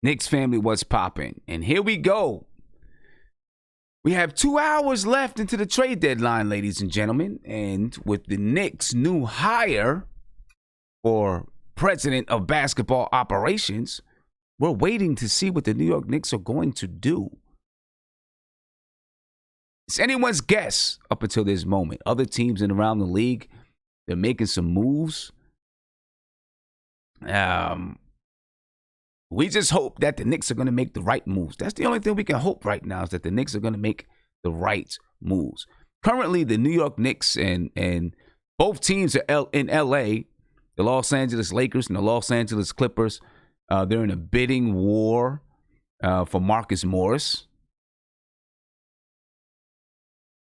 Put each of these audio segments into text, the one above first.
Knicks family, what's popping? And here we go. We have 2 hours left into the trade deadline, ladies and gentlemen. And with the Knicks' new hire for president of basketball operations, we're waiting to see what the New York Knicks are going to do. It's anyone's guess up until this moment. Other teams in around the league, they're making some moves. We just hope that the Knicks are going to make the right moves. That's the only thing we can hope right now, is that the Knicks are going to make the right moves. Currently, the New York Knicks and both teams are in L.A., the Los Angeles Lakers and the Los Angeles Clippers. They're in a bidding war for Marcus Morris.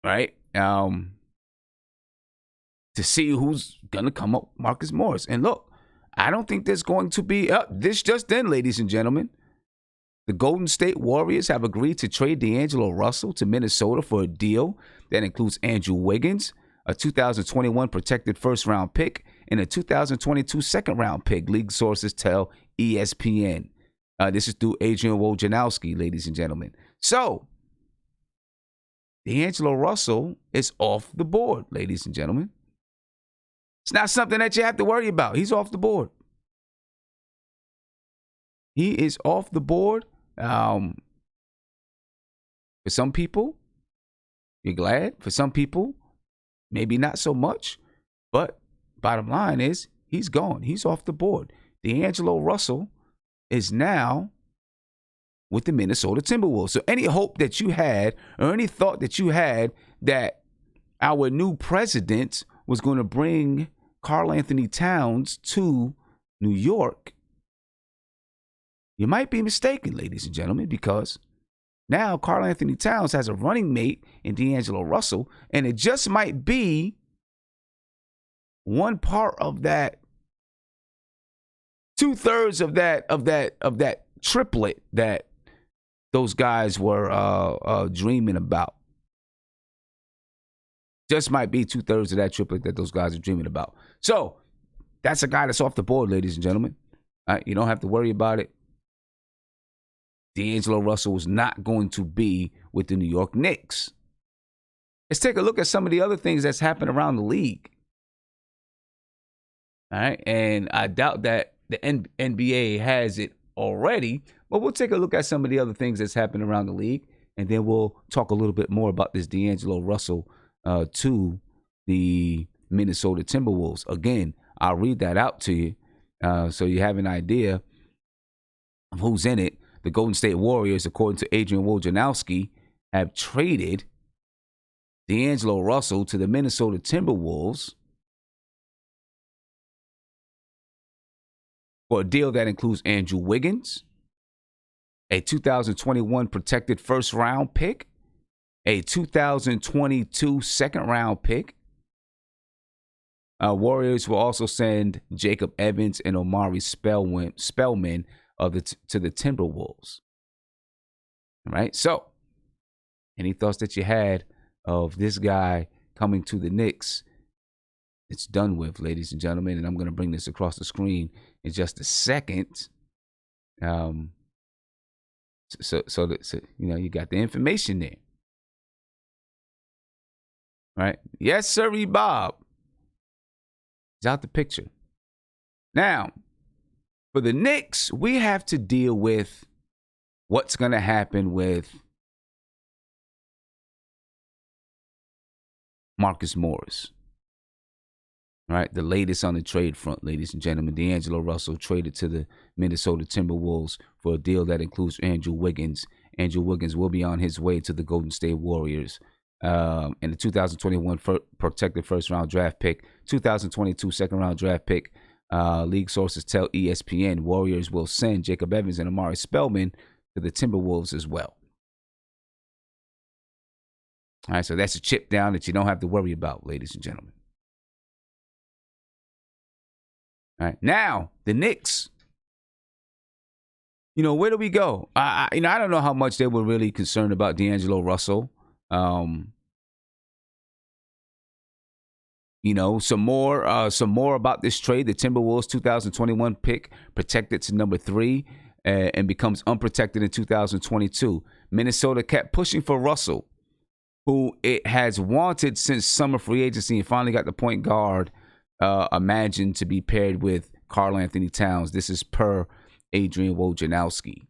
Right? To see who's going to come up with Marcus Morris. And look, I don't think there's going to be this just in, ladies and gentlemen. The Golden State Warriors have agreed to trade D'Angelo Russell to Minnesota for a deal that includes Andrew Wiggins, a 2021 protected first-round pick, and a 2022 second-round pick, league sources tell ESPN. This is through Adrian Wojnarowski, ladies and gentlemen. So, D'Angelo Russell is off the board, ladies and gentlemen. It's not something that you have to worry about. He's off the board. He is off the board. For some people, you're glad. For some people, maybe not so much. But bottom line is, he's gone. He's off the board. D'Angelo Russell is now with the Minnesota Timberwolves. So any hope that you had, or any thought that you had, that our new president was going to bring Karl Anthony Towns to New York, you might be mistaken, ladies and gentlemen, because now Karl Anthony Towns has a running mate in D'Angelo Russell, and it just might be one part of that, 2/3 of that triplet that those guys were dreaming about. Just might be 2/3 of that triplet that those guys are dreaming about. So that's a guy that's off the board, ladies and gentlemen. You don't have to worry about it. D'Angelo Russell is not going to be with the New York Knicks. Let's take a look at some of the other things that's happened around the league. All right, and I doubt that the NBA has it already, but we'll take a look at some of the other things that's happened around the league, and then we'll talk a little bit more about this D'Angelo Russell to the Minnesota Timberwolves. Again, I'll read that out to you so you have an idea of who's in it. The Golden State Warriors, according to Adrian Wojnarowski, have traded D'Angelo Russell to the Minnesota Timberwolves for a deal that includes Andrew Wiggins, a 2021 protected first-round pick, a 2022 second-round pick. Warriors will also send Jacob Evans and Omari Spellman to the Timberwolves. All right, so any thoughts that you had of this guy coming to the Knicks? It's done with, ladies and gentlemen, and I'm going to bring this across the screen in just a second. So you got the information there. Right? Yes, sir, Bob. He's out the picture. Now, for the Knicks, we have to deal with what's going to happen with Marcus Morris. All right, the latest on the trade front, ladies and gentlemen. D'Angelo Russell traded to the Minnesota Timberwolves for a deal that includes Andrew Wiggins. Andrew Wiggins will be on his way to the Golden State Warriors. And the 2021 protected first-round draft pick, 2022 second-round draft pick. League sources tell ESPN Warriors will send Jacob Evans and Omari Spellman to the Timberwolves as well. All right, so that's a chip down that you don't have to worry about, ladies and gentlemen. All right, now the Knicks. Where do we go? I don't know how much they were really concerned about D'Angelo Russell. Some more about this trade. The Timberwolves 2021 pick protected to number 3 and becomes unprotected in 2022. Minnesota kept pushing for Russell, who it has wanted since summer free agency, and finally got the point guard imagined to be paired with Karl Anthony Towns. This is per Adrian Wojnarowski.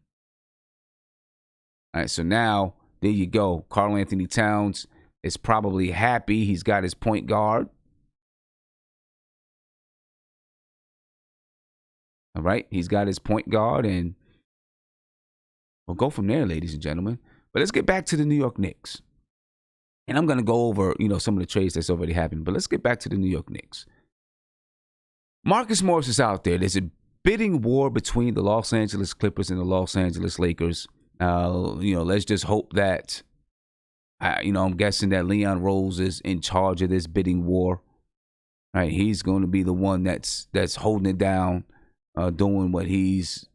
All right, so now there you go. Karl Anthony Towns is probably happy he's got his point guard. All right, he's got his point guard, and we'll go from there, ladies and gentlemen. But let's get back to the New York Knicks. And I'm going to go over, some of the trades that's already happened. But let's get back to the New York Knicks. Marcus Morris is out there. There's a bidding war between the Los Angeles Clippers and the Los Angeles Lakers. Let's just hope that, I'm guessing that Leon Rose is in charge of this bidding war. Right? He's going to be the one that's holding it down, doing what he's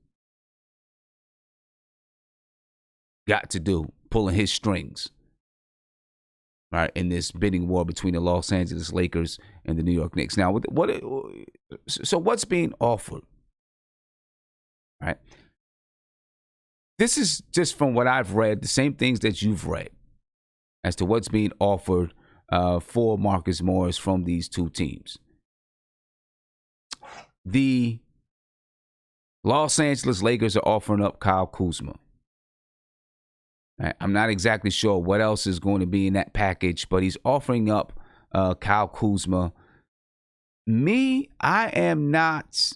got to do, pulling his strings. Right, in this bidding war between the Los Angeles Lakers and the New York Knicks. Now, what's being offered? Right, this is just from what I've read, the same things that you've read as to what's being offered for Marcus Morris from these two teams. The Los Angeles Lakers are offering up Kyle Kuzma. I'm not exactly sure what else is going to be in that package, but he's offering up Kyle Kuzma. I am not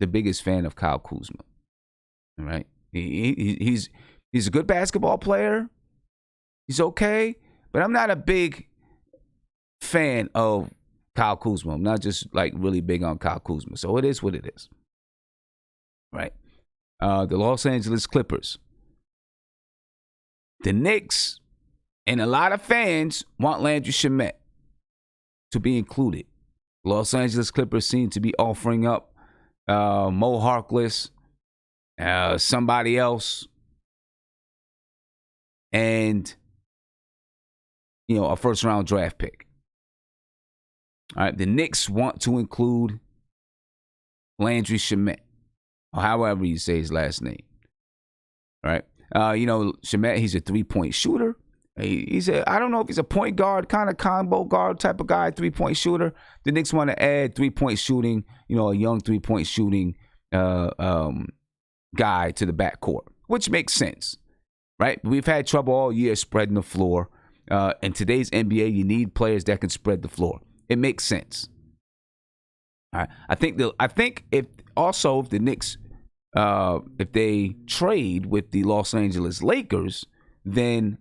the biggest fan of Kyle Kuzma. All right, he's a good basketball player. He's okay, but I'm not a big fan of Kyle Kuzma. I'm not just really big on Kyle Kuzma. So it is what it is. Right, the Los Angeles Clippers. The Knicks and a lot of fans want Landry Shamet to be included. Los Angeles Clippers seem to be offering up Mo Harkless, somebody else, and a first-round draft pick. All right, the Knicks want to include Landry Shamet, or however you say his last name. All right. Shamet, he's a three-point shooter. I don't know if he's a point guard, kind of combo guard type of guy, three-point shooter. The Knicks want to add three-point shooting, a young three-point shooting guy to the backcourt, which makes sense, right? We've had trouble all year spreading the floor. In today's NBA, you need players that can spread the floor. It makes sense. All right. I think if the Knicks, if they trade with the Los Angeles Lakers, then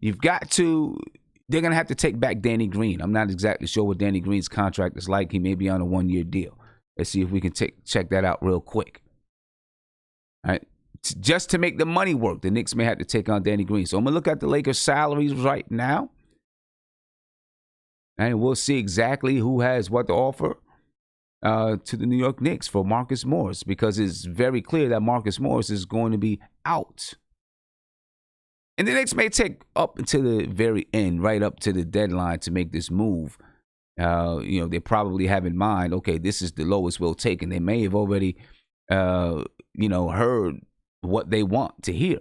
they're going to have to take back Danny Green. I'm not exactly sure what Danny Green's contract is like. He may be on a 1-year deal. Let's see if we can check that out real quick. All right. Just to make the money work, the Knicks may have to take on Danny Green. So I'm going to look at the Lakers' salaries right now, and we'll see exactly who has what to offer to the New York Knicks for Marcus Morris, because it's very clear that Marcus Morris is going to be out. And the Knicks may take up until the very end, right up to the deadline to make this move. They probably have in mind, okay, this is the lowest we'll take, and they may have already, heard what they want to hear.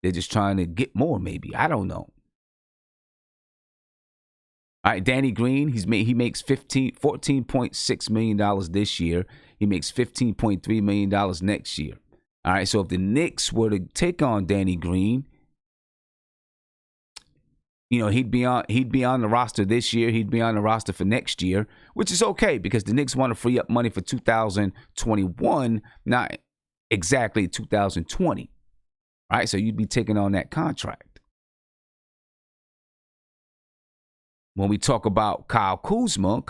They're just trying to get more, maybe. I don't know. All right, Danny Green, he makes $14.6 million this year. He makes $15.3 million next year. All right, so if the Knicks were to take on Danny Green, he'd be on the roster this year. He'd be on the roster for next year, which is okay because the Knicks want to free up money for 2021, not exactly 2020. All right, so you'd be taking on that contract. When we talk about Kyle Kuzma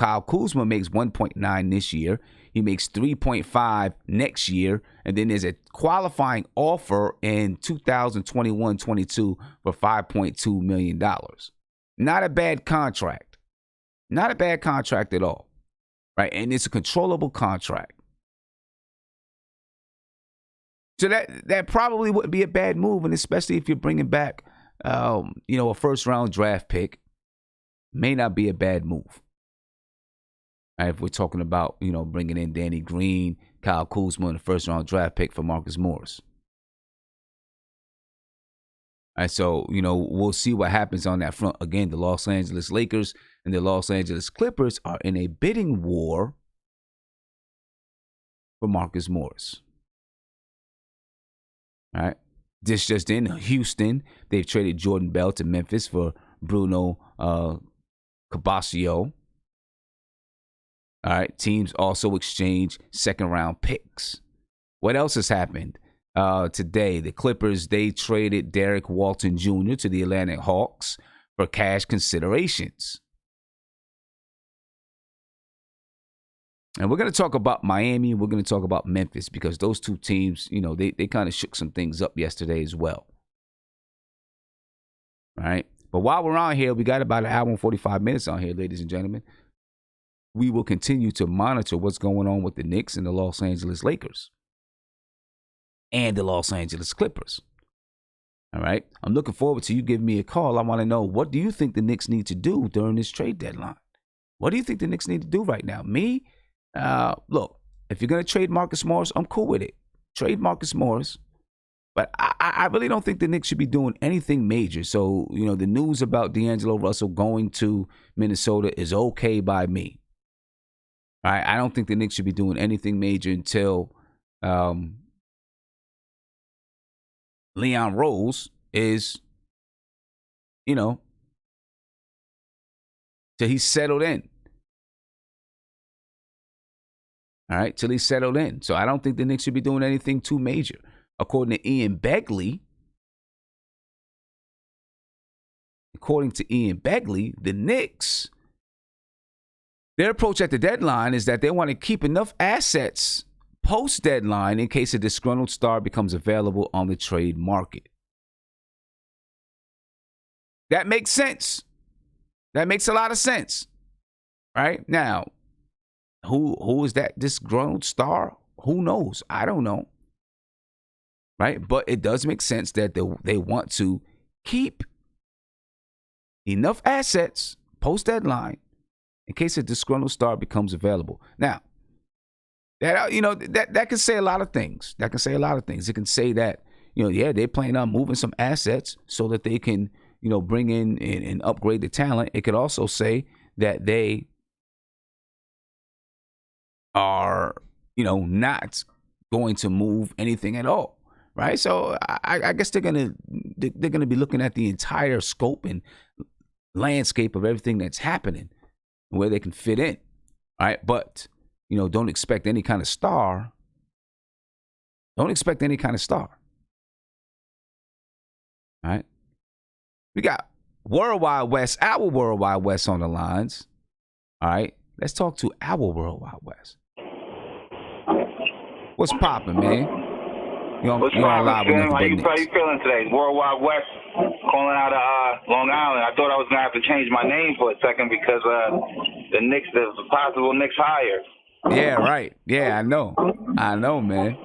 makes $1.9 this year. He makes $3.5 next year. And then there's a qualifying offer in 2021-22 for $5.2 million. Not a bad contract. Not a bad contract at all. Right? And it's a controllable contract. So that probably wouldn't be a bad move, and especially if you're bringing back, a first-round draft pick. May not be a bad move. Right, if we're talking about, bringing in Danny Green, Kyle Kuzma, and a first-round draft pick for Marcus Morris. All right, so, we'll see what happens on that front. Again, the Los Angeles Lakers and the Los Angeles Clippers are in a bidding war for Marcus Morris. All right. This just in, Houston, they've traded Jordan Bell to Memphis for Bruno Cabasio. All right. Teams also exchange second-round picks. What else has happened? Today, the Clippers, they traded Derek Walton Jr. to the Atlanta Hawks for cash considerations. And we're going to talk about Miami. We're going to talk about Memphis because those two teams, they kind of shook some things up yesterday as well. All right. But while we're on here, we got about an hour and 45 minutes on here, ladies and gentlemen. We will continue to monitor what's going on with the Knicks and the Los Angeles Lakers and the Los Angeles Clippers. All right. I'm looking forward to you giving me a call. I want to know, what do you think the Knicks need to do during this trade deadline? What do you think the Knicks need to do right now? Me? Look, if you're going to trade Marcus Morris, I'm cool with it. Trade Marcus Morris. But I really don't think the Knicks should be doing anything major. So, the news about D'Angelo Russell going to Minnesota is okay by me. All right. I don't think the Knicks should be doing anything major until Leon Rose is, till he's settled in. All right, till he's settled in. So I don't think the Knicks should be doing anything too major. According to Ian Begley, the Knicks, their approach at the deadline is that they want to keep enough assets post-deadline in case a disgruntled star becomes available on the trade market. That makes sense. That makes a lot of sense. Right? Now, who is that disgruntled star? Who knows? I don't know. Right? But it does make sense that they want to keep enough assets post-deadline in case a disgruntled star becomes available. Now, that can say a lot of things. It can say that, they're planning on moving some assets so that they can, bring in and upgrade the talent. It could also say that they are, not going to move anything at all, right? So I guess they're gonna be looking at the entire scope and landscape of everything that's happening, and where they can fit in, right? But don't expect any kind of star. All right? We got Worldwide West, our Worldwide West on the lines. All right, let's talk to our Worldwide West. What's poppin', man? You're on live with How you feeling today? Worldwide West calling out of Long Island. I thought I was going to have to change my name for a second because the Knicks, there's a possible Knicks hire. Yeah, right. Yeah, I know, man.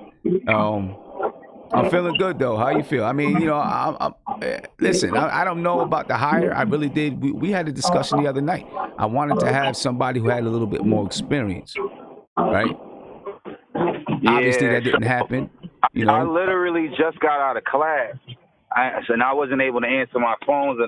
I'm feeling good, though. How you feel? I mean, listen, I don't know about the hire. I really did. We had a discussion the other night. I wanted to have somebody who had a little bit more experience, right? Yeah. Obviously, that didn't happen. I literally just got out of class, and I wasn't able to answer my phone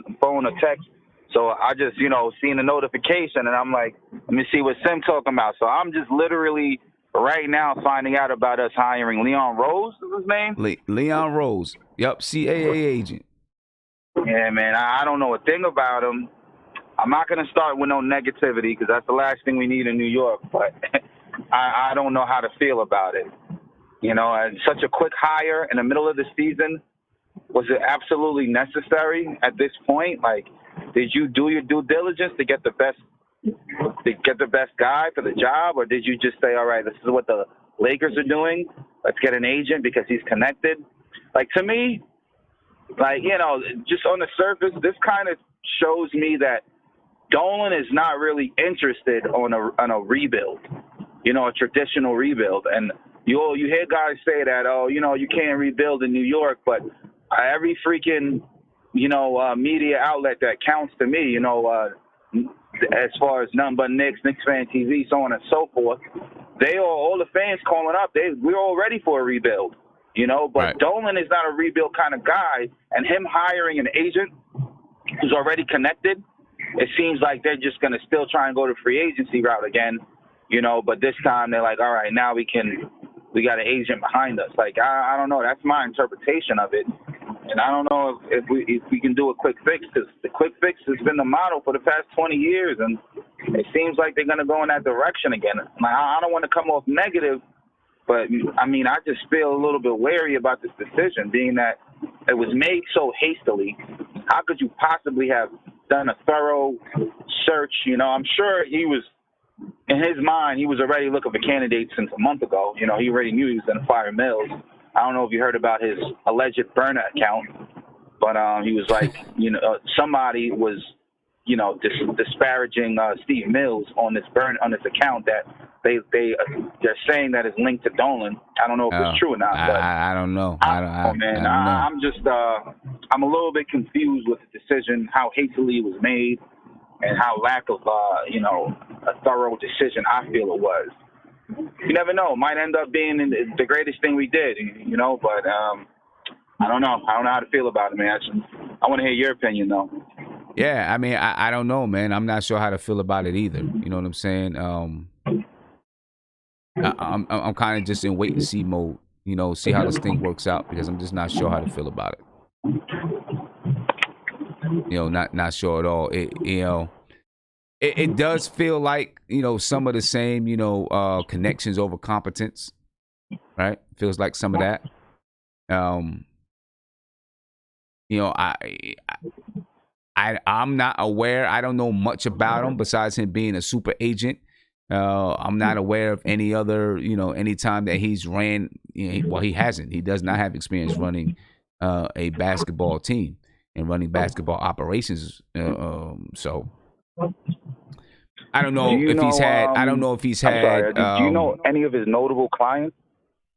or text. So I just, seen the notification, and I'm like, let me see what Sim talking about. So I'm just literally right now finding out about us hiring Leon Rose, is his name? Leon Rose. Yep, CAA agent. Yeah, man, I don't know a thing about him. I'm not going to start with no negativity because that's the last thing we need in New York, but I don't know how to feel about it. And such a quick hire in the middle of the season, was it absolutely necessary at this point? Like, did you do your due diligence to get the best guy for the job, or did you just say, all right, this is what the Lakers are doing, let's get an agent because he's connected? Like, to me, just on the surface, this kind of shows me that Dolan is not really interested on a rebuild, a traditional rebuild. And you hear guys say that, you can't rebuild in New York, but every freaking, media outlet that counts to me, as far as Nothing But Knicks, Knicks Fan TV, so on and so forth, all the fans calling up, we're all ready for a rebuild, you know. But Right. Dolan is not a rebuild kind of guy, and him hiring an agent who's already connected, it seems like they're just going to still try and go the free agency route again, you know. But this time they're like, all right, now we got an agent behind us. Like, I don't know. That's my interpretation of it. And I don't know if we can do a quick fix, because the quick fix has been the model for the past 20 years, and it seems like they're going to go in that direction again. Like, I don't want to come off negative, but, I mean, I just feel a little bit wary about this decision, being that it was made so hastily. How could you possibly have done a thorough search? You know, I'm sure he was, in his mind, he was already looking for candidates since a month ago. You know, he already knew he was going to fire Mills. I don't know if you heard about his alleged burner account, but he was like, you know, somebody was, you know, disparaging Steve Mills on this account that they're saying that is linked to Dolan. I don't know if it's true or not. But I don't know. I'm just I'm a little bit confused with the decision, how hastily it was made, and how lack of you know, a thorough decision I feel it was. You never know. It might end up being the greatest thing we did, you know, but I don't know. I don't know how to feel about it, man. I want to hear your opinion, though. Yeah, I mean, I don't know, man. I'm not sure how to feel about it either. You know what I'm saying? I'm kind of just in wait and see mode, you know, see how this thing works out, because I'm just not sure how to feel about it. You know, not sure at all. It does feel like, you know, some of the same, you know, connections over competence, right? Feels like some of that. You know, I'm not aware. I don't know much about him besides him being a super agent. I'm not aware of any other, you know, any time that he's ran. You know, well, he hasn't. He does not have experience running a basketball team and running basketball operations. So. I don't know if he's had. I don't know if he's had. Do you know any of his notable clients?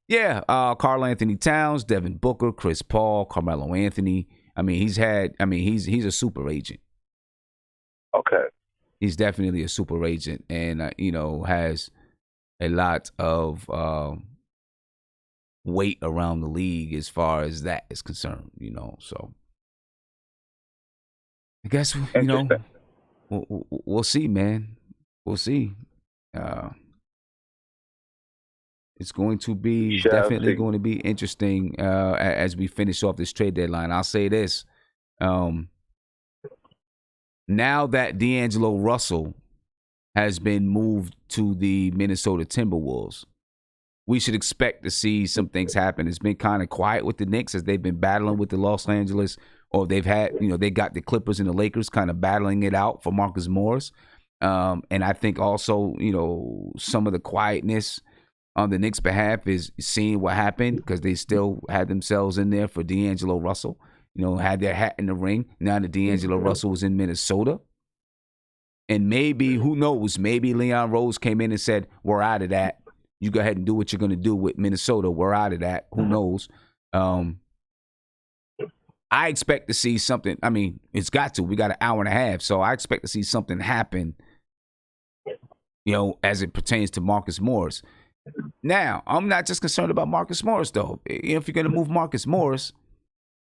Yeah, Karl Anthony Towns, Devin Booker, Chris Paul, Carmelo Anthony. I mean, he's a super agent. Okay. He's definitely a super agent, and you know, has a lot of weight around the league as far as that is concerned. You know, so I guess, you know, we'll see, man. We'll see. It's going to be definitely going to be interesting as we finish off this trade deadline. I'll say this. Now that D'Angelo Russell has been moved to the Minnesota Timberwolves, we should expect to see some things happen. It's been kind of quiet with the Knicks as they've been battling with the Los Angeles, or they've had, you know, they got the Clippers and the Lakers kind of battling it out for Marcus Morris. And I think also, you know, some of the quietness on the Knicks' behalf is seeing what happened, because they still had themselves in there for D'Angelo Russell, you know, had their hat in the ring. Now that D'Angelo Russell was in Minnesota. And maybe, who knows, maybe Leon Rose came in and said, we're out of that. You go ahead and do what you're going to do with Minnesota. We're out of that. Who knows? I expect to see something. I mean, it's got to. We got an hour and a half. So I expect to see something happen, you know, as it pertains to Marcus Morris. Now, I'm not just concerned about Marcus Morris, though. If you're going to move Marcus Morris,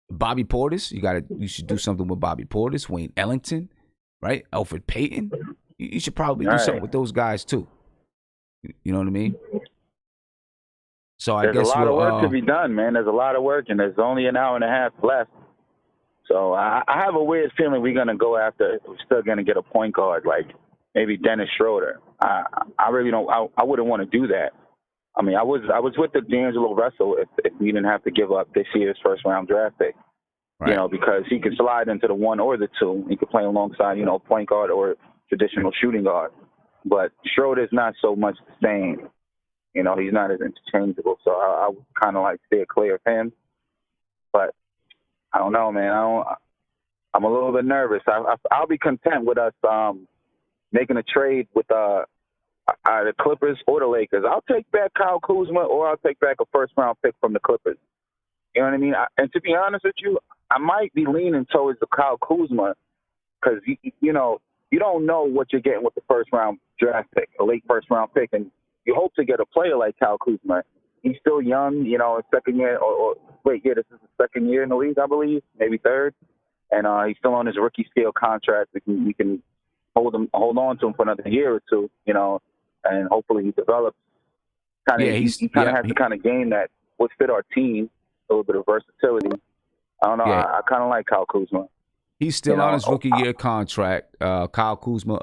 Bobby Portis, you should do something with Bobby Portis, Wayne Ellington, right? Alfred Payton. You should probably do something with those guys, too. You know what I mean? So I guess there's a lot of work to be done, man. There's a lot of work, and there's only an hour and a half left. So I have a weird feeling we're going to go after, we're still going to get a point guard, like maybe Dennis Schroeder. I really don't, I wouldn't want to do that. I mean, I was with the D'Angelo Russell if we didn't have to give up this year's first-round draft pick, right. You know, because he could slide into the 1 or the 2. He could play alongside, you know, point guard or traditional shooting guard. But Schroeder's not so much the same. You know, he's not as interchangeable. So I would kind of like stay clear of him. But I don't know, man. I'm a little bit nervous. I'll be content with us making a trade with the Clippers or the Lakers. I'll take back Kyle Kuzma, or I'll take back a first-round pick from the Clippers. You know what I mean? And to be honest with you, I might be leaning towards the Kyle Kuzma because, you know, you don't know what you're getting with the first round draft pick, a late first round pick, and you hope to get a player like Kyle Kuzma. He's still young, second year this is the second year in the league, I believe, maybe third, and he's still on his rookie scale contract. We can hold on to him for another year or two, and hopefully he develops. He kind of has the kind of game that would fit our team, a little bit of versatility. I don't know. Yeah. I kind of like Kyle Kuzma. He's still on his rookie year contract. Kyle Kuzma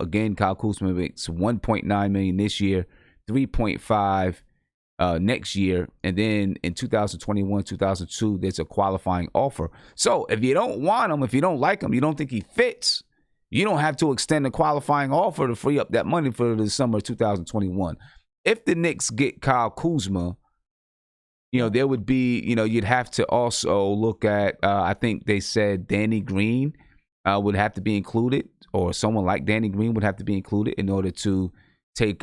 makes $1.9 million this year, $3.5 next year, and then in 2021, 2022, there's a qualifying offer. So if you don't want him, if you don't like him, you don't think he fits, you don't have to extend the qualifying offer to free up that money for the summer of 2021. If the Knicks get Kyle Kuzma, there would be, you'd have to also look at, I think they said Danny Green would have to be included, or someone like Danny Green would have to be included in order to make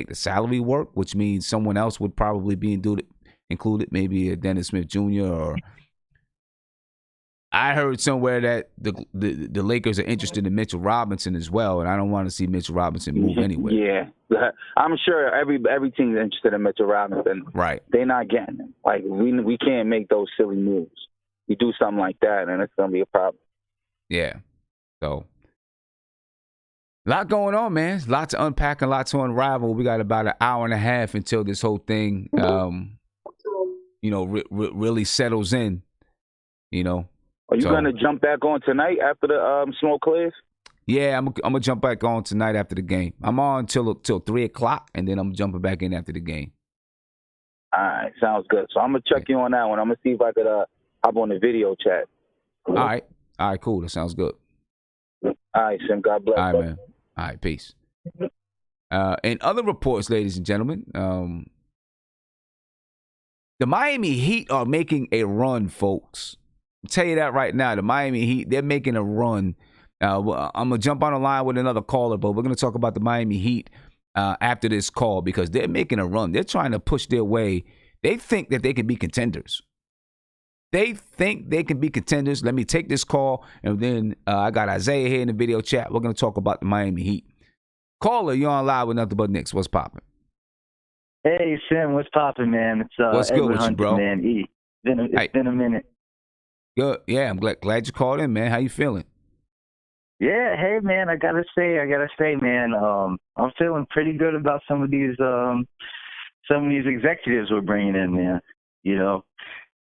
the salary work, which means someone else would probably be included, maybe a Dennis Smith Jr. or I heard somewhere that the Lakers are interested in Mitchell Robinson as well, and I don't want to see Mitchell Robinson move anywhere. Yeah, I'm sure every team's interested in Mitchell Robinson. Right. They're not getting him. Like, we can't make those silly moves. You do something like that, and it's going to be a problem. Yeah. So, a lot going on, man. A lot to unpack, a lot to unravel. We got about an hour and a half until this whole thing, really settles in, Are you going to jump back on tonight after the smoke clears? Yeah, I'm gonna jump back on tonight after the game. I'm on till 3:00, and then I'm jumping back in after the game. All right, sounds good. So I'm gonna check you on that one. I'm gonna see if I could hop on the video chat. All right, cool. That sounds good. All right, Sim. God bless. All right, man. All right, peace. And other reports, ladies and gentlemen, the Miami Heat are making a run, folks. I'll tell you that right now. The Miami Heat, they're making a run. I'm going to jump on the line with another caller, but we're going to talk about the Miami Heat after this call because they're making a run. They're trying to push their way. They think that they can be contenders. Let me take this call, and then I got Isaiah here in the video chat. We're going to talk about the Miami Heat. Caller, you're on live with Nothing But Knicks. What's popping? Hey, Sim, what's popping, man? It's what's good with Hunter, you, bro? Man. It's been a minute. Good. Yeah, I'm glad you called in, man. How you feeling? Yeah, hey, man, I gotta say, man, I'm feeling pretty good about some of these executives we're bringing in, man.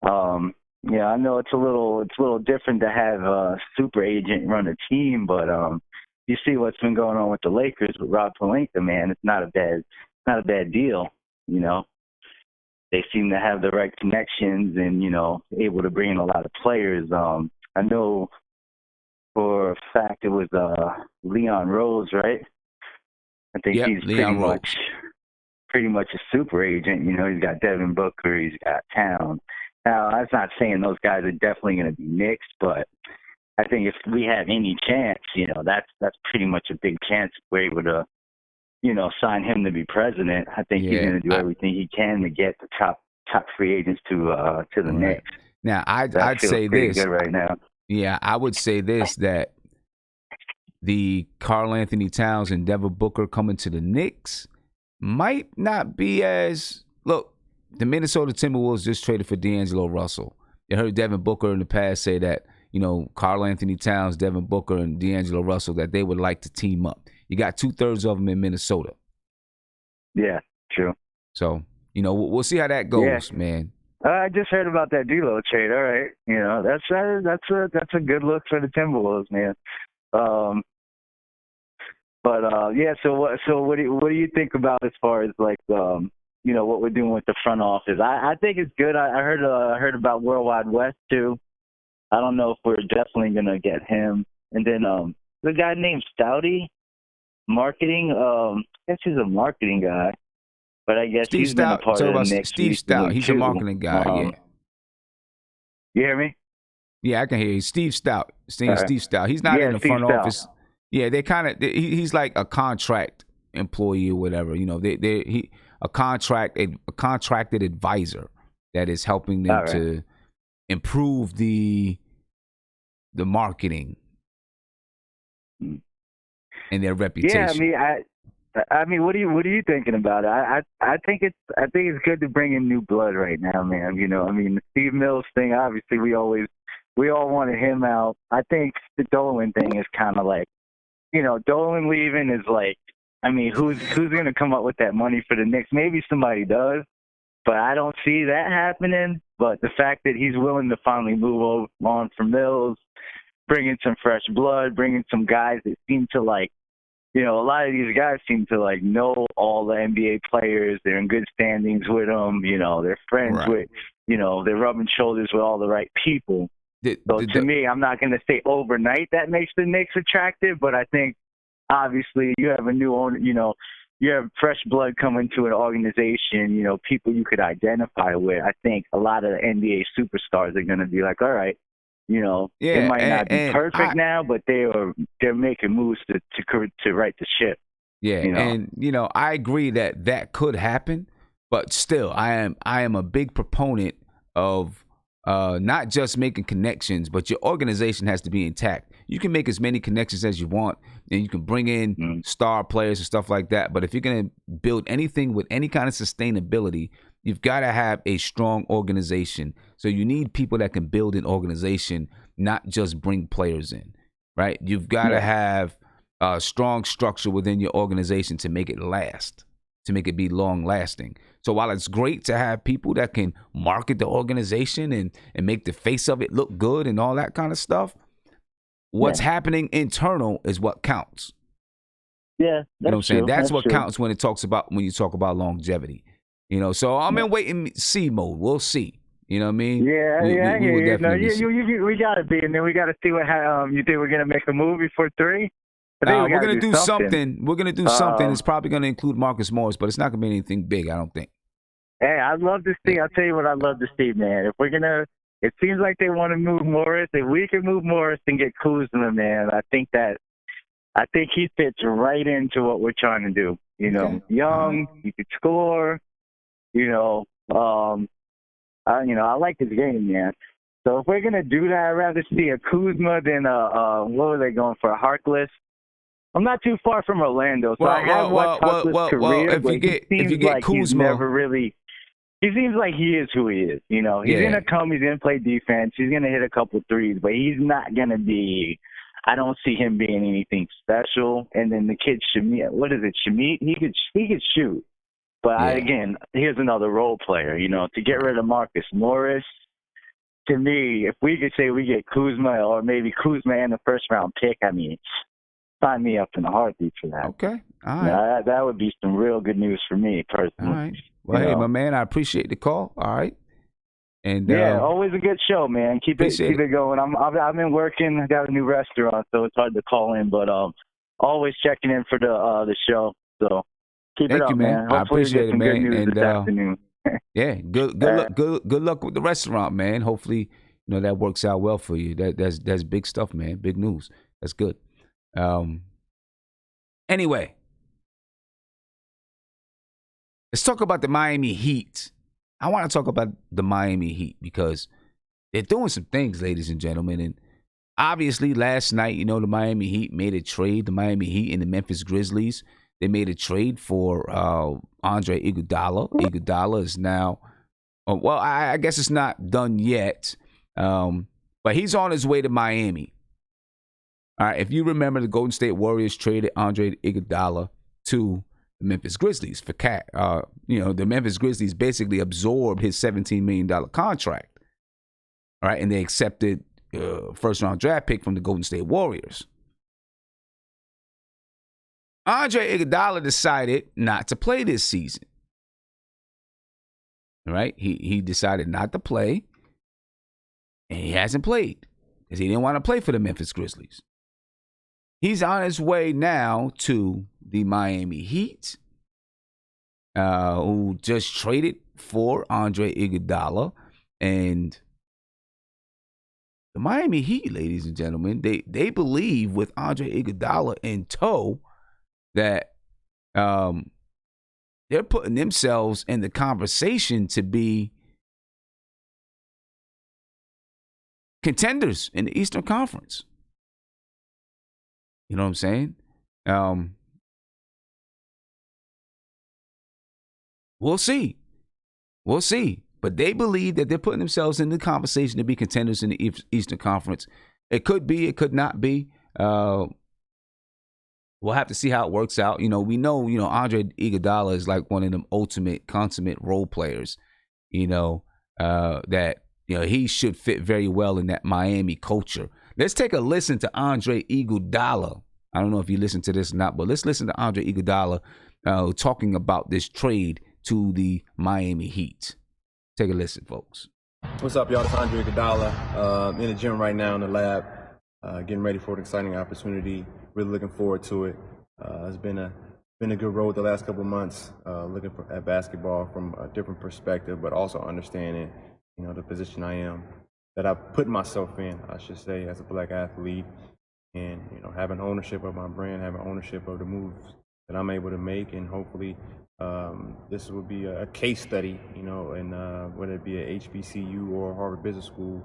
I know it's a little different to have a super agent run a team, but you see what's been going on with the Lakers with Rob Pelinka, man. It's not a bad deal. They seem to have the right connections and able to bring in a lot of players. I know. For a fact, it was Leon Rose, right? I think he's pretty much a super agent. He's got Devin Booker, he's got Town. Now, that's not saying those guys are definitely going to be Knicks, but I think if we have any chance, that's pretty much a big chance if we're able to, sign him to be president. I think he's going to do everything he can to get the top free agents to the Knicks. Now, I'd say this good right now. Yeah, I would say this, that the Karl Anthony Towns and Devin Booker coming to the Knicks might not be as... Look, the Minnesota Timberwolves just traded for D'Angelo Russell. You heard Devin Booker in the past say that, Karl Anthony Towns, Devin Booker, and D'Angelo Russell, that they would like to team up. You got 2/3 of them in Minnesota. Yeah, true. So, we'll see how that goes, man. I just heard about that D'Lo trade. All right, that's a good look for the Timberwolves, man. So what do you think about as far as like what we're doing with the front office? I think it's good. I heard about Worldwide West too. I don't know if we're definitely gonna get him. And then the guy named Stouty, marketing. I guess he's a marketing guy. But I guess Steve he's been a part of the Knicks. Steve Stout, he's a marketing guy, yeah. You hear me? Yeah, I can hear you. Steve Stout. Steve Stout. He's not in the front office. Yeah, they kind of he's like a contract employee or whatever. A contracted advisor that is helping them to improve the marketing. and their Yeah, reputation. I mean, what are you thinking about it? I think it's good to bring in new blood right now, man. You know, I mean, the Steve Mills thing. Obviously, we all wanted him out. I think the Dolan thing is kind of like, you know, Dolan leaving is like, I mean, who's gonna come up with that money for the Knicks? Maybe somebody does, but I don't see that happening. But the fact that he's willing to finally move on from Mills, bring in some fresh blood, bring in some guys that seem to like, you know, a lot of these guys seem to like know all the NBA players. They're in good standings with them. You know, they're friends Right. with, you know, they're rubbing shoulders with all the right people. So to me, I'm not going to say overnight that makes the Knicks attractive, but I think obviously you have a new owner, you know, you have fresh blood coming to an organization, you know, people you could identify with. I think a lot of the NBA superstars are going to be like, all right, you know, Yeah, it might not be and perfect now, but they're making moves to right the ship. yeah, You know, and you know, I agree that could happen, but still, I am a big proponent of not just making connections, but your organization has to be intact. You can make as many connections as you want, and you can bring in star players and stuff like that. But if you're going to build anything with any kind of sustainability, you've got to have a strong organization. So you need people that can build an organization, not just bring players in, right? You've got to have a strong structure within your organization to make it last, to make it be long lasting. So while it's great to have people that can market the organization and make the face of it look good and all that kind of stuff, what's happening internal is what counts. Yeah, that's you know what I'm saying? true. That's what true. counts when you talk about longevity. You know, so I'm in wait and see mode. We'll see. You know what I mean? Yeah, we will No, definitely see. we got to be, and then we got to see what you think we're gonna make a movie for 3. I think we We're gotta gonna do something. We're gonna do something. It's probably gonna include Marcus Morris, but it's not gonna be anything big, I don't think. Hey, I'd love to see. I'll tell you what I'd love to see, man. If we're gonna, it seems like they want to move Morris. If we can move Morris and get Kuzma, man, I think he fits right into what we're trying to do. You know, young, he could score. You know, I like his game, man. So if we're gonna do that, I'd rather see a Kuzma than what were they going for, a Harkless? I'm not too far from Orlando, so I have watched Harkless' career, if but you get he seems like Kuzma, he's never really. He seems like he is who he is. You know, he's gonna come, he's gonna play defense, he's gonna hit a couple threes, but he's not gonna be. I don't see him being anything special. And then the kid Shamit, what is it, Shamit? He could shoot, but again, here's another role player. You know, to get rid of Marcus Morris. To me, if we could say we get Kuzma or maybe Kuzma and the first round pick, I mean, sign me up in a heartbeat for that. Okay, all right. That would be some real good news for me personally. All right. Well, hey, my man, I appreciate the call. All right. And always a good show, man. Keep it going. I've been working. I got a new restaurant, so it's hard to call in, but always checking in for the show. So keep it up, man. Hopefully I appreciate it, man. Good news this afternoon. Yeah, good luck with the restaurant, man. Hopefully, that works out well for you. That's big stuff, man. Big news. That's good. Anyway, let's talk about the Miami Heat. I want to talk about the Miami Heat because they're doing some things, ladies and gentlemen. And obviously, last night, the Miami Heat made a trade. The Miami Heat and the Memphis Grizzlies, they made a trade for Andre Iguodala. Iguodala is now, I guess it's not done yet, but he's on his way to Miami. All right, if you remember, the Golden State Warriors traded Andre Iguodala to the Memphis Grizzlies for cat. The Memphis Grizzlies basically absorbed his $17 million contract. All right, and they accepted first-round draft pick from the Golden State Warriors. Andre Iguodala decided not to play this season. All right, he decided not to play, and he hasn't played because he didn't want to play for the Memphis Grizzlies. He's on his way now to the Miami Heat, who just traded for Andre Iguodala. And the Miami Heat, ladies and gentlemen, they believe with Andre Iguodala in tow that they're putting themselves in the conversation to be contenders in the Eastern Conference. You know what I'm saying? We'll see. We'll see. But they believe that they're putting themselves in the conversation to be contenders in the Eastern Conference. It could be, it could not be. We'll have to see how it works out. We know, Andre Iguodala is like one of them ultimate, consummate role players, that, he should fit very well in that Miami culture. Let's take a listen to Andre Iguodala. I don't know if you listen to this or not, but let's listen to Andre Iguodala talking about this trade to the Miami Heat. Take a listen, folks. What's up, y'all? It's Andre Iguodala in the gym right now in the lab, getting ready for an exciting opportunity. Really looking forward to it. It's been a good road the last couple of months, looking at basketball from a different perspective, but also understanding, the position that I've put myself in, I should say, as a black athlete, and having ownership of my brand, having ownership of the moves that I'm able to make, and hopefully this will be a case study, and whether it be at HBCU or Harvard Business School,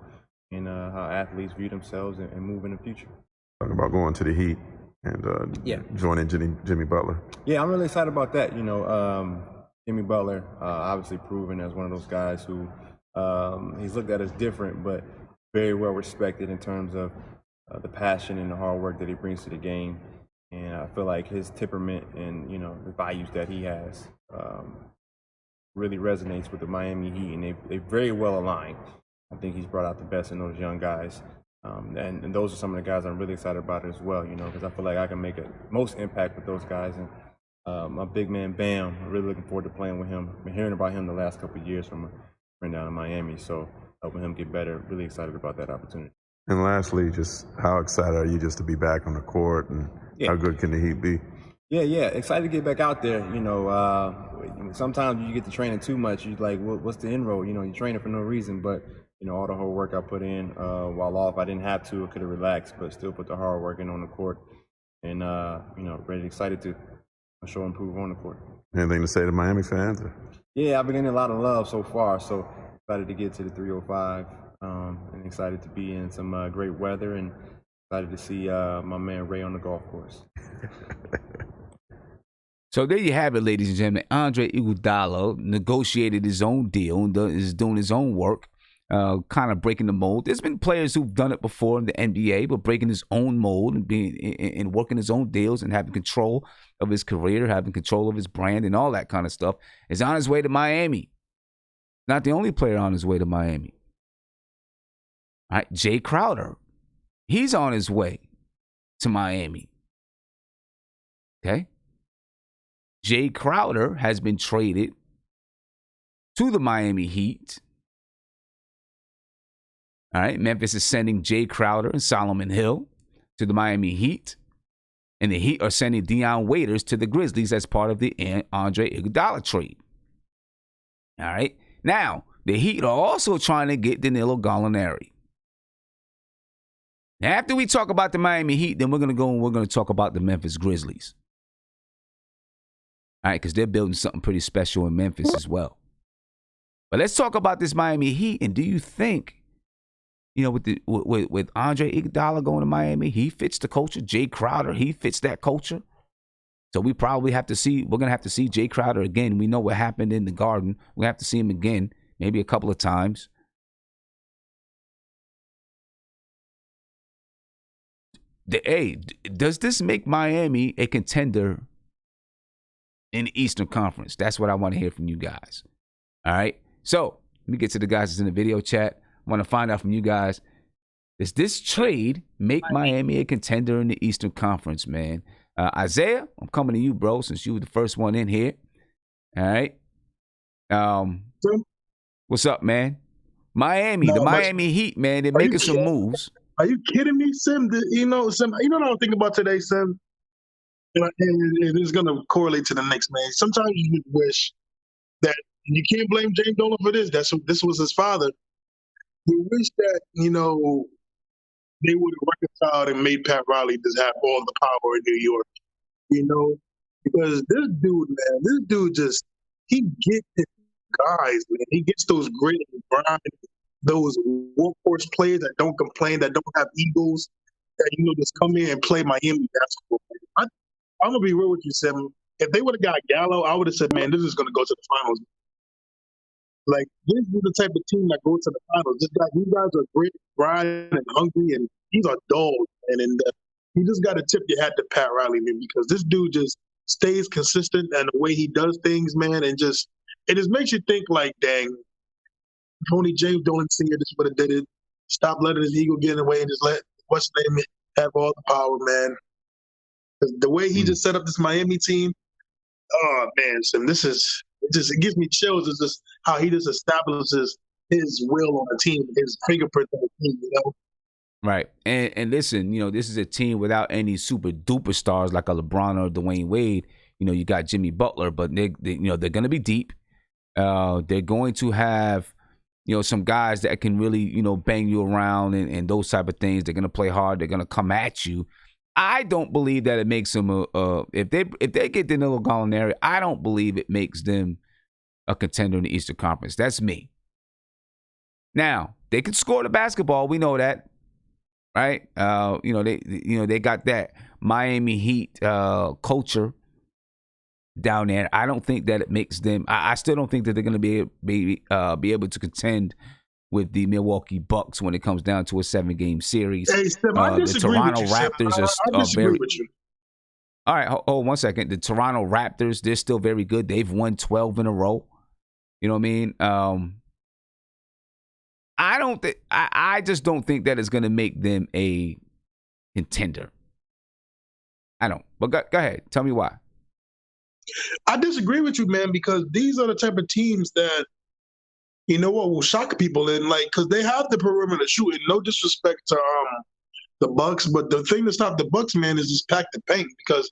and how athletes view themselves and move in the future. Talking about going to the Heat and joining Jimmy Butler. Yeah, I'm really excited about that. Jimmy Butler, obviously proven as one of those guys who he's looked at as different, but very well respected in terms of the passion and the hard work that he brings to the game. And I feel like his temperament and, the values that he has really resonates with the Miami Heat, and they very well aligned. I think he's brought out the best in those young guys. And those are some of the guys I'm really excited about as well, because I feel like I can make a most impact with those guys. And my big man, Bam, I'm really looking forward to playing with him. I've been hearing about him the last couple of years from a friend down in Miami, so helping him get better, really excited about that opportunity. And lastly, just how excited are you just to be back on the court, and how good can the Heat be? Yeah, excited to get back out there. Sometimes you get to training too much. You're like, what's the inroad? You're training for no reason, but all the hard work I put in while off, I didn't have to. I could have relaxed, but still put the hard work in on the court, and ready, excited to show and prove on the court. Anything to say to Miami fans? Yeah, I've been getting a lot of love so far, so excited to get to the 305, and excited to be in some great weather, and excited to see my man Ray on the golf course. So there you have it, ladies and gentlemen. Andre Iguodala negotiated his own deal and is doing his own work, kind of breaking the mold. There's been players who've done it before in the NBA, but breaking his own mold and working his own deals and having control of his career, having control of his brand and all that kind of stuff, is on his way to Miami. Not the only player on his way to Miami. All right, Jay Crowder, he's on his way to Miami. Okay? Jay Crowder has been traded to the Miami Heat. All right, Memphis is sending Jay Crowder and Solomon Hill to the Miami Heat. And the Heat are sending Dion Waiters to the Grizzlies as part of the Andre Iguodala trade. All right. Now, the Heat are also trying to get Danilo Gallinari. Now, after we talk about the Miami Heat, then we're going to go and we're going to talk about the Memphis Grizzlies. All right, because they're building something pretty special in Memphis as well. But let's talk about this Miami Heat. And do you think, with Andre Iguodala going to Miami, he fits the culture? Jay Crowder, he fits that culture. So we're going to have to see Jay Crowder again. We know what happened in the Garden. We'll have to see him again, maybe a couple of times. Does this make Miami a contender in the Eastern Conference? That's what I want to hear from you guys. All right. So let me get to the guys that's in the video chat. I want to find out from you guys. Does this trade make Miami a contender in the Eastern Conference, man? Isaiah, I'm coming to you, bro, since you were the first one in here. All right. What's up, man? Miami, the Miami Heat, man, they're making some moves. Are you kidding me, Sim? Sim, you know what I'm thinking about today, Sim? And it's going to correlate to the Knicks, man. Sometimes you would wish that you can't blame James Dolan for this. This was his father. You wish that, they would have reconciled and made Pat Riley just have all the power in New York, because this dude just, he gets his guys, man. He gets those great grind, those workhorse players that don't complain, that don't have egos, that, just come in and play Miami basketball. I I'm gonna be real with you, Sim. If they would have got Gallo, I would have said, man, this is gonna go to the finals. Like, this is the type of team that goes to the finals. These guys are great, grinding and hungry, and these are dogs. And you just got to tip your hat to Pat Riley, man, because this dude just stays consistent and the way he does things, man, and it just makes you think like, dang, if only James Dolan Sr. just would have did it. Stop letting his ego get in the way and just let what's his name have all the power, man. Because the way he just set up this Miami team, oh man, Sim, it gives me chills. It's just how he just establishes his will on the team, his fingerprint on the team, you know? Right. And listen, this is a team without any super duper stars like a LeBron or Dwayne Wade. You got Jimmy Butler, but they're going to be deep. They're going to have, some guys that can really, bang you around and those type of things. They're going to play hard. They're going to come at you. I don't believe that it makes them if they get Danilo Gallinari, I don't believe it makes them a contender in the Eastern Conference. That's me. Now, they can score the basketball. We know that. Right? They got that Miami Heat culture down there. I don't think that it makes them. I still don't think that they're going to be able to contend with the Milwaukee Bucks when it comes down to a 7-game series. Hey, Steph, I disagree the Toronto with you, Raptors I disagree with you. All right, hold 1 second. The Toronto Raptors, they're still very good. They've won 12 in a row. You know what I mean? I just don't think that is going to make them a contender. I don't. But go ahead. Tell me why. I disagree with you, man, because these are the type of teams that, you know what, will shock people. And, because they have the perimeter shooting. No disrespect to the Bucks, but the thing that stopped the Bucks, man, is just pack the paint. Because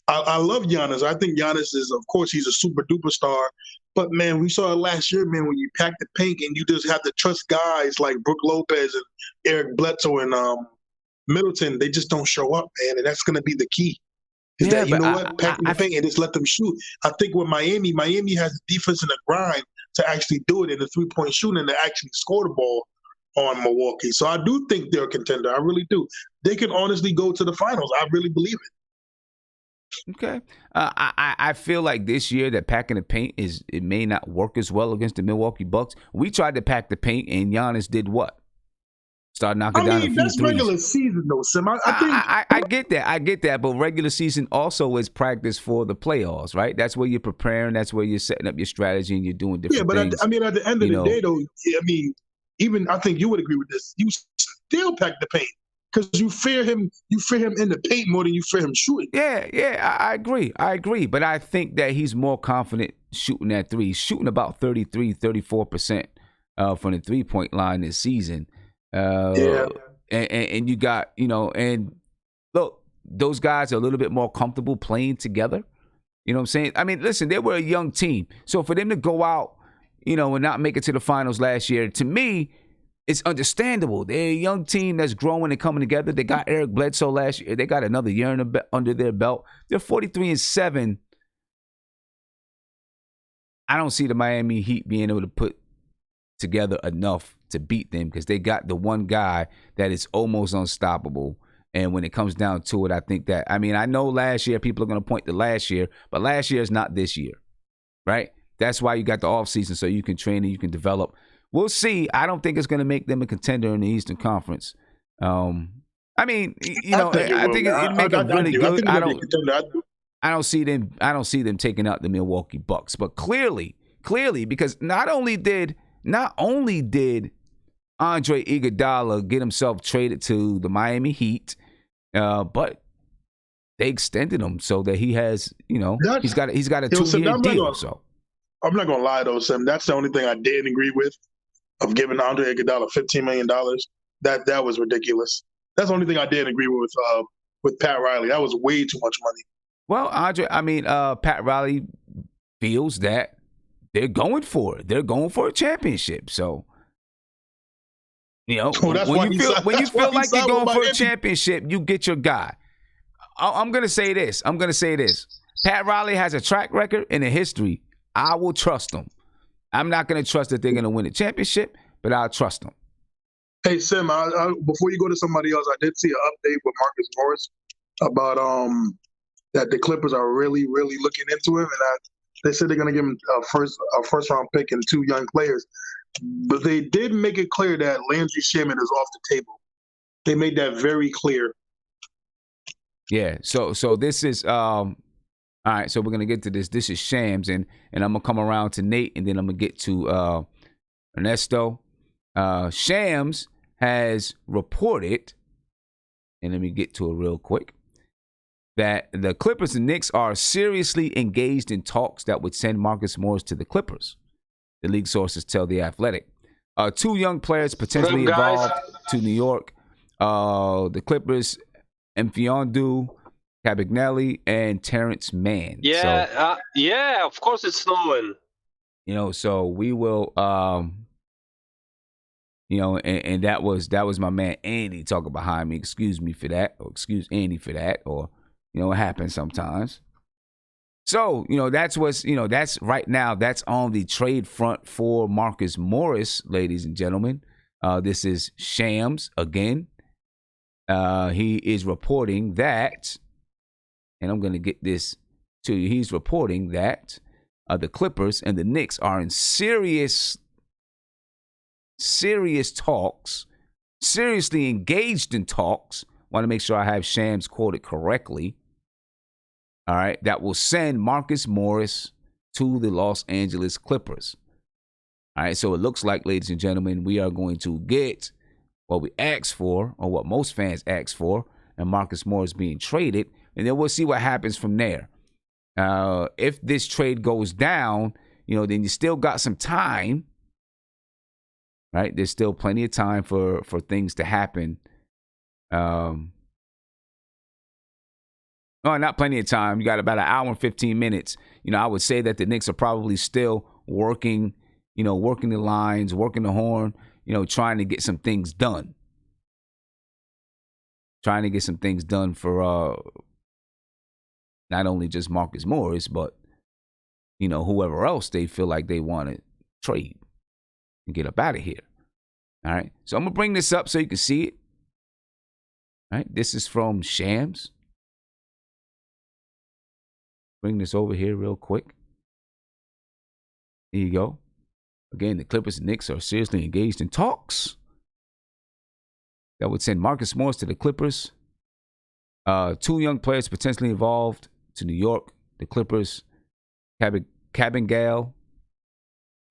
I love Giannis. I think Giannis is, of course, he's a super duper star. But, man, we saw it last year, man, when you pack the paint and you just have to trust guys like Brook Lopez and Eric Bledsoe and Middleton. They just don't show up, man, and that's going to be the key. Is that, you know what, packing the paint and just let them shoot. I think with Miami has the defense and the grind to actually do it in the three-point shooting and to actually score the ball on Milwaukee. So I do think they're a contender. I really do. They can honestly go to the finals. I really believe it. Okay. I feel like this year that packing the paint it may not work as well against the Milwaukee Bucks. We tried to pack the paint and Giannis did what? Start knocking down a few that's threes. Regular season though, Sim. I get that. I get that. But regular season also is practice for the playoffs, right? That's where you're preparing. That's where you're setting up your strategy and you're doing different things. At the end of the day, though, even I think you would agree with this. You still pack the paint because you fear him. You fear him in the paint more than you fear him shooting. Yeah, I agree. But I think that he's more confident shooting that three. He's shooting about 34% from the 3-point line this season. And you got, and look, those guys are a little bit more comfortable playing together. You know what I'm saying? I mean, listen, they were a young team. So for them to go out, and not make it to the finals last year, to me, it's understandable. They're a young team that's growing and coming together. They got Eric Bledsoe last year. They got another year under their belt. They're 43-7. I don't see the Miami Heat being able to put together enough to beat them because they got the one guy that is almost unstoppable. And when it comes down to it, I think that, I know last year people are going to point to last year, but last year is not this year, right? That's why you got the offseason so you can train and you can develop. We'll see. I don't think it's going to make them a contender in the Eastern Conference. I think it make them really good. I don't see them taking out the Milwaukee Bucks, but clearly, because not only did Andre Iguodala get himself traded to the Miami Heat, but they extended him so that he has, he's got a 2-year deal. So I'm not gonna lie though, Sam. That's the only thing I didn't agree with of giving Andre Iguodala $15 million. That was ridiculous. That's the only thing I didn't agree with Pat Riley. That was way too much money. Well, Pat Riley feels that they're going for it. They're going for a championship. So, when you feel like you're going for a championship, you get your guy. I'm going to say this. Pat Riley has a track record and a history. I will trust him. I'm not going to trust that they're going to win a championship, but I'll trust them. Hey, Sim, before you go to somebody else, I did see an update with Marcus Morris about that the Clippers are really, really looking into him, and they said they're going to give him a first round pick and 2 young players. But they did make it clear that Landry Shamet is off the table. They made that very clear. Yeah. So this is all right. So we're gonna get to this. This is Shams, and I'm gonna come around to Nate, and then I'm gonna get to Ernesto. Shams has reported, and let me get to it real quick, that the Clippers and Knicks are seriously engaged in talks that would send Marcus Morris to the Clippers. The league sources tell The Athletic. 2 young players potentially involved to New York. The Clippers, Mfiondu, Cabagnelli, and Terrence Mann. Yeah, so, of course it's snowing. So we will, and that was my man Andy talking behind me. Excuse me for that, or excuse Andy for that, or it happens sometimes. So that's that's right now. That's on the trade front for Marcus Morris, ladies and gentlemen. This is Shams again. He is reporting that, and I'm going to get this to you. He's reporting that the Clippers and the Knicks are in serious talks, seriously engaged in talks. Want to make sure I have Shams quoted correctly. All right, that will send Marcus Morris to the Los Angeles Clippers. All right, so it looks like, ladies and gentlemen, we are going to get what we asked for, or what most fans asked for, and Marcus Morris being traded, and then we'll see what happens from there. If this trade goes down, then you still got some time, right? There's still plenty of time for things to happen. No, not plenty of time. You got about an hour and 15 minutes. I would say that the Knicks are probably still working, working the lines, working the horn, trying to get some things done. Trying to get some things done for not only just Marcus Morris, but, whoever else they feel like they want to trade and get up out of here. All right. So I'm going to bring this up so you can see it. All right. This is from Shams. Bring this over here real quick. There you go. Again, the Clippers and Knicks are seriously engaged in talks that would send Marcus Morris to the Clippers. 2 young players potentially involved to New York. The Clippers, Cabagnelli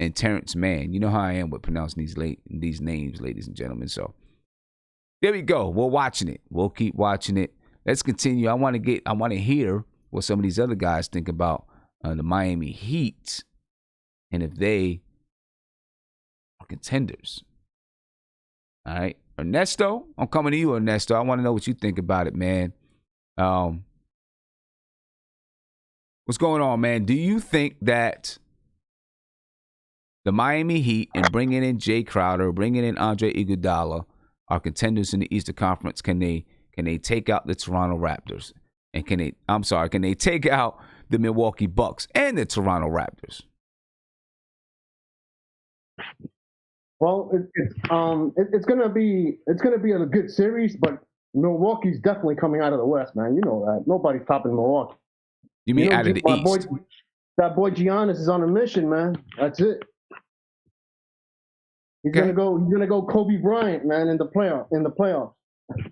and Terrence Mann. You know how I am with pronouncing these names, ladies and gentlemen. So there we go. We're watching it. We'll keep watching it. Let's continue. I want to hear what some of these other guys think about the Miami Heat, and if they are contenders. All right, Ernesto, I'm coming to you, Ernesto. I want to know what you think about it, man. What's going on, man? Do you think that the Miami Heat and bringing in Jay Crowder, bringing in Andre Iguodala are contenders in the Eastern Conference? Can they take out the Toronto Raptors? And can they take out the Milwaukee Bucks and the Toronto Raptors? Well, it's gonna be a good series, but Milwaukee's definitely coming out of the West, man. You know that. Nobody's topping Milwaukee. You mean out of the East? That boy Giannis is on a mission, man. That's it. He's gonna go Kobe Bryant, man, in the playoffs.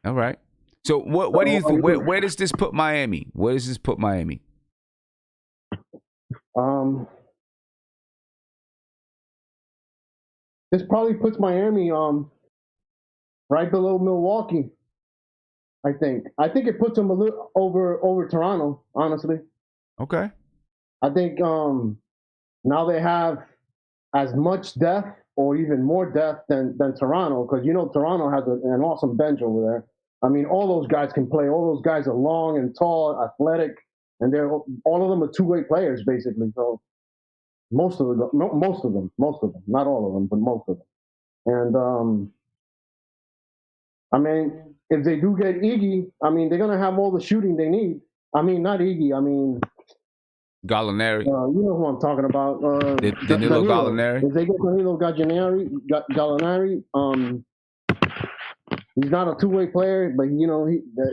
All right. So what do you think? Where does this put Miami? Where does this put Miami? This probably puts Miami right below Milwaukee. I think it puts them a little over Toronto, honestly. Okay. I think now they have as much depth or even more depth than Toronto, because Toronto has an awesome bench over there. I mean, all those guys can play. All those guys are long and tall, athletic, and all of them are two-way players, basically. So most of them, not all of them, but most of them. And I mean, if they do get Iggy, I mean, they're gonna have all the shooting they need. I mean, not Iggy. I mean, Gallinari. You know who I'm talking about. Danilo Gallinari. If they get Danilo Gallinari, he's not a two-way player, but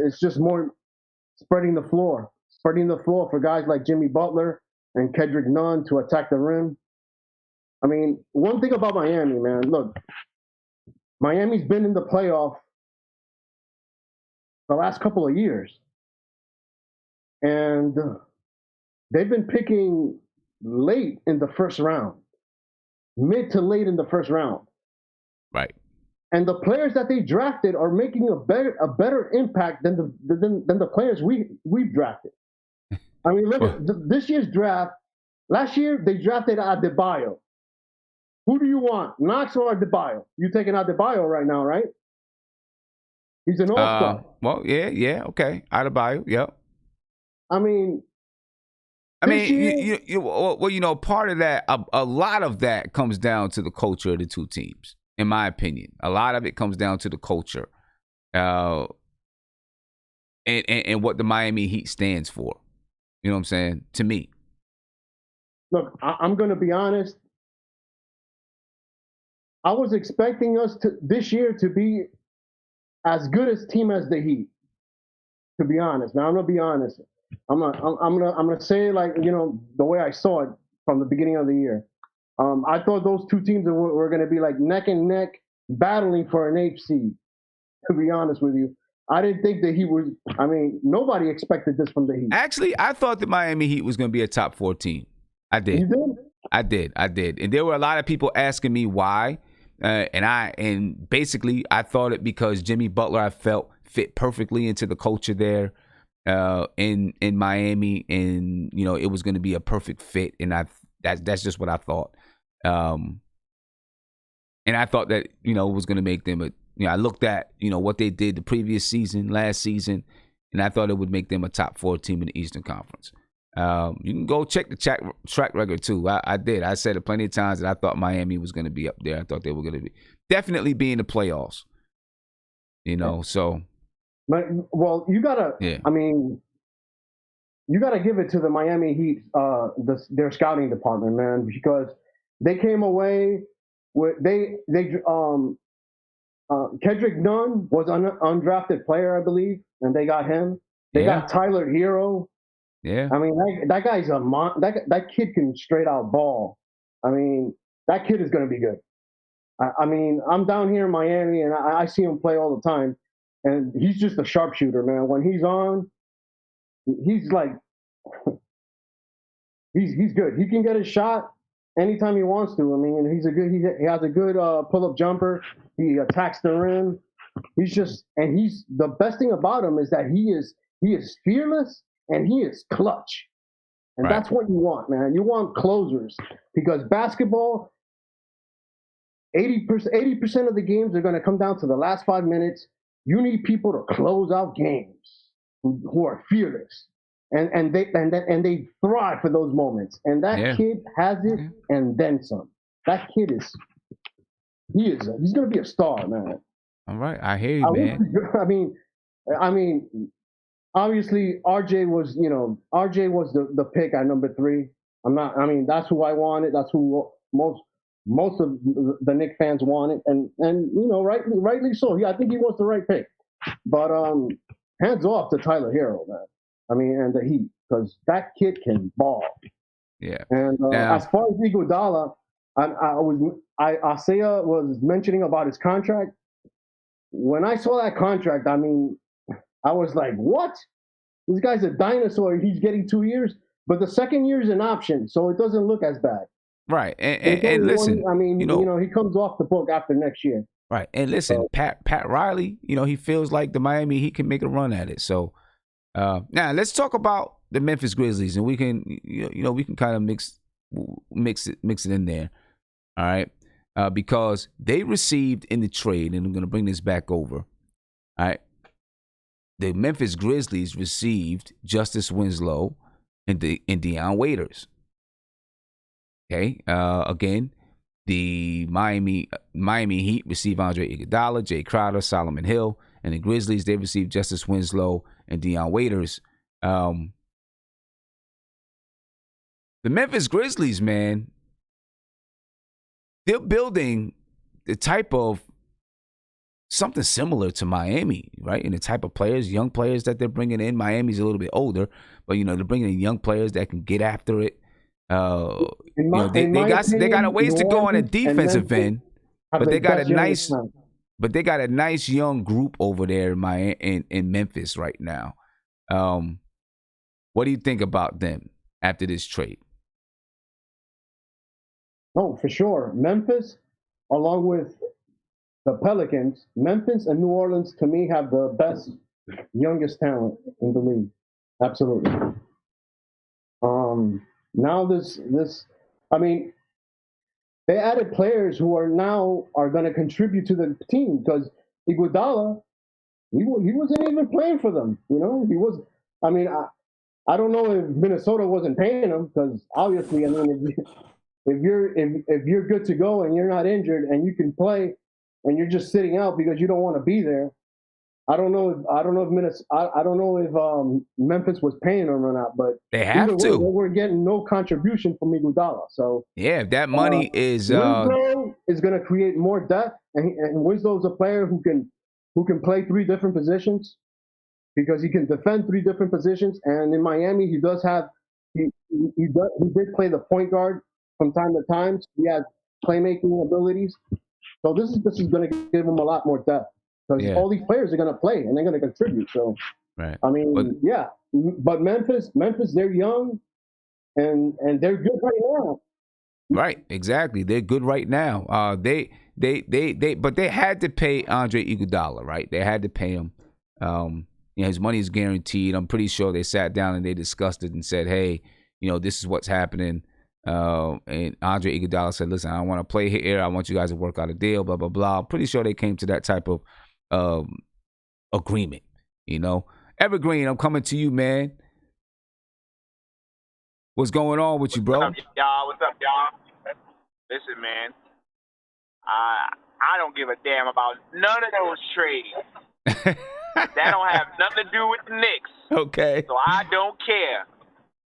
it's just more spreading the floor. spreading the floor for guys like Jimmy Butler and Kendrick Nunn to attack the rim. I mean, one thing about Miami, man, look, Miami's been in the playoff the last couple of years. And they've been picking late in the first round, mid to late in the first round. Right. And the players that they drafted are making a better impact than the players we've drafted. I mean, look at this year's draft. Last year they drafted Adebayo. Who do you want, Knox or Adebayo? You taking Adebayo right now, right? He's an all-star. Well, yeah, okay, Adebayo, yep. I mean, part of that, a lot of that comes down to the culture of the two teams. In my opinion, a lot of it comes down to the culture, and what the Miami Heat stands for. You know what I'm saying? To me, look, I'm going to be honest. I was expecting us this year to be as good a team as the Heat. To be honest, now I'm going to be honest. I'm gonna say it like, you know, the way I saw it from the beginning of the year. I thought those two teams were going to be like neck and neck battling for an 8th seed, to be honest with you. I didn't think that nobody expected this from the Heat. Actually, I thought the Miami Heat was going to be a top 4 team. I did. You did? I did. And there were a lot of people asking me why. And basically, I thought it because Jimmy Butler, I felt, fit perfectly into the culture there in Miami. And, you know, it was going to be a perfect fit. And that's just what I thought. And I thought that, you know, it was going to make them I looked at, you know, what they did the previous season, last season, and I thought it would make them a top 4 team in the Eastern Conference. You can go check the track record too. I did. I said it plenty of times that I thought Miami was going to be up there. I thought they were going to definitely be in the playoffs. You know, so. Well, you gotta. Yeah. I mean, you gotta give it to the Miami Heat, their scouting department, man, because they came away with Kendrick Nunn was an undrafted player, I believe, and they got him. They got Tyler Hero. Yeah. I mean, that guy's that kid can straight out ball. I mean, that kid is going to be good. I mean, I'm down here in Miami, and I see him play all the time, and he's just a sharpshooter, man. When he's on, he's like, he's good. He can get his shot anytime he wants to. I mean, he has a good pull-up jumper. He attacks the rim. He's the best thing about him is that he is fearless and he is clutch. And that's what you want, man. You want closers, because basketball, 80% of the games are going to come down to the last 5 minutes. You need people to close out games who are fearless. And they thrive for those moments. And that kid has it and then some. That kid he's going to be a star, man. All right. I hear you, man. I mean, obviously RJ was the pick at number 3. That's who I wanted. That's who most of the Knicks fans wanted. And you know, rightly so. I think he was the right pick. But hands off to Tyler Hero, man. I mean, and the Heat, because that kid can ball. Yeah. And as far as Iguodala, Isaiah was mentioning about his contract. When I saw that contract, I mean, I was like, what? This guy's a dinosaur. He's getting 2 years, but the second year is an option, so it doesn't look as bad. Right. And listen, I mean, you know, he comes off the book after next year. Right. And listen, Pat Riley, you know, he feels like the Miami Heat can make a run at it. So now let's talk about the Memphis Grizzlies, and we can, you know, we can kind of mix it in there. All right. Because they received in the trade, and I'm going to bring this back over. All right. The Memphis Grizzlies received Justice Winslow and Deion Waiters. Okay. Again, the Miami Heat received Andre Iguodala, Jay Crowder, Solomon Hill, and the Grizzlies, they received Justice Winslow and Deion Waiters. The Memphis Grizzlies, man, they're building the type of something similar to Miami, right? And the type of players, young players that they're bringing in. Miami's a little bit older, but they're bringing in young players that can get after it. They got a ways to go on a defensive end, but they got a nice young group over there in Memphis right now. What do you think about them after this trade? Oh, for sure. Memphis, along with the Pelicans, Memphis and New Orleans, to me, have the best, youngest talent in the league. Absolutely. Now they added players who are going to contribute to the team, because Iguodala, he wasn't even playing for them. He was. I mean, I don't know if Minnesota wasn't paying him, because obviously, I mean, if you're good to go and you're not injured and you can play, and you're just sitting out because you don't want to be there, I don't know if Memphis was paying him or not, but they have to. We're getting no contribution from Iguodala. So yeah, if that money Winslow is going to create more depth, and Winslow's a player who can play 3 different positions, because he can defend 3 different positions. And in Miami, he did play the point guard from time to time. So he has playmaking abilities. So this is going to give him a lot more depth, because all these players are going to play and they're going to contribute. So, right. I mean, but Memphis, they're young and they're good right now. Right, exactly. They're good right now. But they had to pay Andre Iguodala, right? They had to pay him. His money is guaranteed. I'm pretty sure they sat down and they discussed it and said, hey, this is what's happening. And Andre Iguodala said, listen, I don't want to play here. I want you guys to work out a deal, blah, blah, blah. I'm pretty sure they came to that type of agreement, Evergreen, I'm coming to you, man. What's going on with you, bro? What's up, y'all? Listen, man. I don't give a damn about none of those trades. That don't have nothing to do with the Knicks. Okay. So I don't care.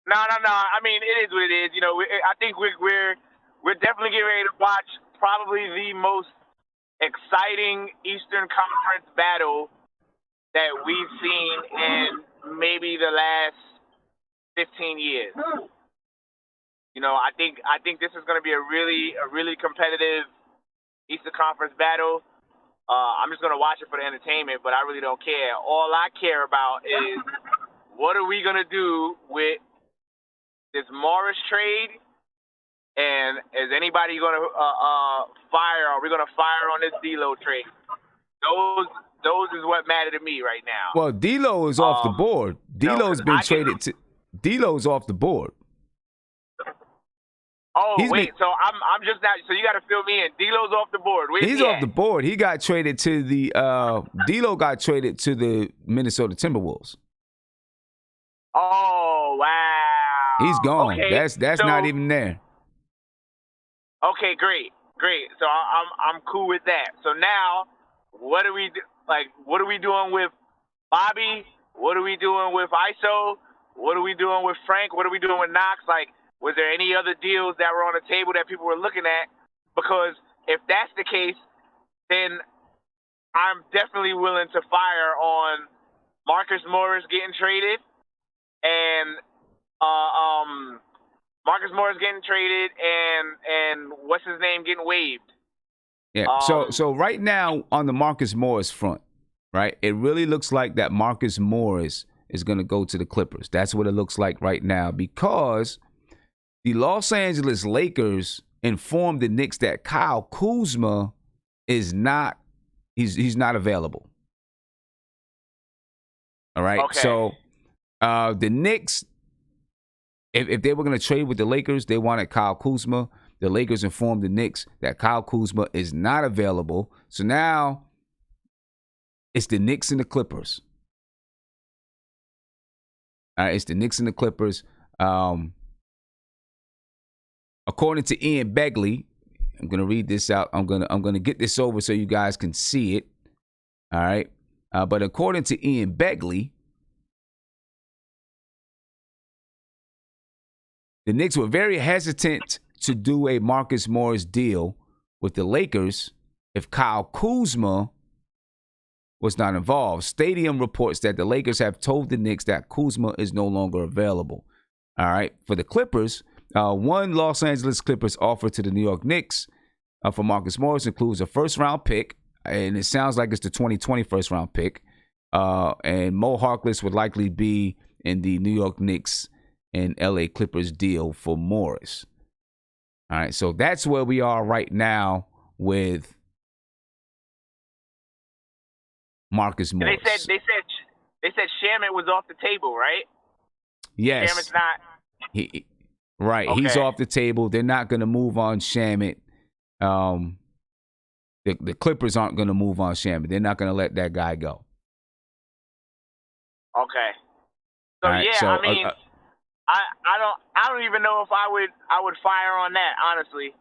No. I mean, it is what it is. I think we're definitely getting ready to watch probably the most exciting Eastern Conference battle that we've seen in maybe the last 15 years. I think this is going to be a really competitive Eastern Conference battle. I'm just going to watch it for the entertainment, but I really don't care. All I care about is what are we going to do with this Morris trade, and is anybody going to fire? Are we going to fire on this D'Lo trade? Those is what matter to me right now. Well, D'Lo is off the board. D'Lo's been traded to. D'Lo's off the board. Oh, so I'm just not. So you got to fill me in. D'Lo's off the board. Where's He's off the board. He got traded to the. D'Lo got traded to the Minnesota Timberwolves. Oh wow. He's gone. Okay, that's not even there. Okay, great. So I'm cool with that. So now, what are we doing with Bobby? What are we doing with ISO? What are we doing with Frank? What are we doing with Knox? Was there any other deals that were on the table that people were looking at? Because if that's the case, then I'm definitely willing to fire on Marcus Morris getting traded and Marcus Morris getting traded and what's his name getting waived. Yeah. So right now on the Marcus Morris front, right, it really looks like that Marcus Morris is going to go to the Clippers. That's what it looks like right now, because the Los Angeles Lakers informed the Knicks that Kyle Kuzma is not he's not available. All right. Okay. So the Knicks, if they were going to trade with the Lakers, they wanted Kyle Kuzma. The Lakers informed the Knicks that Kyle Kuzma is not available. So now it's the Knicks and the Clippers. All right, it's the Knicks and the Clippers. According to Ian Begley, I'm gonna read this out. I'm gonna get this over so you guys can see it. All right, but according to Ian Begley, the Knicks were very hesitant to do a Marcus Morris deal with the Lakers if Kyle Kuzma was not involved. Stadium reports that the Lakers have told the Knicks that Kuzma is no longer available. All right. For the Clippers, one Los Angeles Clippers offer to the New York Knicks for Marcus Morris includes a first-round pick, and it sounds like it's the 2020 first-round pick. And Mo Harkless would likely be in the New York Knicks and LA Clippers deal for Morris. All right, so that's where we are right now with Marcus Morris. They said Shamet was off the table, right? Yes. Shamet's not. Right. Okay. He's off the table. They're not going to move on Shamet. The Clippers aren't going to move on Shamet. They're not going to let that guy go. Okay. So right, yeah, I mean, I don't even know if I would fire on that, honestly.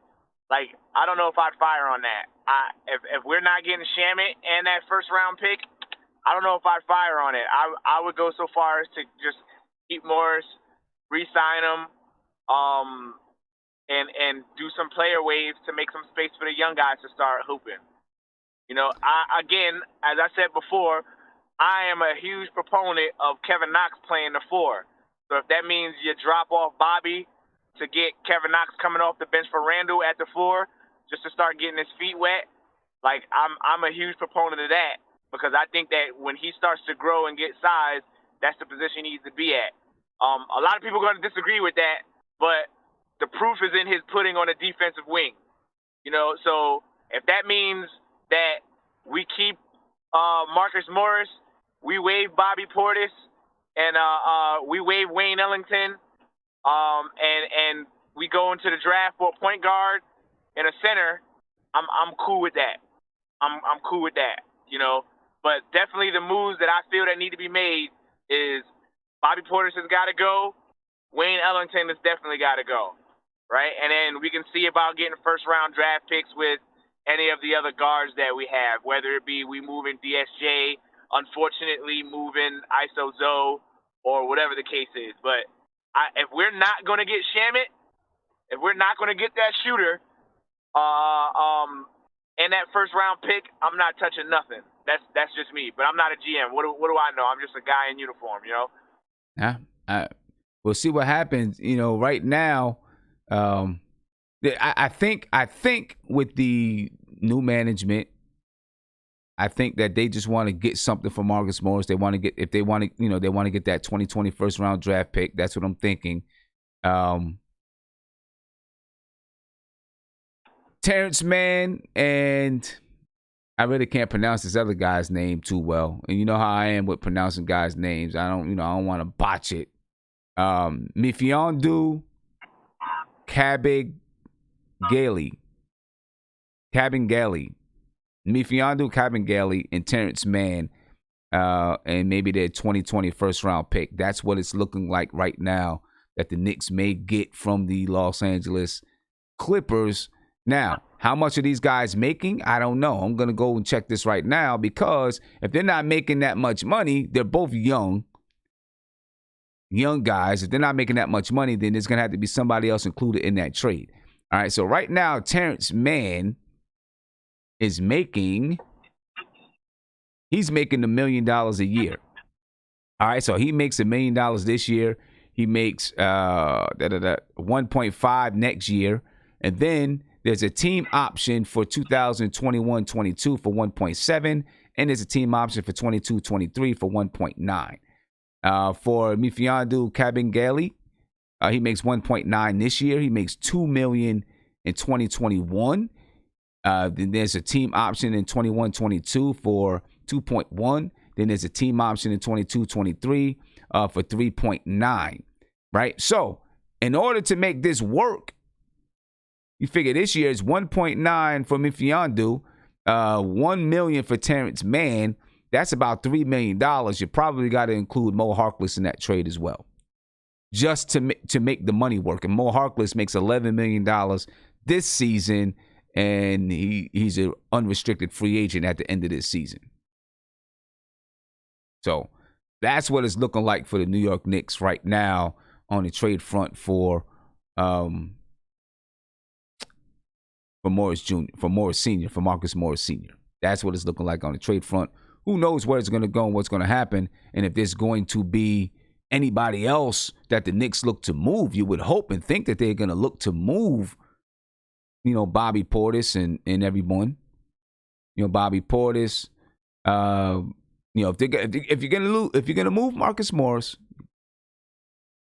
Like, I don't know if I'd fire on that. If we're not getting Shamet and that first round pick, I don't know if I'd fire on it. I would go so far as to just keep Morris, re-sign him, and do some player waves to make some space for the young guys to start hooping. You know, again, as I said before, I am a huge proponent of Kevin Knox playing the 4. So if that means you drop off Bobby to get Kevin Knox coming off the bench for Randall at the 4, just to start getting his feet wet, like I'm a huge proponent of that, because I think that when he starts to grow and get size, that's the position he needs to be at. A lot of people are going to disagree with that, but the proof is in his putting on a defensive wing. You know, so if that means that we keep Marcus Morris, we waive Bobby Portis, and we waive Wayne Ellington, and we go into the draft for a point guard and a center, I'm cool with that. I'm cool with that, you know. But definitely the moves that I feel that need to be made is Bobby Portis has got to go. Wayne Ellington has definitely got to go, right? And then we can see about getting first-round draft picks with any of the other guards that we have, whether it be we move in DSJ, unfortunately moving ISO Zoe, or whatever the case is. But if we're not going to get Shamet, if we're not going to get that shooter, and that first-round pick, I'm not touching nothing. That's just me. But I'm not a GM. What do I know? I'm just a guy in uniform, you know? Yeah. We'll see what happens. You know, right now, I think with the new management, I think that they just want to get something for Marcus Morris. They want to get, if they want to, you know, they want to get that 2020 first round draft pick. That's what I'm thinking. Terrence Mann, and I really can't pronounce this other guy's name too well. And you know how I am with pronouncing guys' names. I don't want to botch it. Mfiondu Kabengele. Mfiondu Kabengele and Terrence Mann, and maybe their 2020 first round pick. That's what it's looking like right now that the Knicks may get from the Los Angeles Clippers. Now, how much are these guys making? I don't know. I'm going to go and check this right now, because if they're not making that much money, they're both young guys. If they're not making that much money, then there's going to have to be somebody else included in that trade. All right, so right now, Terrence Mann is making $1 million a year. All right, so he makes $1 million this year. He makes 1.5 next year, and then there's a team option for 2021-22 for 1.7, and there's a team option for 22-23 for 1.9. For Mfiondu Kabengele, he makes 1.9 this year. He makes $2 million in 2021. Then there's a team option in 21-22 for 2.1. Then there's a team option in 22-23 for 3.9. Right? So, in order to make this work, you figure this year is 1.9 for Mfiondu, $1 million for Terrence Mann. That's about $3 million. You probably got to include Mo Harkless in that trade as well, just to make the money work. And Mo Harkless makes $11 million this season, and he's an unrestricted free agent at the end of this season. So that's what it's looking like for the New York Knicks right now on the trade front for Morris Jr., for Morris Sr., for Marcus Morris Sr. That's what it's looking like on the trade front. who knows where it's going to go and what's going to happen. And if there's going to be anybody else that the Knicks look to move, you would hope and think that they're going to look to move, Bobby Portis and everyone. Bobby Portis. If you're gonna move Marcus Morris,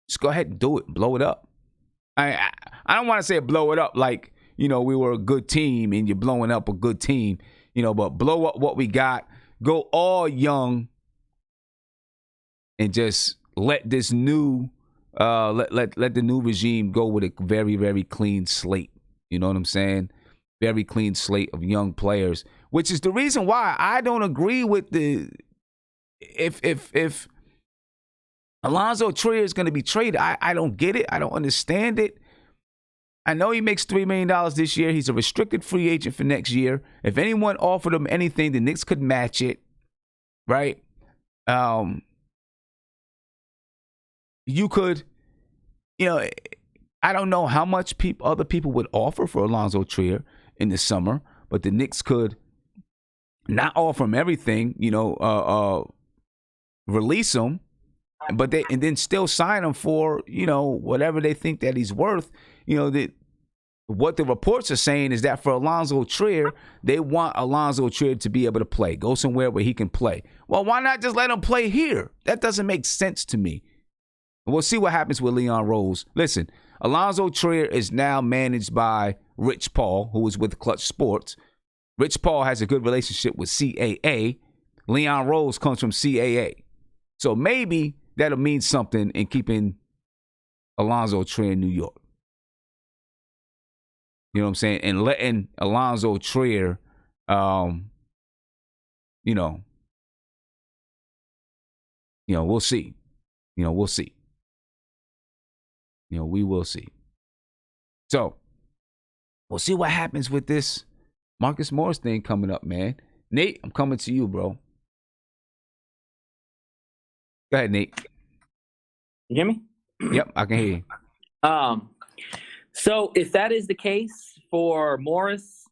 just go ahead and do it. Blow it up. I don't want to say blow it up like we were a good team and you're blowing up a good team, but blow up what we got. Go all young and just let this new let the new regime go with a very, very clean slate. You know what I'm saying? Very clean slate of young players, which is the reason why I don't agree with the if Alonzo Trier is going to be traded. I don't get it. I don't understand it. I know he makes $3 million this year. He's a restricted free agent for next year. If anyone offered him anything, the Knicks could match it, right? You could, I don't know how much other people would offer for Alonzo Trier in the summer, but the Knicks could not offer him everything, release him, and then still sign him for, whatever they think that he's worth. What the reports are saying is that for Alonzo Trier, they want Alonzo Trier to be able to play, go somewhere where he can play. Well, why not just let him play here? That doesn't make sense to me. We'll see what happens with Leon Rose. Listen, Alonzo Trier is now managed by Rich Paul, who is with Clutch Sports. Rich Paul has a good relationship with CAA. Leon Rose comes from CAA. So maybe that'll mean something in keeping Alonzo Trier in New York. You know what I'm saying? And letting Alonzo Trier, we'll see. We'll see. We will see. So, we'll see what happens with this Marcus Morris thing coming up, man. Nate, I'm coming to you, bro. Go ahead, Nate. You hear me? Yep, I can hear you. So if that is the case for Morris,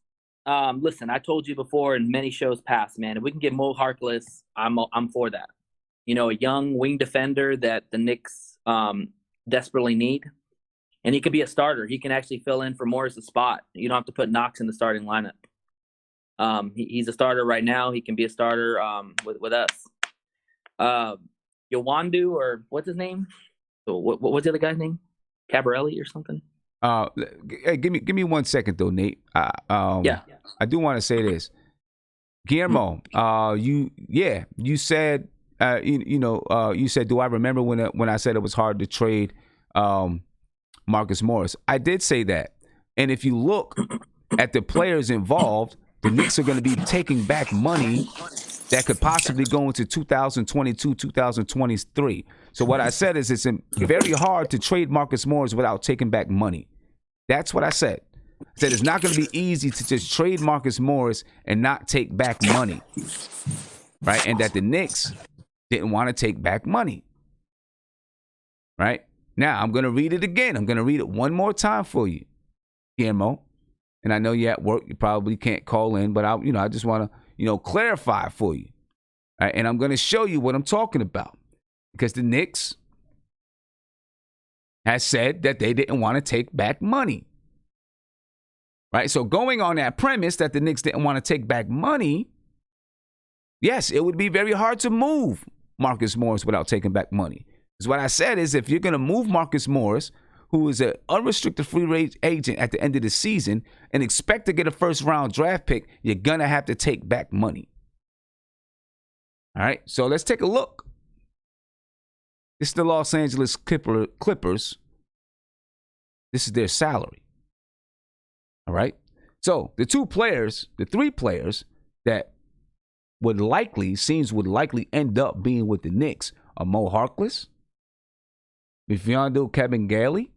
listen, I told you before in many shows past, man, if we can get Mo Harkless, I'm for that. A young wing defender that the Knicks desperately need. And he could be a starter. He can actually fill in for Morris' spot. You don't have to put Knox in the starting lineup. He's a starter right now. He can be a starter with us. Yowandu, or what's his name? What's the other guy's name? Cabarelli or something? Hey, give me 1 second though, Nate. Yeah. I do want to say this, Guillermo. You said you said, do I remember when I said it was hard to trade Marcus Morris? I did say that, and if you look at the players involved, the Knicks are going to be taking back money that could possibly go into 2022, 2023. So what I said is it's very hard to trade Marcus Morris without taking back money. That's what I said. I said it's not going to be easy to just trade Marcus Morris and not take back money, right? And that the Knicks didn't want to take back money, right? Now, I'm going to read it again. I'm going to read it one more time for you, Guillermo. And I know you're at work. You probably can't call in, but I just want to, clarify for you. All right? And I'm going to show you what I'm talking about, because the Knicks has said that they didn't want to take back money, right? So going on that premise that the Knicks didn't want to take back money, yes, it would be very hard to move Marcus Morris without taking back money. Because what I said is, if you're going to move Marcus Morris, who is an unrestricted free agent at the end of the season, and expect to get a first-round draft pick, you're going to have to take back money. All right, so let's take a look. This is the Los Angeles Clippers. This is their salary. All right, so the three players that would likely end up being with the Knicks are Mo Harkless, Mfiondu Kabengele,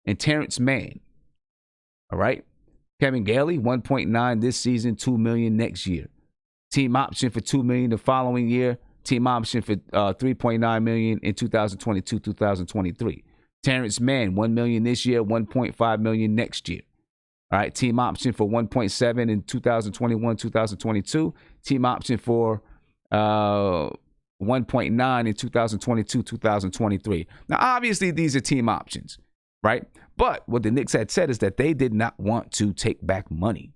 and Terrence Mann. All right. Kabengele, 1.9 this season, $2 million next year. Team option for $2 million the following year. Team option for $3.9 million in 2022, 2023. Terrence Mann, $1 million this year, $1.5 million next year. All right. Team option for $1.7 in 2021, 2022. Team option for 1.9 in 2022, 2023. Now, obviously, these are team options, right? But what the Knicks had said is that they did not want to take back money.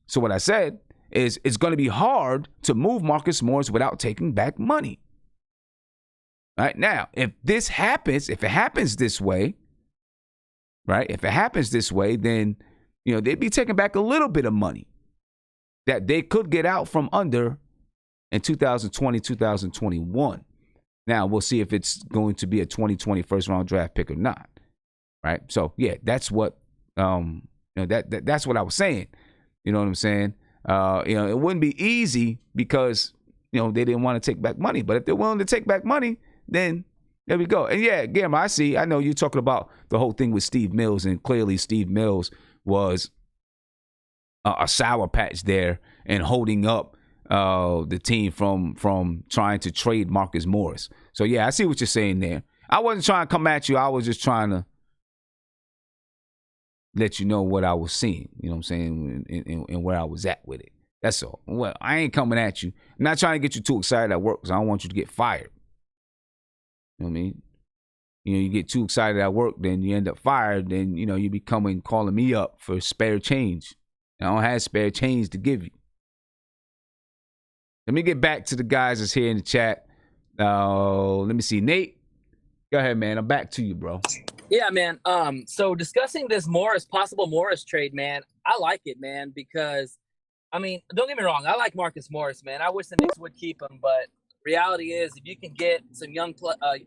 So what I said is it's going to be hard to move Marcus Morris without taking back money. Right now, if it happens this way, right? If it happens this way, then, they'd be taking back a little bit of money that they could get out from under in 2020, 2021. Now, we'll see if it's going to be a 2020 first-round draft pick or not, right? So, yeah, that's what that's what I was saying. You know what I'm saying? It wouldn't be easy because, they didn't want to take back money. But if they're willing to take back money, then there we go. And, yeah, Gamma, I know you're talking about the whole thing with Steve Mills, and clearly Steve Mills was a sour patch there and holding up the team from trying to trade Marcus Morris. So, yeah, I see what you're saying there. I wasn't trying to come at you. I was just trying to let you know what I was seeing, you know what I'm saying, and where I was at with it. That's all. Well, I ain't coming at you. I'm not trying to get you too excited at work because I don't want you to get fired. You know what I mean? You get too excited at work, then you end up fired, then, you be calling me up for spare change. I don't have spare change to give you. Let me get back to the guys that's here in the chat. Let me see. Nate, go ahead, man. I'm back to you, bro. Yeah, man. So discussing this possible Morris trade, man, I like it, man, because, don't get me wrong. I like Marcus Morris, man. I wish the Knicks would keep him, but reality is if you can get some young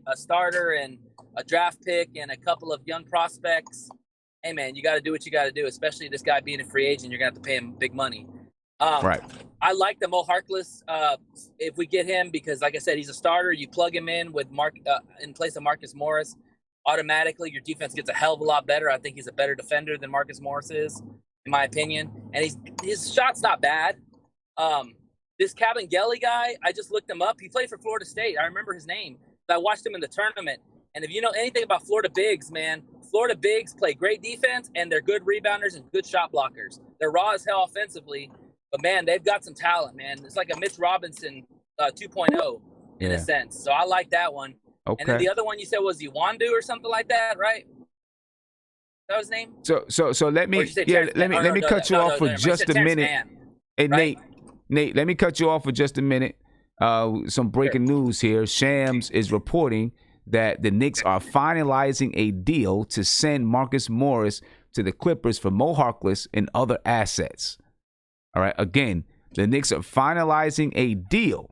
a starter and a draft pick and a couple of young prospects, hey, man, you got to do what you got to do, especially this guy being a free agent. You're going to have to pay him big money. Right. I like the Mo Harkless if we get him because, like I said, he's a starter. You plug him in with in place of Marcus Morris, automatically your defense gets a hell of a lot better. I think he's a better defender than Marcus Morris is, in my opinion. And his shot's not bad. This Cabangeli guy, I just looked him up. He played for Florida State. I remember his name. I watched him in the tournament. And if you know anything about Florida bigs, man, Florida bigs play great defense and they're good rebounders and good shot blockers. They're raw as hell offensively. But, man, they've got some talent, man. It's like a Mitch Robinson 2.0 in a sense. So I like that one. Okay. And then the other one you said was Iwandu or something like that, right? That was his name? So let me cut you off for just a minute. Hey, right? Nate, let me cut you off for just a minute. Some breaking news here. Shams is reporting that the Knicks are finalizing a deal to send Marcus Morris to the Clippers for Mo Harkless and other assets. All right. Again, the Knicks are finalizing a deal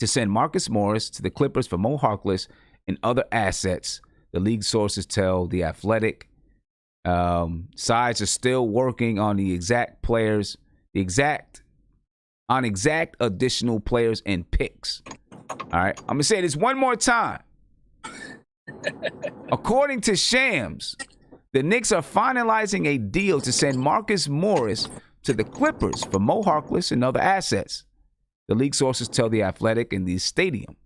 to send Marcus Morris to the Clippers for Mo Harkless and other assets. The league sources tell The Athletic. Sides are still working on exact additional players and picks. All right. I'm going to say this one more time. According to Shams, the Knicks are finalizing a deal to send Marcus Morris to the Clippers for Mo Harkless and other assets. The league sources tell The Athletic in the stadium.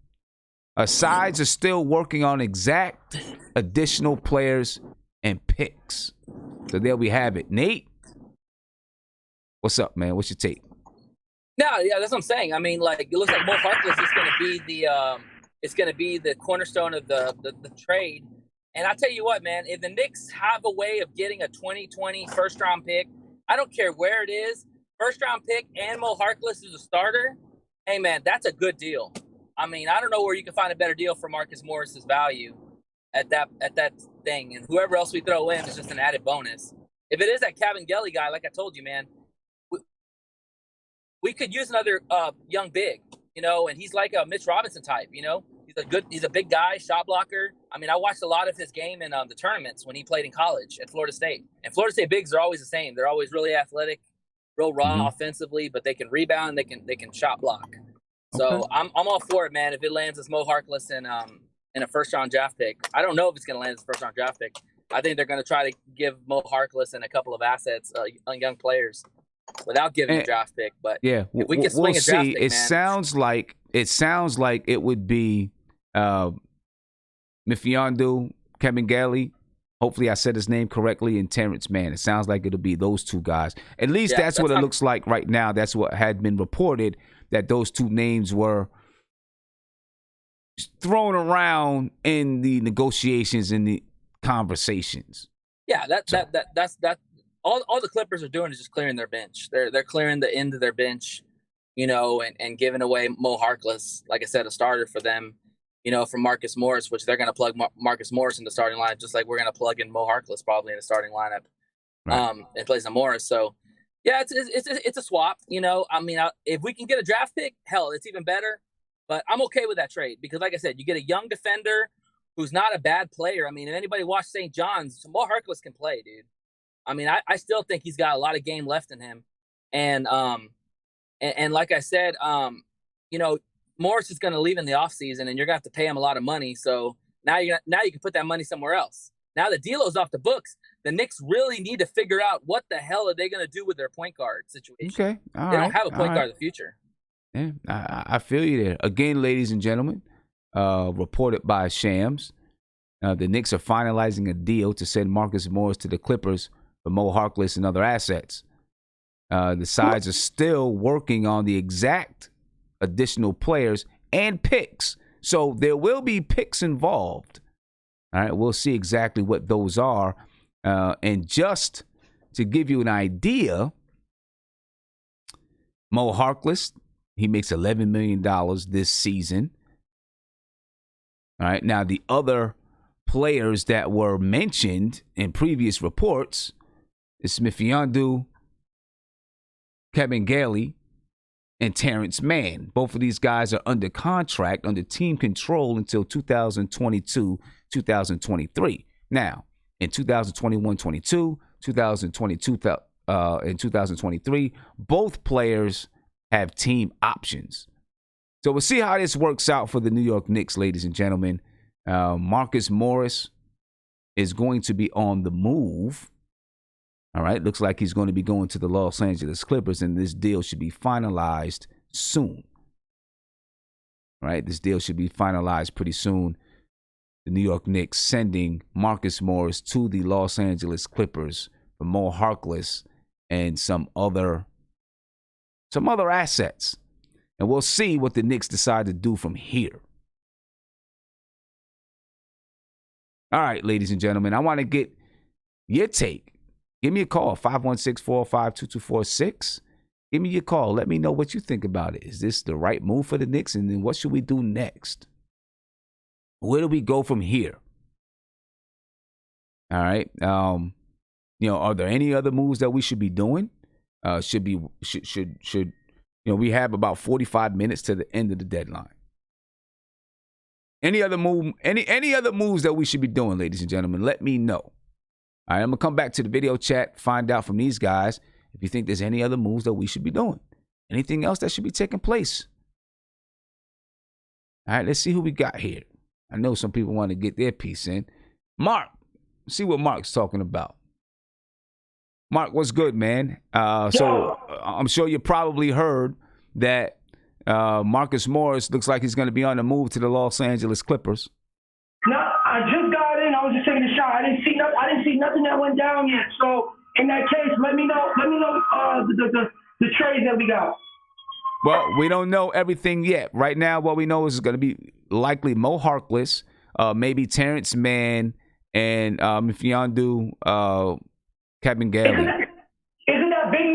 Sides are still working on exact additional players and picks. So there we have it. Nate, what's up, man? What's your take? No, yeah, that's what I'm saying. It looks like Mo Harkless is going to be the cornerstone of the trade. And I'll tell you what, man, if the Knicks have a way of getting a 2020 first-round pick, I don't care where it is, first-round pick and Mo Harkless is a starter, hey, man, that's a good deal. I don't know where you can find a better deal for Marcus Morris's value at that thing. And whoever else we throw in is just an added bonus. If it is that Cabangeli guy, like I told you, man, we could use another young big, and he's like a Mitch Robinson type, He's a big guy, shot blocker. I watched a lot of his game in the tournaments when he played in college at Florida State. And Florida State bigs are always the same. They're always really athletic, real raw offensively, but they can rebound, they can shot block. So I'm all for it, man. If it lands as Mo Harkless in a first-round draft pick, I don't know if it's going to land as a first-round draft pick. I think they're going to try to give Mo Harkless and a couple of assets, young players, without giving a draft pick. But yeah, if we can swing a draft pick, it sounds like it would be Mfiondu, Cabangeli, Hopefully I said his name correctly, and Terrence Mann. It sounds like it'll be those two guys. At least that's what it looks like right now. That's what had been reported, that those two names were thrown around in the negotiations, in the conversations. Yeah, that's all the Clippers are doing is just clearing their bench. They're clearing the end of their bench, and giving away Mo Harkless, like I said, a starter for them, for Marcus Morris, which they're going to plug Marcus Morris in the starting lineup, just like we're going to plug in Mo Harkless probably in the starting lineup, in place of Morris. So, yeah, it's a swap. If we can get a draft pick, hell, it's even better. But I'm okay with that trade because, like I said, you get a young defender who's not a bad player. I mean, if anybody watched St. John's, Mo Harkless can play, dude. I mean, I still think he's got a lot of game left in him. And like I said, Morris is going to leave in the offseason, and you're going to have to pay him a lot of money. So now you can put that money somewhere else. Now that D'Lo's off the books, the Knicks really need to figure out what the hell are they going to do with their point guard situation. Okay, they don't have a point guard in the future. Yeah, I feel you there. Again, ladies and gentlemen, reported by Shams, the Knicks are finalizing a deal to send Marcus Morris to the Clippers for Mo Harkless and other assets. The sides are still working on the exact additional players and picks. So there will be picks involved. All right, we'll see exactly what those are. And just to give you an idea, Mo Harkless, he makes $11 million this season. All right, now the other players that were mentioned in previous reports is Smith-Yondu, Kevin Gailey, and Terrence Mann. Both of these guys are under contract, under team control until 2022, 2023. Now, in 2021-22, 2022 and 2023, both players have team options. So we'll see how this works out for the New York Knicks, ladies and gentlemen. Marcus Morris is going to be on the move. All right, looks like he's going to be going to the Los Angeles Clippers, and this deal should be finalized soon. All right, this deal should be finalized pretty soon. The New York Knicks sending Marcus Morris to the Los Angeles Clippers for Mo Harkless and some other assets. And we'll see what the Knicks decide to do from here. All right, ladies and gentlemen, I want to get your take. Give me a call, 516-405-2246. Give me your call. Let me know what you think about it. Is this the right move for the Knicks? And then what should we do next? Where do we go from here? All right. Are there any other moves that we should be doing? We have about 45 minutes to the end of the deadline. Any other move? Any other moves that we should be doing, ladies and gentlemen? Let me know. All right, I'm going to come back to the video chat, find out from these guys if you think there's any other moves that we should be doing. Anything else that should be taking place. All right, let's see who we got here. I know some people want to get their piece in. Mark, see what Mark's talking about. Mark, what's good, man? So I'm sure you probably heard that Marcus Morris looks like he's going to be on the move to the Los Angeles Clippers. No, I just got in. I was just taking a shot. I didn't see nothing that went down yet. So in that case, let me know the trades that we got. Well, we don't know everything yet. Right now, what we know is it's going to be likely Mo Harkless, maybe Terrence Mann, and Mfiondu, Kevin Gailey. Isn't that big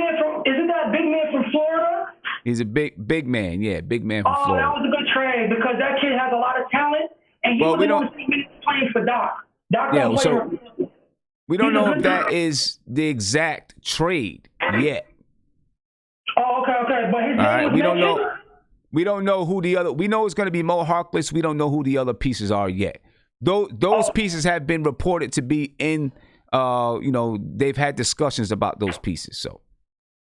man from Florida? He's a big man. Yeah, big man from Florida. That was a good trade because that kid has a lot of talent, and he was playing for Doc. We don't know if that is the exact trade yet. Oh, okay. But his name was mentioned? We don't know who the other. We know it's going to be Mo Harkless. We don't know who the other pieces are yet. Those pieces have been reported to be in. They've had discussions about those pieces. So.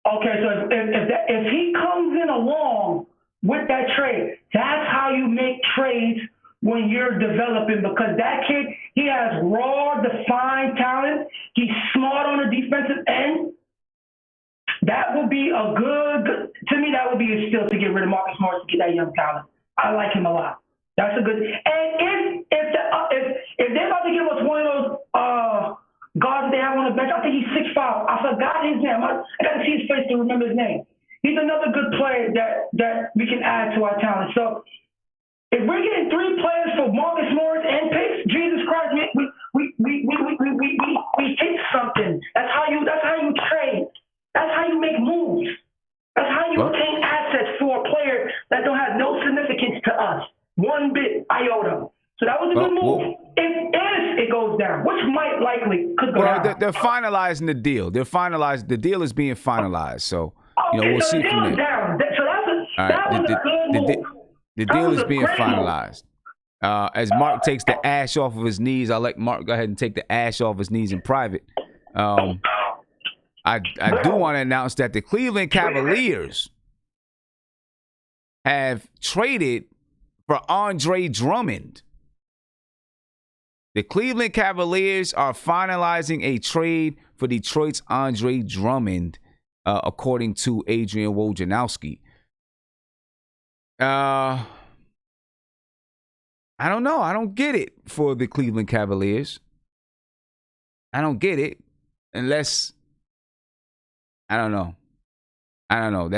Okay, so if he comes in along with that trade, that's how you make trades when you're developing, because that kid, he has raw, defined talent. He's smart on the defensive end. That would be to me, that would be a steal to get rid of Marcus Morris to get that young talent. I like him a lot. That's a good. And if they're about to give us one of those think he's 6'5". I forgot his name. I got to see his face to remember his name. He's another good player that we can add to our talent. So if we're getting 3 players for Marcus Morris and picks, Jesus Christ, we hit something. That's how you trade. That's how you make moves. That's how you obtain assets for a player that don't have no significance to us. One bit iota. So that was a good move. If it goes down, which might likely could go down. They're finalizing the deal. The deal is being finalized. So we'll see from there. The deal is being finalized. As Mark takes the ash off of his knees, I'll let Mark go ahead and take the ash off his knees in private. I do want to announce that the Cleveland Cavaliers have traded for Andre Drummond. The Cleveland Cavaliers are finalizing a trade for Detroit's Andre Drummond, according to Adrian Wojnarowski. I don't know. I don't get it for the Cleveland Cavaliers. I don't get it unless I don't know. I don't know.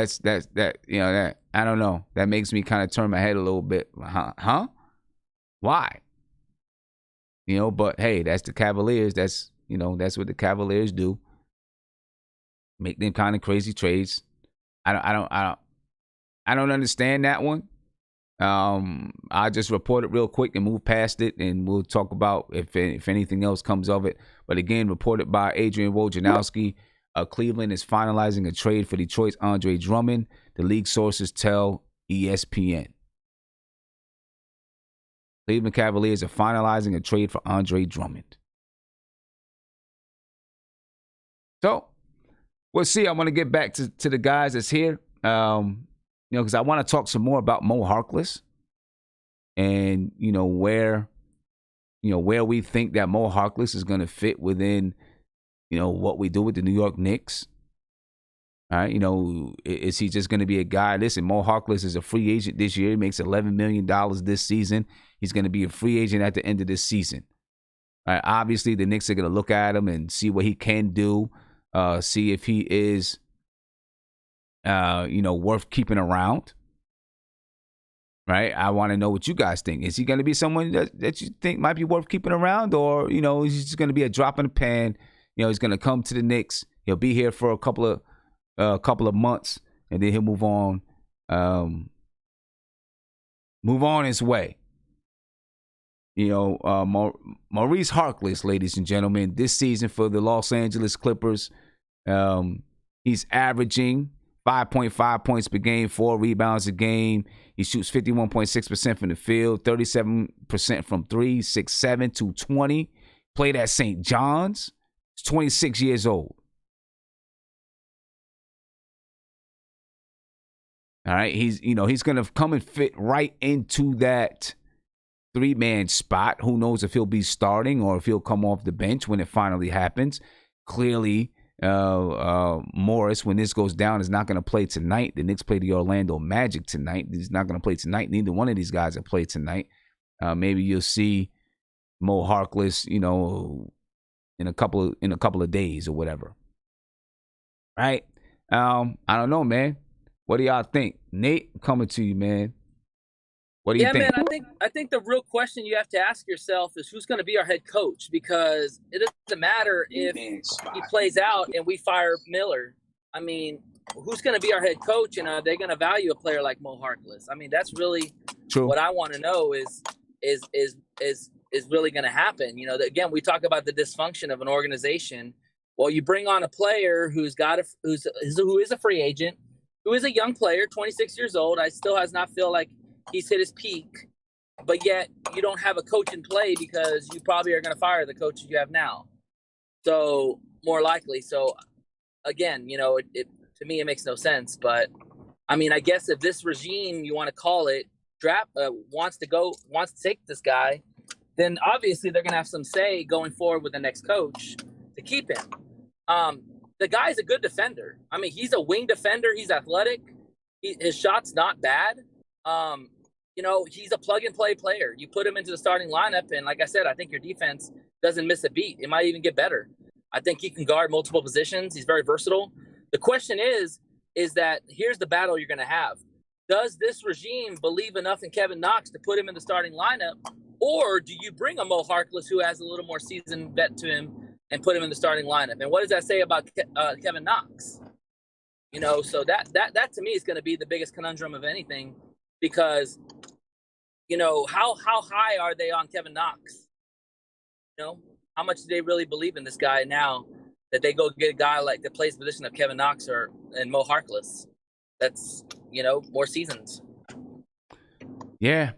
I don't know. That makes me kind of turn my head a little bit. Huh? Why? But hey, that's the Cavaliers. That's what the Cavaliers do. Make them kind of crazy trades. I don't understand that one. I just report it real quick and move past it, and we'll talk about if anything else comes of it. But again, reported by Adrian Wojnarowski, Cleveland is finalizing a trade for Detroit's Andre Drummond. The league sources tell ESPN. Cleveland Cavaliers are finalizing a trade for Andre Drummond. So we'll see. I want to get back to the guys that's here. Because I want to talk some more about Mo Harkless and, where we think that Mo Harkless is going to fit within, what we do with the New York Knicks. All right. Is he just going to be a guy? Listen, Mo Harkless is a free agent this year. He makes $11 million this season. He's going to be a free agent at the end of this season. All right. Obviously, the Knicks are going to look at him and see what he can do, see if he is worth keeping around, right? I want to know what you guys think. Is he going to be someone that you think might be worth keeping around, or he's just going to be a drop in the pan? He's going to come to the Knicks. He'll be here for a couple of months, and then he'll move on his way. Maurice Harkless, ladies and gentlemen, this season for the Los Angeles Clippers, he's averaging 5.5 points per game, 4 rebounds a game. He shoots 51.6% from the field, 37% from 3, 6'7", 220. Played at St. John's. He's 26 years old. All right, he's going to come and fit right into that 3-man spot. Who knows if he'll be starting or if he'll come off the bench when it finally happens. Clearly, Morris, when this goes down, is not going to play tonight. The Knicks play the Orlando Magic tonight. He's not going to play tonight. Neither one of these guys will play tonight. Maybe you'll see Mo Harkless, in a couple of days or whatever. Right? I don't know, man. What do y'all think? Nate, I'm coming to you, man. What do you think? Yeah, man, I think the real question you have to ask yourself is who's going to be our head coach, because it doesn't matter if he plays out and we fire Miller. I mean, who's going to be our head coach, and are they going to value a player like Mo Harkless? I mean, that's really what I want to know is really going to happen. Again, we talk about the dysfunction of an organization. Well, you bring on a player who is a free agent, who is a young player, 26 years old. I still has not feel like he's hit his peak, but yet you don't have a coach in play because you probably are going to fire the coach you have now. So more likely. So again, to me, it makes no sense, but I mean, I guess if this regime, you want to call it, wants to take this guy, then obviously they're going to have some say going forward with the next coach to keep him. The guy's a good defender. I mean, he's a wing defender. He's athletic. His shot's not bad. He's a plug-and-play player. You put him into the starting lineup, and like I said, I think your defense doesn't miss a beat. It might even get better. I think he can guard multiple positions. He's very versatile. The question is that here's the battle you're going to have. Does this regime believe enough in Kevin Knox to put him in the starting lineup, or do you bring a Mo Harkless who has a little more seasoned vet to him and put him in the starting lineup? And what does that say about Kevin Knox? You know, so that to me is going to be the biggest conundrum of anything, because, you know, how high are they on Kevin Knox? You know, how much do they really believe in this guy now that they go get a guy like that plays the position of Kevin Knox and Mo Harkless? That's, you know, more seasons. Yeah,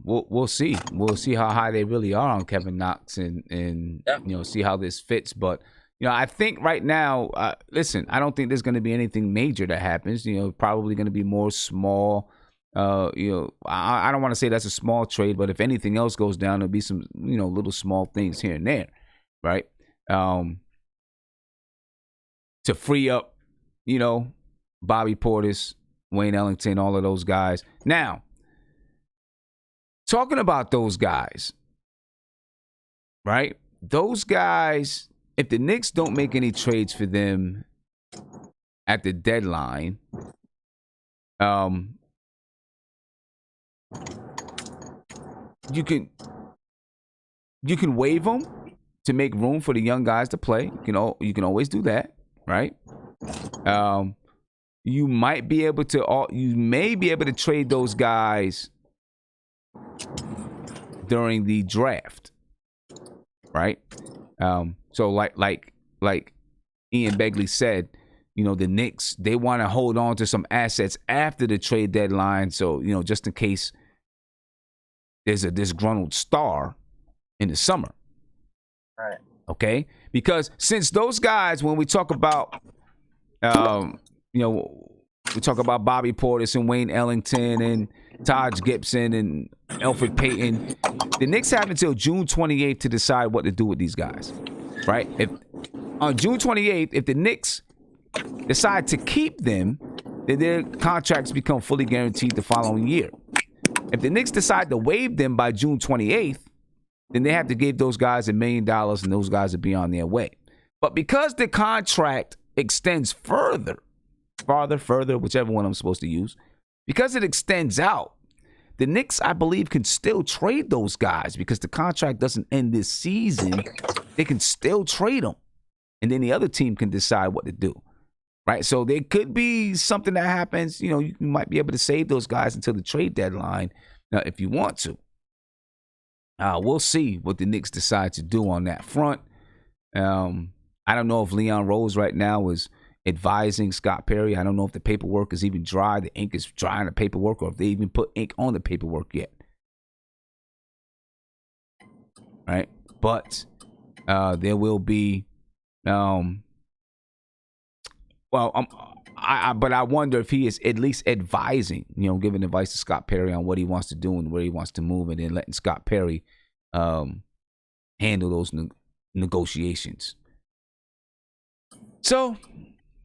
we'll see. We'll see how high they really are on Kevin Knox and you know, see how this fits. But, you know, I think right now, listen, I don't think there's going to be anything major that happens. You know, probably going to be more small. You know, I don't want to say that's a small trade, but if anything else goes down, there'll be some, you know, little small things here and there, right? To free up, you know, Bobby Portis, Wayne Ellington, all of those guys. Now, talking about those guys, right? Those guys, if the Knicks don't make any trades for them at the deadline, you can waive them to make room for the young guys to play. You can always do that, right? You may be able to trade those guys during the draft, right? So like Ian Begley said, you know, the Knicks, they want to hold on to some assets after the trade deadline. So, you know, just in case there's a disgruntled star in the summer. Right. Okay? Because since those guys, when we talk about, you know, we talk about Bobby Portis and Wayne Ellington and Taj Gibson and Elfrid Payton, the Knicks have until June 28th to decide what to do with these guys, right? If on June 28th, if the Knicks decide to keep them, then their contracts become fully guaranteed the following year. If the Knicks decide to waive them by June 28th, then they have to give those guys $1 million and those guys will be on their way. But because the contract extends further, whichever one I'm supposed to use, because it extends out, the Knicks, I believe, can still trade those guys because the contract doesn't end this season. They can still trade them. And then the other team can decide what to do, right? So there could be something that happens. You know, you might be able to save those guys until the trade deadline if you want to. We'll see what the Knicks decide to do on that front. I don't know if Leon Rose right now is advising Scott Perry. I don't know if the paperwork is even dry. The ink is dry on the paperwork, or if they even put ink on the paperwork yet. Right? But there will be, but I wonder if he is at least advising, you know, giving advice to Scott Perry on what he wants to do and where he wants to move, and then letting Scott Perry handle those negotiations. So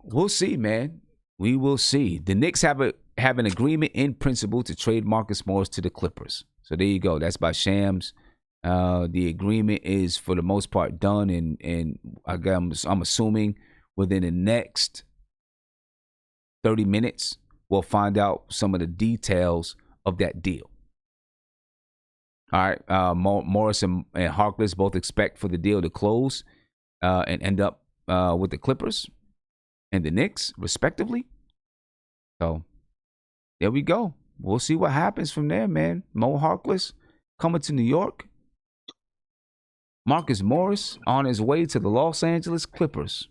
we'll see, man. We will see. The Knicks have an agreement in principle to trade Marcus Morris to the Clippers. So there you go. That's by Shams. The agreement is for the most part done, and again, I'm assuming within the next 30 minutes we'll find out some of the details of that deal. All right, Morris and Harkless both expect for the deal to close and end up with the Clippers and the Knicks, respectively. So there we go. We'll see what happens from there, man. Mo Harkless coming to New York. Marcus Morris on his way to the Los Angeles Clippers.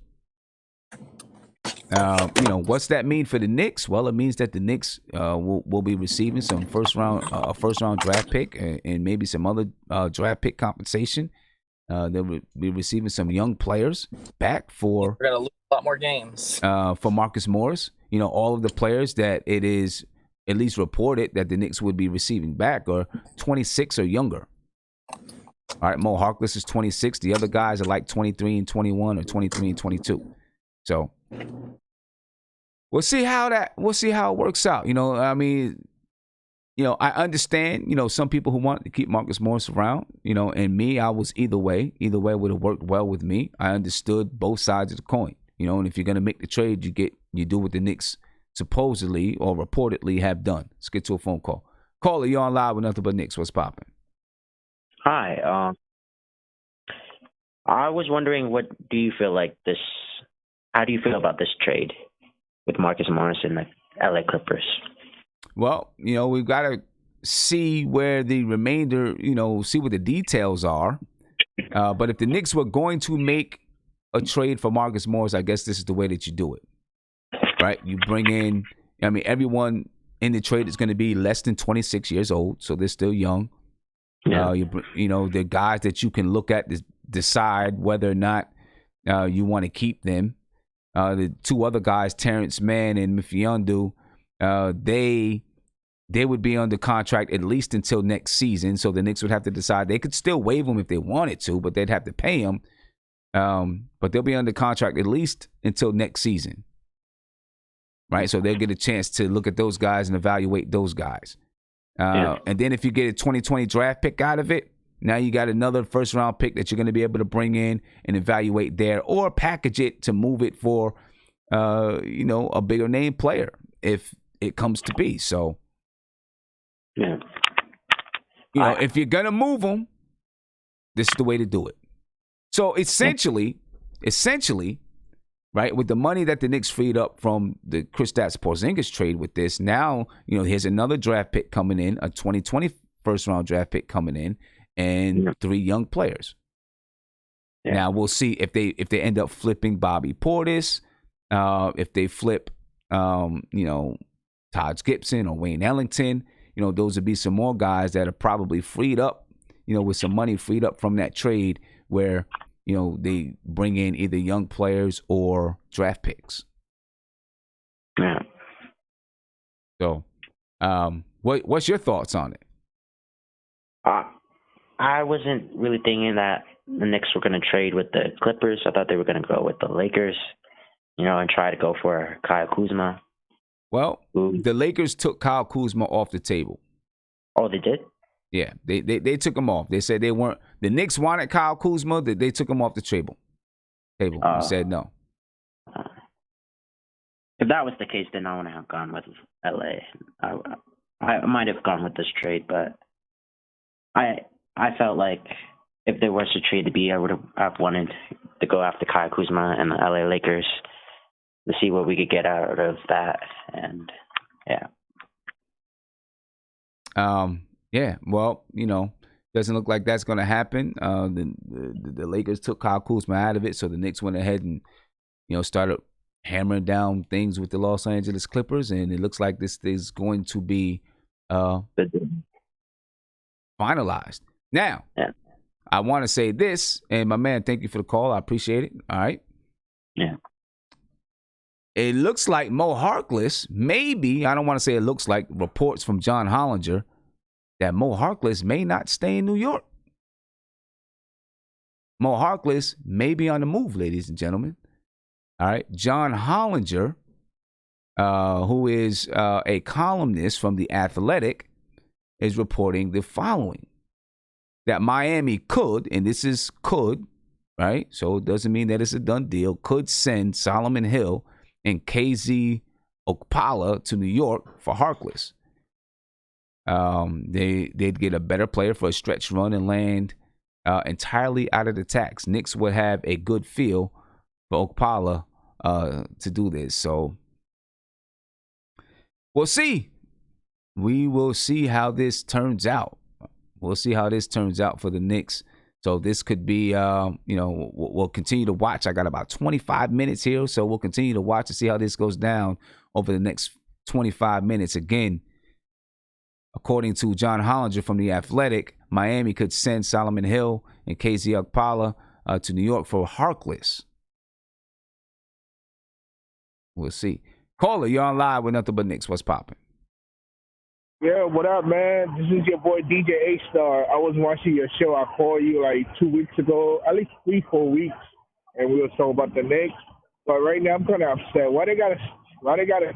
You know, what's that mean for the Knicks? Well, it means that the Knicks will be receiving some first round draft pick and maybe some other draft pick compensation. They'll be receiving some young players back for. We're gonna lose a lot more games for Marcus Morris. You know, all of the players that it is at least reported that the Knicks would be receiving back are 26 or younger. All right, Mo Harkless is 26. The other guys are like 23 and 21 or 23 and 22. So we'll see how it works out. You know, I mean, I understand, some people who want to keep Marcus Morris around, and me, I was either way. Either way would have worked well with me. I understood both sides of the coin, and if you're going to make the trade, you do what the Knicks supposedly or reportedly have done. Let's get to a phone call. Caller, you're on live with Nothing But Knicks. What's popping? Hi. I was wondering, what do you feel like this? How do you feel about this trade with Marcus Morris and the LA Clippers? Well, we've got to see where the remainder, see what the details are. But if the Knicks were going to make a trade for Marcus Morris, I guess this is the way that you do it, right? You bring in, everyone in the trade is going to be less than 26 years old, so they're still young. Yeah. They're guys that you can look at to decide whether or not you want to keep them. The two other guys, Terrence Mann and Mfiondu, they would be under contract at least until next season. So the Knicks would have to decide. They could still waive them if they wanted to, but they'd have to pay them. But they'll be under contract at least until next season. Right? So they'll get a chance to look at those guys and evaluate those guys. And then if you get a 2020 draft pick out of it, now you got another first-round pick that you're going to be able to bring in and evaluate there, or package it to move it for, a bigger name player if it comes to be. So, if you're going to move them, this is the way to do it. So essentially, right, with the money that the Knicks freed up from the Kristaps Porzingis trade with this, now, here's another draft pick coming in, a 2020 first-round draft pick coming in, and 3 young players. Yeah. Now, we'll see if they end up flipping Bobby Portis, if they flip, Todd Gibson or Wayne Ellington. Those would be some more guys that are probably freed up, with some money freed up from that trade where, they bring in either young players or draft picks. Yeah. So, what's your thoughts on it? I wasn't really thinking that the Knicks were going to trade with the Clippers. I thought they were going to go with the Lakers, and try to go for Kyle Kuzma. Well, the Lakers took Kyle Kuzma off the table. Oh, they did? Yeah, they took him off. They said they weren't. The Knicks wanted Kyle Kuzma. They took him off the table. They said no. If that was the case, then I wouldn't have gone with LA. I might have gone with this trade, but I felt like if there was a trade to be, I would have wanted to go after Kyle Kuzma and the LA Lakers to see what we could get out of that. And well, doesn't look like that's going to happen. The Lakers took Kyle Kuzma out of it, so the Knicks went ahead and started hammering down things with the Los Angeles Clippers, and it looks like this is going to be finalized. Now, I want to say this, and my man, thank you for the call. I appreciate it. All right. Yeah. It looks like Mo Harkless, maybe, I don't want to say it looks like, reports from John Hollinger that Mo Harkless may not stay in New York. Mo Harkless may be on the move, ladies and gentlemen. All right. John Hollinger, who is a columnist from The Athletic, is reporting the following. That Miami could, and this is could, right? So it doesn't mean that it's a done deal, could send Solomon Hill and KZ Okpala to New York for Harkless. They'd get a better player for a stretch run and land entirely out of the tax. Knicks would have a good feel for Okpala to do this. So we'll see. We will see how this turns out. We'll see how this turns out for the Knicks. So this could be, we'll continue to watch. I got about 25 minutes here, so we'll continue to watch and see how this goes down over the next 25 minutes. Again, according to John Hollinger from The Athletic, Miami could send Solomon Hill and KZ Okpala to New York for Harkless. We'll see. Caller, you're on live with Nothing But Knicks. What's popping? Yeah, what up, man? This is your boy DJ A-Star. I was watching your show. I called you like 2 weeks ago, at least 3-4 weeks, and we were talking about the Knicks. But right now, I'm kind of upset. Why they gotta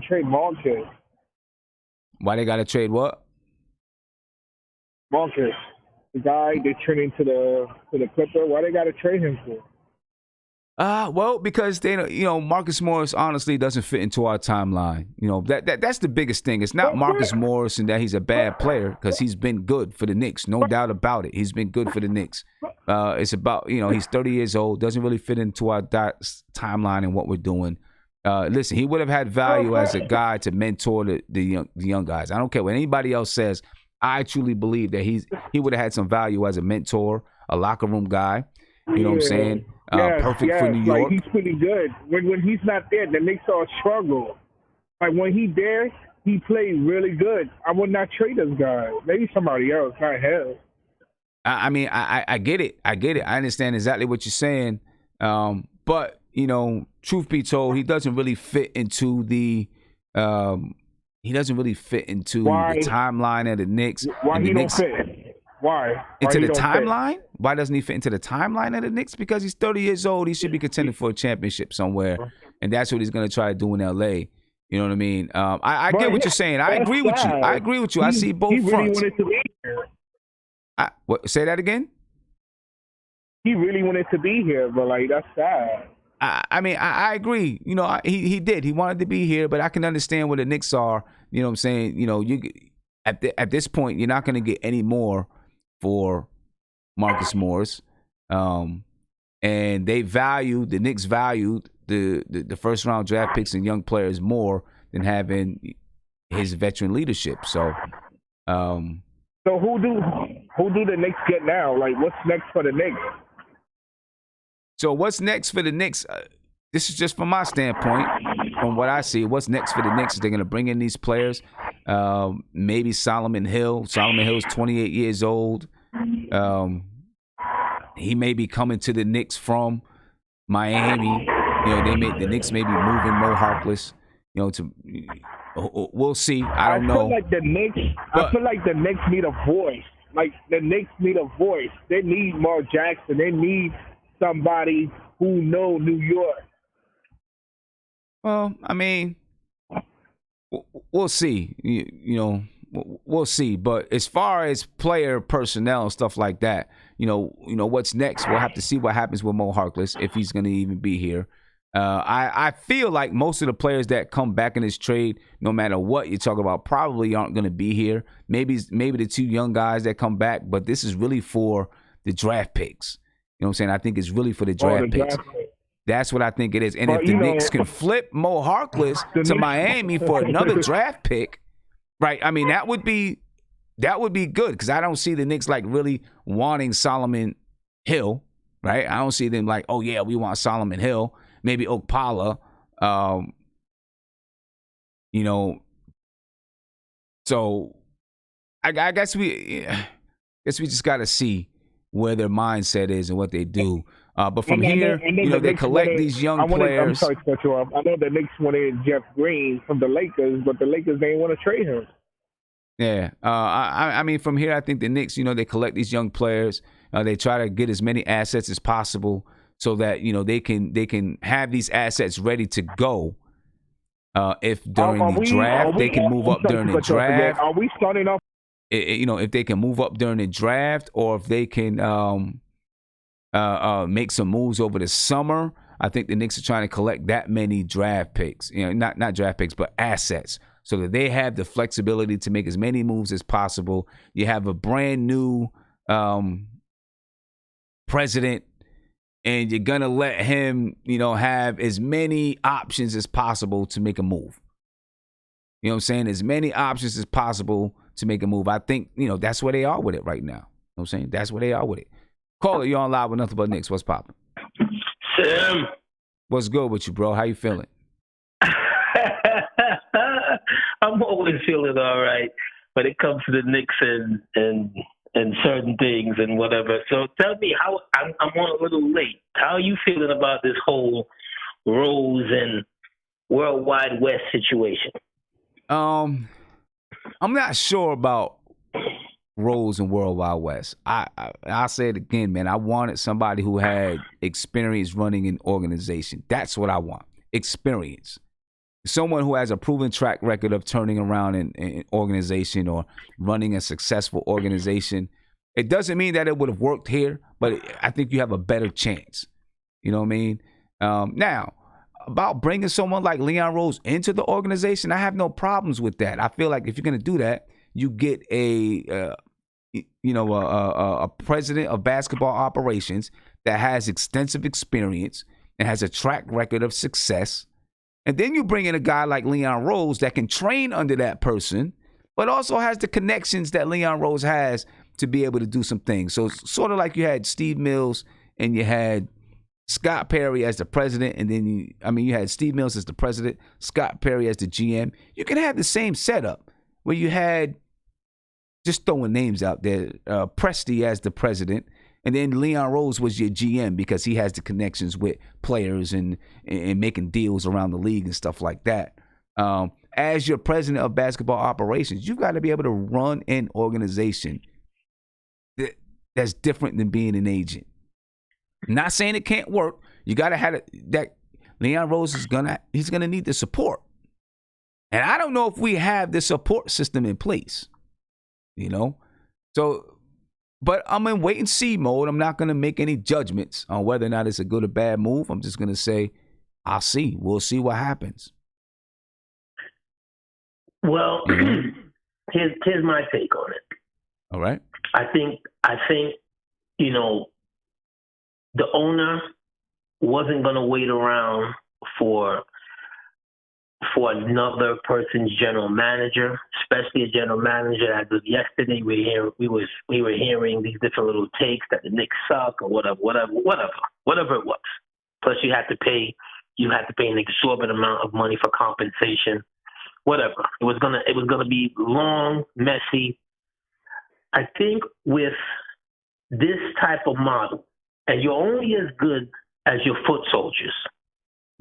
trade Montes? Why they gotta trade what? Marcus, the guy they turned into the Clipper. Why they got to trade him for? Well, because they, Marcus Morris honestly doesn't fit into our timeline. That's the biggest thing. It's not Marcus Morris and that he's a bad player, because he's been good for the Knicks, no doubt about it. He's been good for the Knicks. It's about, he's 30 years old, doesn't really fit into our timeline and what we're doing. Listen, he would have had value as a guy to mentor the young guys. I don't care what anybody else says. I truly believe that he would have had some value as a mentor, a locker room guy. You know what I'm saying? Perfect for New York. Like, he's pretty good. When he's not there, the Knicks all struggle. Like, when he's there, he plays really good. I would not trade this guy. Maybe somebody else, not him. I mean, I get it. I understand exactly what you're saying. But, truth be told, he doesn't really fit into the timeline of the Knicks. Why he don't fit? Why? Into the timeline? Why doesn't he fit into the timeline of the Knicks? Because he's 30 years old. He should be contending for a championship somewhere. And that's what he's going to try to do in L.A. You know what I mean? I get what you're saying. I agree with you. I see both fronts. He really wanted to be here. Say that again? He really wanted to be here, but, that's sad. I mean, I agree. He did. He wanted to be here, but I can understand where the Knicks are. You know what I'm saying? You at this point, you're not going to get any more for Marcus Morris. And the Knicks valued the first round draft picks and young players more than having his veteran leadership. So who do the Knicks get now? Like, what's next for the Knicks? So what's next for the Knicks? This is just from my standpoint, from what I see. What's next for the Knicks is they're going to bring in these players. Maybe Solomon Hill. Solomon Hill is 28 years old. He may be coming to the Knicks from Miami. The Knicks may be moving Mo Harkless. We'll see. I don't know. I feel like the Knicks need a voice. Like, the Knicks need a voice. They need Mark Jackson. They need somebody who know New York. Well, I mean, we'll see. We'll see. But as far as player personnel and stuff like that, what's next? We'll have to see what happens with Mo Harkless, if he's going to even be here. I feel like most of the players that come back in this trade, no matter what you're talking about, probably aren't going to be here. Maybe the two young guys that come back, but this is really for the draft picks. You know what I'm saying? I think it's really for the draft picks. That's what I think it is. And if the Knicks can flip Mo Harkless to Miami for another draft pick, right? I mean, that would be good, because I don't see the Knicks really wanting Solomon Hill, right? I don't see them like, oh yeah, we want Solomon Hill, maybe Okpala, So I guess we just got to see where their mindset is and what they do. But from here, they collect these young players. I'm sorry to cut you off. I know the Knicks wanted Jeff Green from the Lakers, but the Lakers didn't want to trade him. Yeah. I mean, from here, I think the Knicks, they collect these young players. They try to get as many assets as possible so that, they can have these assets ready to go. If during the draft, they can move up during the draft. Are we starting off? If they can move up during the draft, or if they can make some moves over the summer. I think the Knicks are trying to collect that many draft picks, not draft picks, but assets, so that they have the flexibility to make as many moves as possible. You have a brand new president, and you're going to let him, have as many options as possible to make a move. You know what I'm saying? As many options as possible to make a move. I think, that's where they are with it right now. You know what I'm saying? That's where they are with it. Caller, you're on live with Nothing But Knicks. What's popping? Sam. What's good with you, bro? How you feeling? I'm always feeling all right when it comes to the Knicks and certain things and whatever. So tell me how I'm on a little late. How are you feeling about this whole Rose and World Wide West situation? I'm not sure about Rose and World Wide West. I'll say it again, man. I wanted somebody who had experience running an organization. That's what I want. Experience. someone who has a proven track record of turning around an organization or running a successful organization. It doesn't mean that it would have worked here, but I think you have a better chance. You know what I mean? Now, about bringing someone like Leon Rose into the organization, I have no problems with that. I feel like if you're going to do that, you get a president of basketball operations that has extensive experience and has a track record of success. And then you bring in a guy like Leon Rose that can train under that person, but also has the connections that Leon Rose has to be able to do some things. So it's sort of like you had Steve Mills and you had Scott Perry as the president, and then you had Steve Mills as the president, Scott Perry as the GM. You can have the same setup where you had, just throwing names out there, Presti as the president, and then Leon Rose was your GM because he has the connections with players and making deals around the league and stuff like that. As your president of basketball operations, you've got to be able to run an organization that's different than being an agent. Not saying it can't work. You got to have that. Leon Rose he's gonna need the support, and I don't know if we have the support system in place. So, but I'm in wait and see mode. I'm not gonna make any judgments on whether or not it's a good or bad move. I'm just gonna say, I'll see. We'll see what happens. Well, here's my take on it. All right. I think the owner wasn't going to wait around for another person's general manager, especially a general manager. As of yesterday, we were hearing these different little takes that the Knicks suck or whatever it was. Plus, you had to pay an exorbitant amount of money for compensation. Whatever. It was gonna be long, messy. I think with this type of model, and you're only as good as your foot soldiers.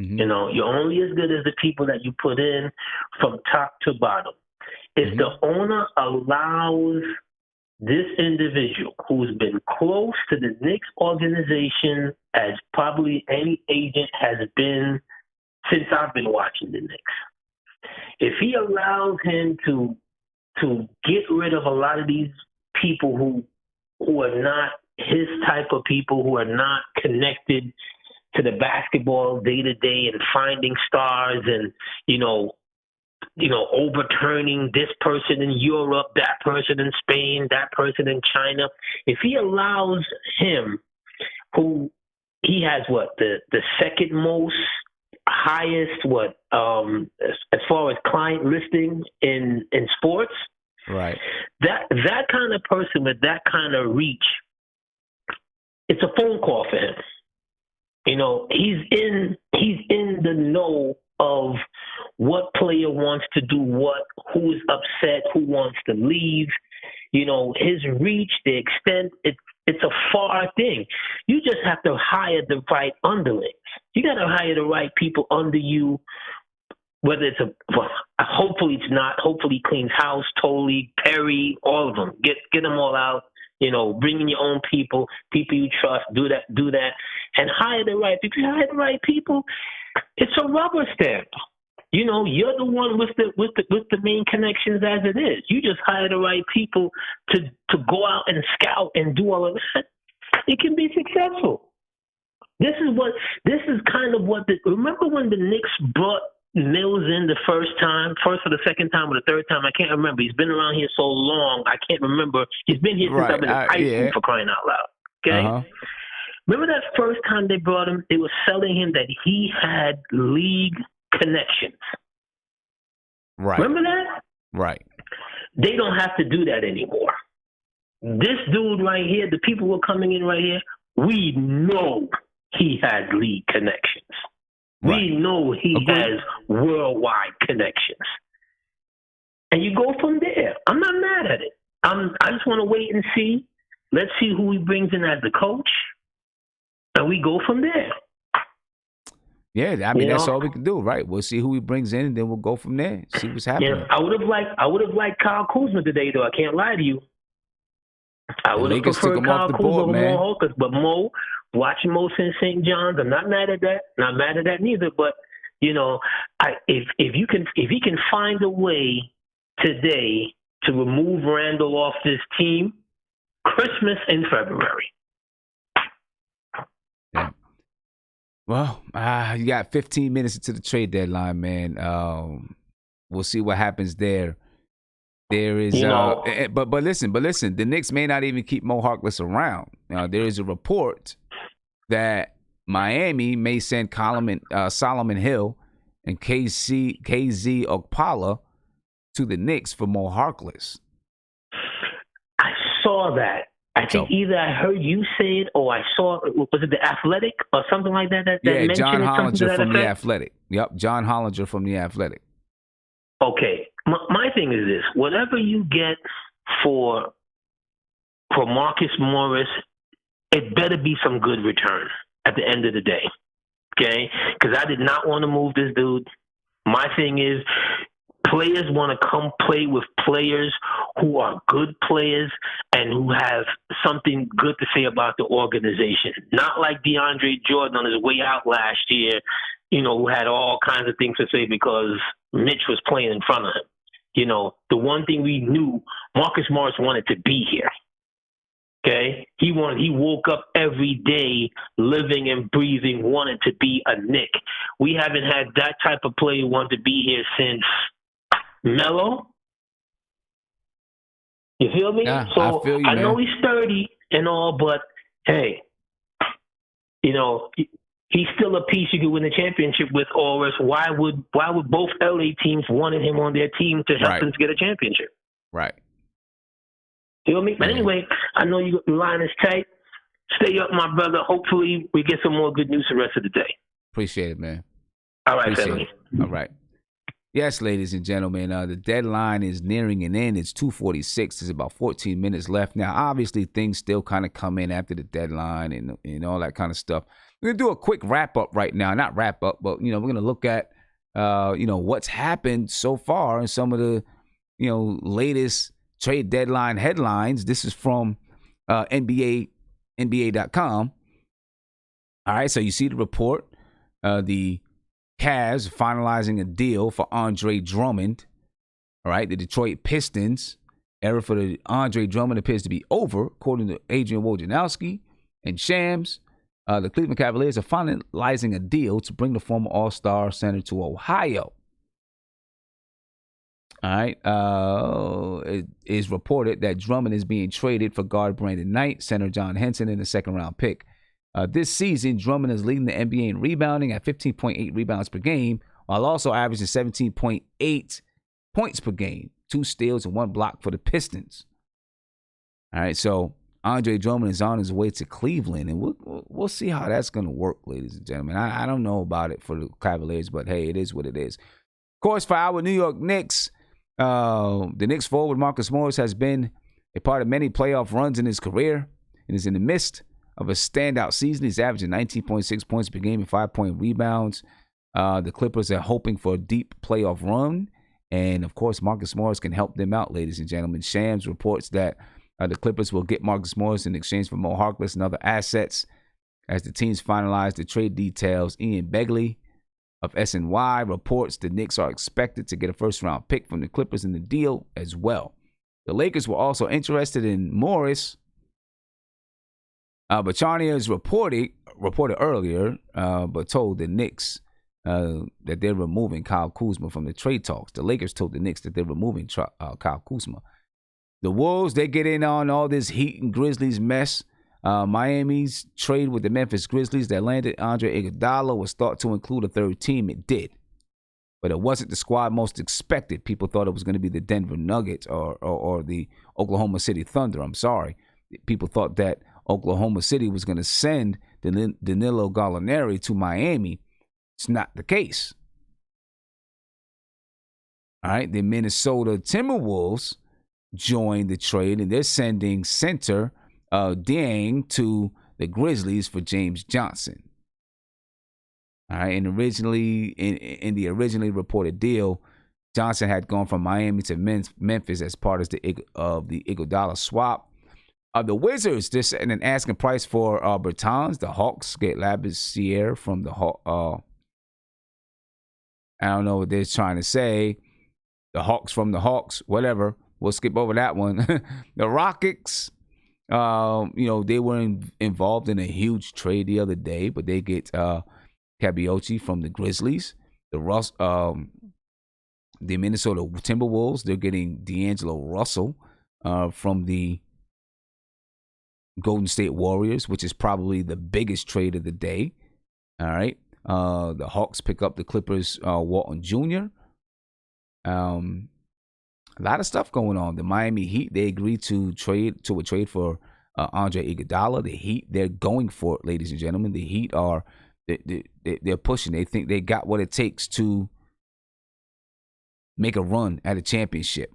Mm-hmm. You're only as good as the people that you put in from top to bottom. If the owner allows this individual who's been close to the Knicks organization as probably any agent has been since I've been watching the Knicks, if he allows him to get rid of a lot of these people who are not his type of people, who are not connected to the basketball day to day and finding stars and, overturning this person in Europe, that person in Spain, that person in China. If he allows him, who he has the second most highest as far as client listing in sports, right? That kind of person with that kind of reach, it's a phone call for him. He's in the know of what player wants to do what, who's upset, who wants to leave. His reach, the extent, it's a far thing. You just have to hire the right underlings. You got to hire the right people under you, whether it's hopefully it's not, hopefully cleans house, Tolley, Perry, all of them. Get them all out. Bring in your own people you trust, do that, and hire the right people. If you hire the right people, it's a rubber stamp. You're the one with the main connections as it is. You just hire the right people to go out and scout and do all of that. It can be successful. This is kind of what remember when the Knicks brought Mills in the first or the second time or the third time, I can't remember. He's been around here so long, I can't remember. He's been here since I've been in high school, for crying out loud. Okay? Uh-huh. Remember that first time they brought him, they were selling him that he had league connections. Right. Remember that? Right. They don't have to do that anymore. This dude right here, the people who are coming in right here, we know he has league connections. Right. We know he has worldwide connections. And you go from there. I'm not mad at it. I just want to wait and see. Let's see who he brings in as the coach. And we go from there. Yeah, that's all we can do, right? We'll see who he brings in, and then we'll go from there. See what's happening. Yeah, I would have liked Kyle Kuzma today, though. I can't lie to you. I would have preferred Kyle Kuzma over Mo Hawkins, but watching Mo St. John's, I'm not mad at that. Not mad at that neither. But You know, if he can find a way today to remove Randall off this team, Christmas in February. Yeah. Well, you got 15 minutes into the trade deadline, man. We'll see what happens there. There is, but listen, the Knicks may not even keep Mo Harkless around. Now, there is a report that Miami may send Solomon Hill and KZ Okpala to the Knicks for Mo Harkless. I saw that. I think either I heard you say it or I saw, was it The Athletic or something like that? Yeah, John Hollinger from The Athletic. Yep, John Hollinger from The Athletic. Okay, my thing is this. Whatever you get for Marcus Morris, it better be some good return at the end of the day, okay? Because I did not want to move this dude. My thing is, players want to come play with players who are good players and who have something good to say about the organization. Not like DeAndre Jordan on his way out last year, you know, who had all kinds of things to say because Mitch was playing in front of him. You know, the one thing we knew, Marcus Morris wanted to be here. Okay, he woke up every day living and breathing, wanted to be a Knick. We haven't had that type of player who wanted to be here since Melo. You feel me? Yeah, so I feel you, man. know he's 30 and all, but hey, you know, he's still a piece you could win a championship with. Or why would both LA teams wanted him on their team to help them to get a championship? Right. Feel me? But anyway, I know your line is tight. Stay up, my brother. Hopefully, we get some more good news the rest of the day. Appreciate it, man. All right, family. All right. Yes, ladies and gentlemen, the deadline is nearing an end. It's 2:46. There's about 14 minutes left. Now, obviously, things still kind of come in after the deadline and all that kind of stuff. We're going to do a quick wrap-up right now. Not wrap-up, but, we're going to look at, what's happened so far and some of the, latest trade deadline headlines. This is from NBA.com. All right, so you see the report. The Cavs finalizing a deal for Andre Drummond. All right, the Detroit Pistons era for the Andre Drummond appears to be over, according to Adrian Wojnarowski and Shams. The Cleveland Cavaliers are finalizing a deal to bring the former All-Star center to Ohio. All right. It is reported that Drummond is being traded for guard Brandon Knight, center John Henson, and a second-round pick. This season, Drummond is leading the NBA in rebounding at 15.8 rebounds per game, while also averaging 17.8 points per game, 2 steals and 1 block for the Pistons. All right, so Andre Drummond is on his way to Cleveland, and we'll see how that's going to work, ladies and gentlemen. I don't know about it for the Cavaliers, but hey, it is what it is. Of course, for our New York Knicks, the Knicks forward Marcus Morris has been a part of many playoff runs in his career and is in the midst of a standout season. He's averaging 19.6 points per game and 5-point rebounds. The Clippers are hoping for a deep playoff run, and of course, Marcus Morris can help them out, ladies and gentlemen. Shams reports that the Clippers will get Marcus Morris in exchange for Mo Harkless and other assets as the teams finalize the trade details. Ian Begley of SNY reports the Knicks are expected to get a first-round pick from the Clippers in the deal as well. The Lakers were also interested in Morris, but Charniers reported earlier, but told the Knicks that they're removing Kyle Kuzma from the trade talks. The Lakers told the Knicks that they're removing Kyle Kuzma. The Wolves, they get in on all this Heat and Grizzlies mess. Miami's trade with the Memphis Grizzlies that landed Andre Iguodala was thought to include a third team. It did. But it wasn't the squad most expected. People thought it was going to be the Denver Nuggets or the Oklahoma City Thunder. I'm sorry. People thought that Oklahoma City was going to send Danilo Gallinari to Miami. It's not the case. All right. The Minnesota Timberwolves joined the trade, and they're sending center Dieng to the Grizzlies for James Johnson. All right, and originally in the originally reported deal, Johnson had gone from Miami to Memphis as part of the Iguodala swap. The Wizards, they're setting an asking price for Bertans. The Hawks get Labissiere from the I don't know what they're trying to say. The Hawks from the Hawks, whatever. We'll skip over that one. The Rockets, they were involved in a huge trade the other day, but they get Kabiochi from the Grizzlies. The Minnesota Timberwolves, they're getting D'Angelo Russell from the Golden State Warriors, which is probably the biggest trade of the day. All right. The Hawks pick up the Clippers, Walton Jr. A lot of stuff going on. The Miami Heat, they agreed to a trade for Andre Iguodala. The Heat, they're going for it, ladies and gentlemen. The Heat they're pushing. They think they got what it takes to make a run at a championship.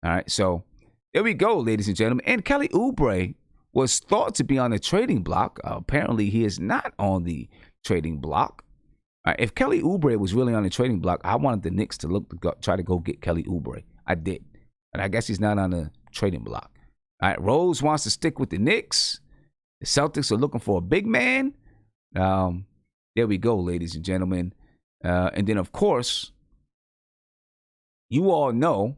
All right, so there we go, ladies and gentlemen. And Kelly Oubre was thought to be on the trading block. Apparently, he is not on the trading block. If Kelly Oubre was really on the trading block, I wanted the Knicks to try to go get Kelly Oubre. I did. And I guess he's not on the trading block. All right, Rose wants to stick with the Knicks. The Celtics are looking for a big man. There we go, ladies and gentlemen. And then, of course, you all know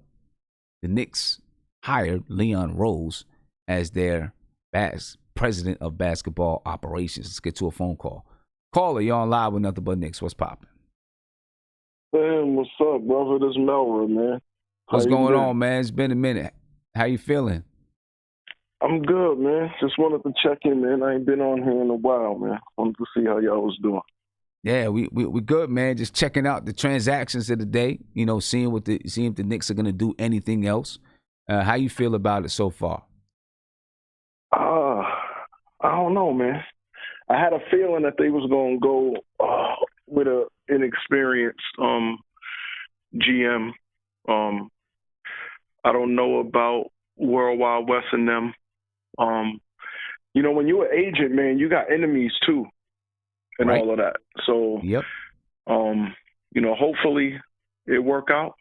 the Knicks hired Leon Rose as their president of basketball operations. Let's get to a phone call. Caller, you're on live with Nothing But Knicks. What's popping? Man, what's up, brother? This is Melra, man. What's going on, man? It's been a minute. How you feeling? I'm good, man. Just wanted to check in, man. I ain't been on here in a while, man. Wanted to see how y'all was doing. Yeah, we good, man. Just checking out the transactions of the day. Seeing if the Knicks are gonna do anything else. How you feel about it so far? I don't know, man. I had a feeling that they was gonna go with an inexperienced GM. I don't know about World Wide West and them. When you're an agent, man, you got enemies too, and right. all of that. So, yep. Hopefully it work out.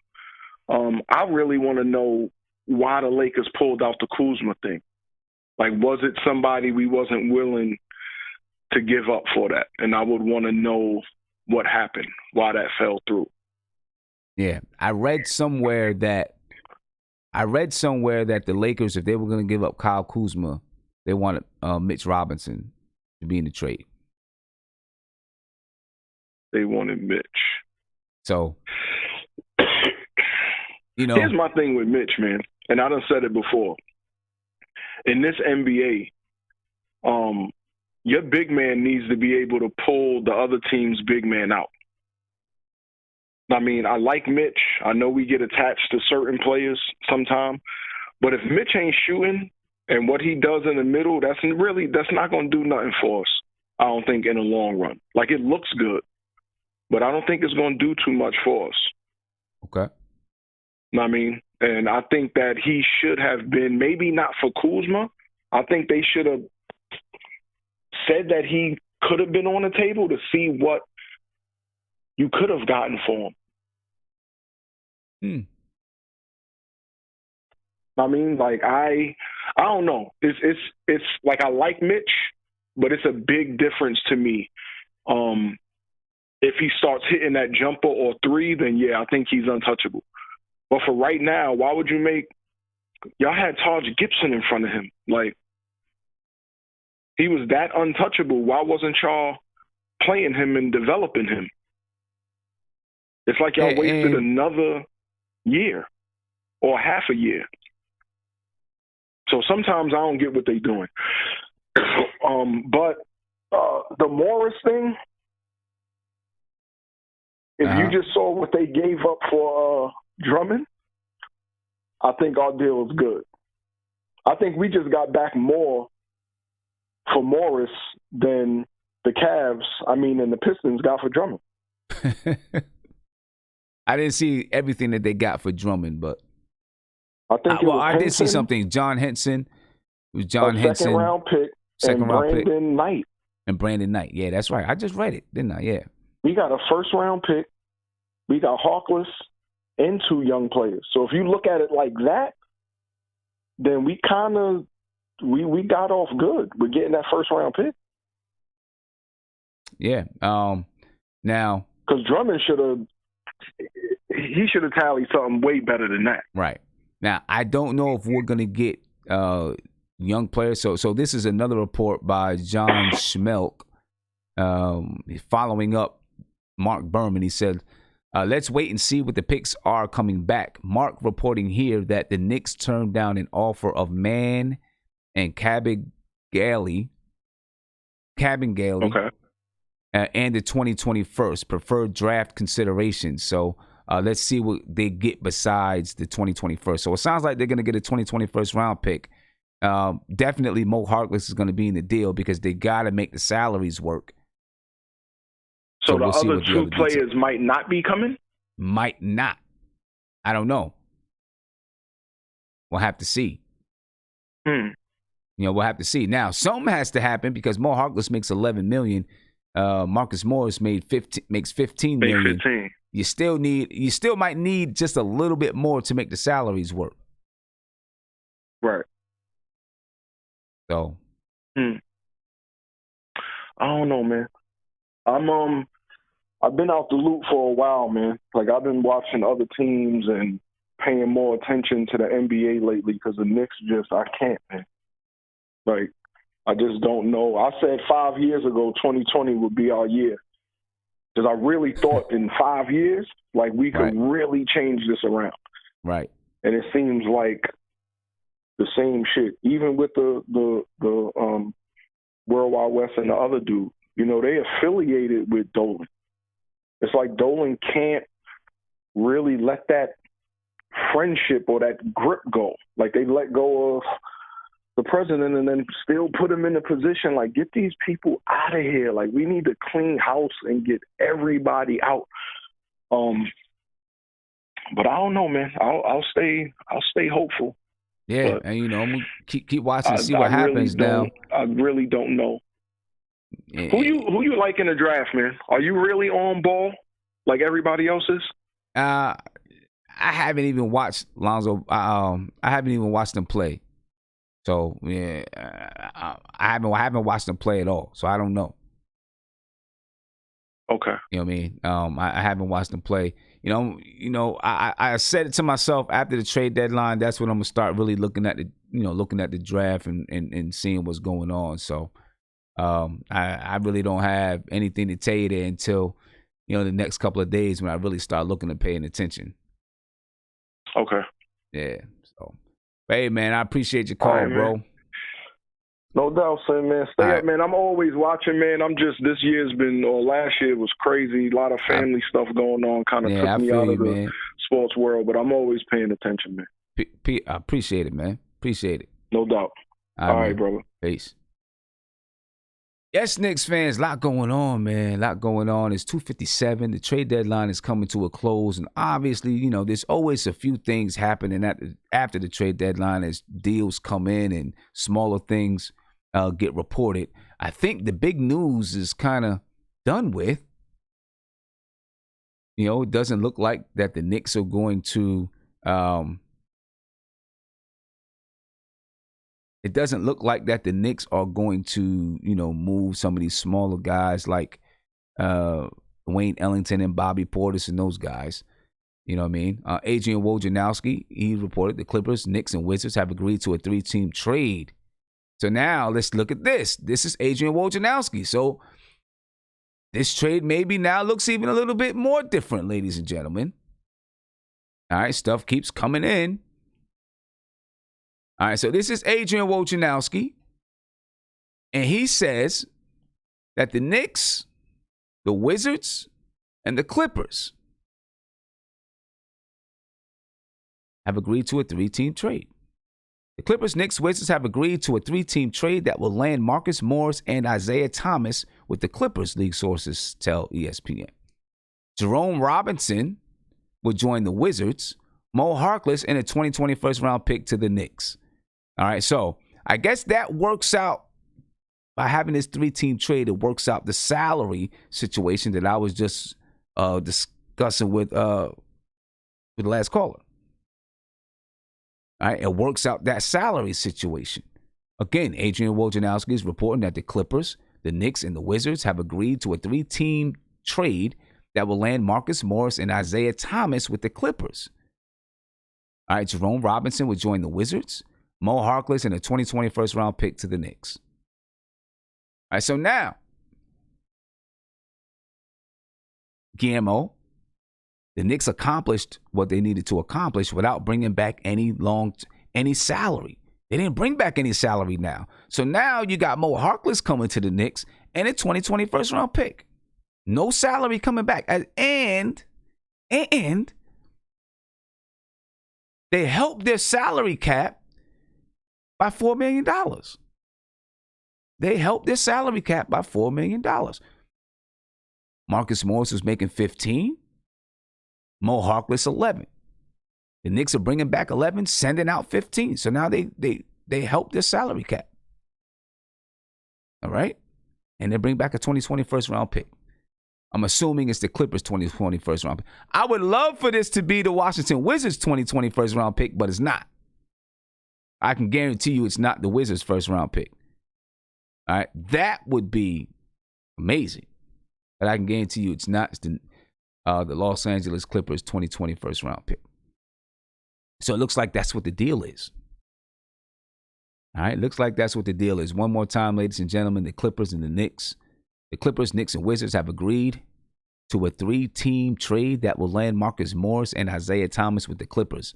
I really want to know why the Lakers pulled out the Kuzma thing. Like, was it somebody we wasn't willing to give up for that? And I would want to know what happened, why that fell through. Yeah, I read somewhere that the Lakers, if they were going to give up Kyle Kuzma, they wanted Mitch Robinson to be in the trade. They wanted Mitch. So, here's my thing with Mitch, man, and I done said it before. In this NBA, your big man needs to be able to pull the other team's big man out. I mean, I like Mitch. I know we get attached to certain players sometimes, but if Mitch ain't shooting and what he does in the middle, that's not going to do nothing for us, I don't think, in the long run. Like, it looks good, but I don't think it's going to do too much for us. Okay. I mean, and I think that he should have been, maybe not for Kuzma, I think they should have said that he could have been on the table to see what you could have gotten for him. I mean, like, I don't know. It's like, I like Mitch, but it's a big difference to me. If he starts hitting that jumper or three, then yeah, I think he's untouchable. But for right now, why would you y'all had Taj Gibson in front of him. Like, he was that untouchable. Why wasn't y'all playing him and developing him? It's like y'all wasted another year or half a year. So sometimes I don't get what they're doing. But the Morris thing, if you just saw what they gave up for Drummond, I think our deal is good. I think we just got back more for Morris than the Cavs, and the Pistons got for Drummond. I didn't see everything that they got for Drummond, but I think I did see something. John Henson. It was John Henson. Second-round pick. Brandon Knight. And Brandon Knight. Yeah, that's right. I just read it, didn't I? Yeah. We got a first-round pick. We got Harkless and 2 young players. So if you look at it like that, then we kind of we got off good. We're getting that first-round pick. Yeah. Now, Because Drummond should have tallied something way better than that. Right. Now, I don't know if we're going to get young players. So this is another report by John Schmelk following up Mark Berman. He said, let's wait and see what the picks are coming back. Mark reporting here that the Knicks turned down an offer of Mann and Kabengele. Okay. And the 2021st preferred draft consideration. So let's see what they get besides the 2021st. So it sounds like they're going to get a 2021st round pick. Definitely Mo Harkless is going to be in the deal because they got to make the salaries work. So the we'll see other what the two other players details. might not be coming? Might not. I don't know. We'll have to see. We'll have to see. Now, something has to happen because Mo Harkless makes $11 million. Marcus Morris makes $15 million. 15. You still might need just a little bit more to make the salaries work. Right. So. I don't know, man. I've been out the loop for a while, man. Like, I've been watching other teams and paying more attention to the NBA lately because the Knicks I can't, man. Like, I just don't know. I said 5 years ago 2020 would be our year because I really thought in 5 years, like, we could really change this around. Right. And it seems like the same shit. Even with the World Wide West and the other dude, they affiliated with Dolan. It's like Dolan can't really let that friendship or that grip go. Like, they let go of the president and then still put him in a position like, get these people out of here. Like, we need to clean house and get everybody out. But I don't know, man. I'll stay hopeful. Yeah, but and I'm gonna keep watching and see what happens now. I really don't know. Yeah. Who you like in the draft, man? Are you really on ball like everybody else is? I haven't even watched Lonzo. I haven't even watched him play. So yeah, I haven't watched him play at all. So I don't know. Okay. You know what I mean? I haven't watched him play. I said it to myself after the trade deadline. That's when I'm gonna start really looking at the draft and seeing what's going on. So I really don't have anything to tell you there until the next couple of days when I really start looking and paying attention. Okay. Yeah. So, hey man, I appreciate your call, right, bro. No doubt, son, man. Stay up, man. I'm always watching, man. This year's been, or last year was crazy. A lot of family stuff going on, kind of took me out of the sports world, but I'm always paying attention, man. I appreciate it, man. Appreciate it. No doubt. All right, brother. Peace. Yes, Knicks fans, a lot going on, man. A lot going on. It's 2:57. The trade deadline is coming to a close. And obviously, there's always a few things happening after the trade deadline as deals come in and smaller things get reported. I think the big news is kind of done with. It doesn't look like that the Knicks are going to it doesn't look like that the Knicks are going to, move some of these smaller guys like Wayne Ellington and Bobby Portis and those guys. You know what I mean? Adrian Wojnarowski, he reported the Clippers, Knicks, and Wizards have agreed to a 3-team trade. So now let's look at this. This is Adrian Wojnarowski. So this trade maybe now looks even a little bit more different, ladies and gentlemen. All right, stuff keeps coming in. All right, so this is Adrian Wojnarowski, and he says that the Knicks, the Wizards, and the Clippers have agreed to a 3-team trade. The Clippers, Knicks, Wizards have agreed to a 3-team trade that will land Marcus Morris and Isaiah Thomas with the Clippers, league sources tell ESPN. Jerome Robinson will join the Wizards, Mo Harkless, and a 2020 first-round pick to the Knicks. All right, so I guess that works out by having this 3-team trade. It works out the salary situation that I was just discussing with the last caller. All right, it works out that salary situation. Again, Adrian Wojnarowski is reporting that the Clippers, the Knicks, and the Wizards have agreed to a 3-team trade that will land Marcus Morris and Isaiah Thomas with the Clippers. All right, Jerome Robinson would join the Wizards. Mo Harkless and a 2020 first-round pick to the Knicks. All right, so now, Guillermo, the Knicks accomplished what they needed to accomplish without bringing back any salary. They didn't bring back any salary now. So now you got Mo Harkless coming to the Knicks and a 2020 first-round pick. No salary coming back. And they helped their salary cap by $4 million. They helped their salary cap by $4 million. Marcus Morris was making 15. Mo Harkless 11. The Knicks are bringing back 11, sending out 15. So now they help their salary cap. All right? And they bring back a 2020 first-round pick. I'm assuming it's the Clippers' 2020 first-round pick. I would love for this to be the Washington Wizards' 2020 first-round pick, but it's not. I can guarantee you it's not the Wizards' first-round pick. All right? That would be amazing. But I can guarantee you it's not. It's the Los Angeles Clippers 2020 first-round pick. So it looks like that's what the deal is. All right, looks like that's what the deal is. One more time, ladies and gentlemen, the Clippers and the Knicks. The Clippers, Knicks, and Wizards have agreed to a 3-team trade that will land Marcus Morris and Isaiah Thomas with the Clippers.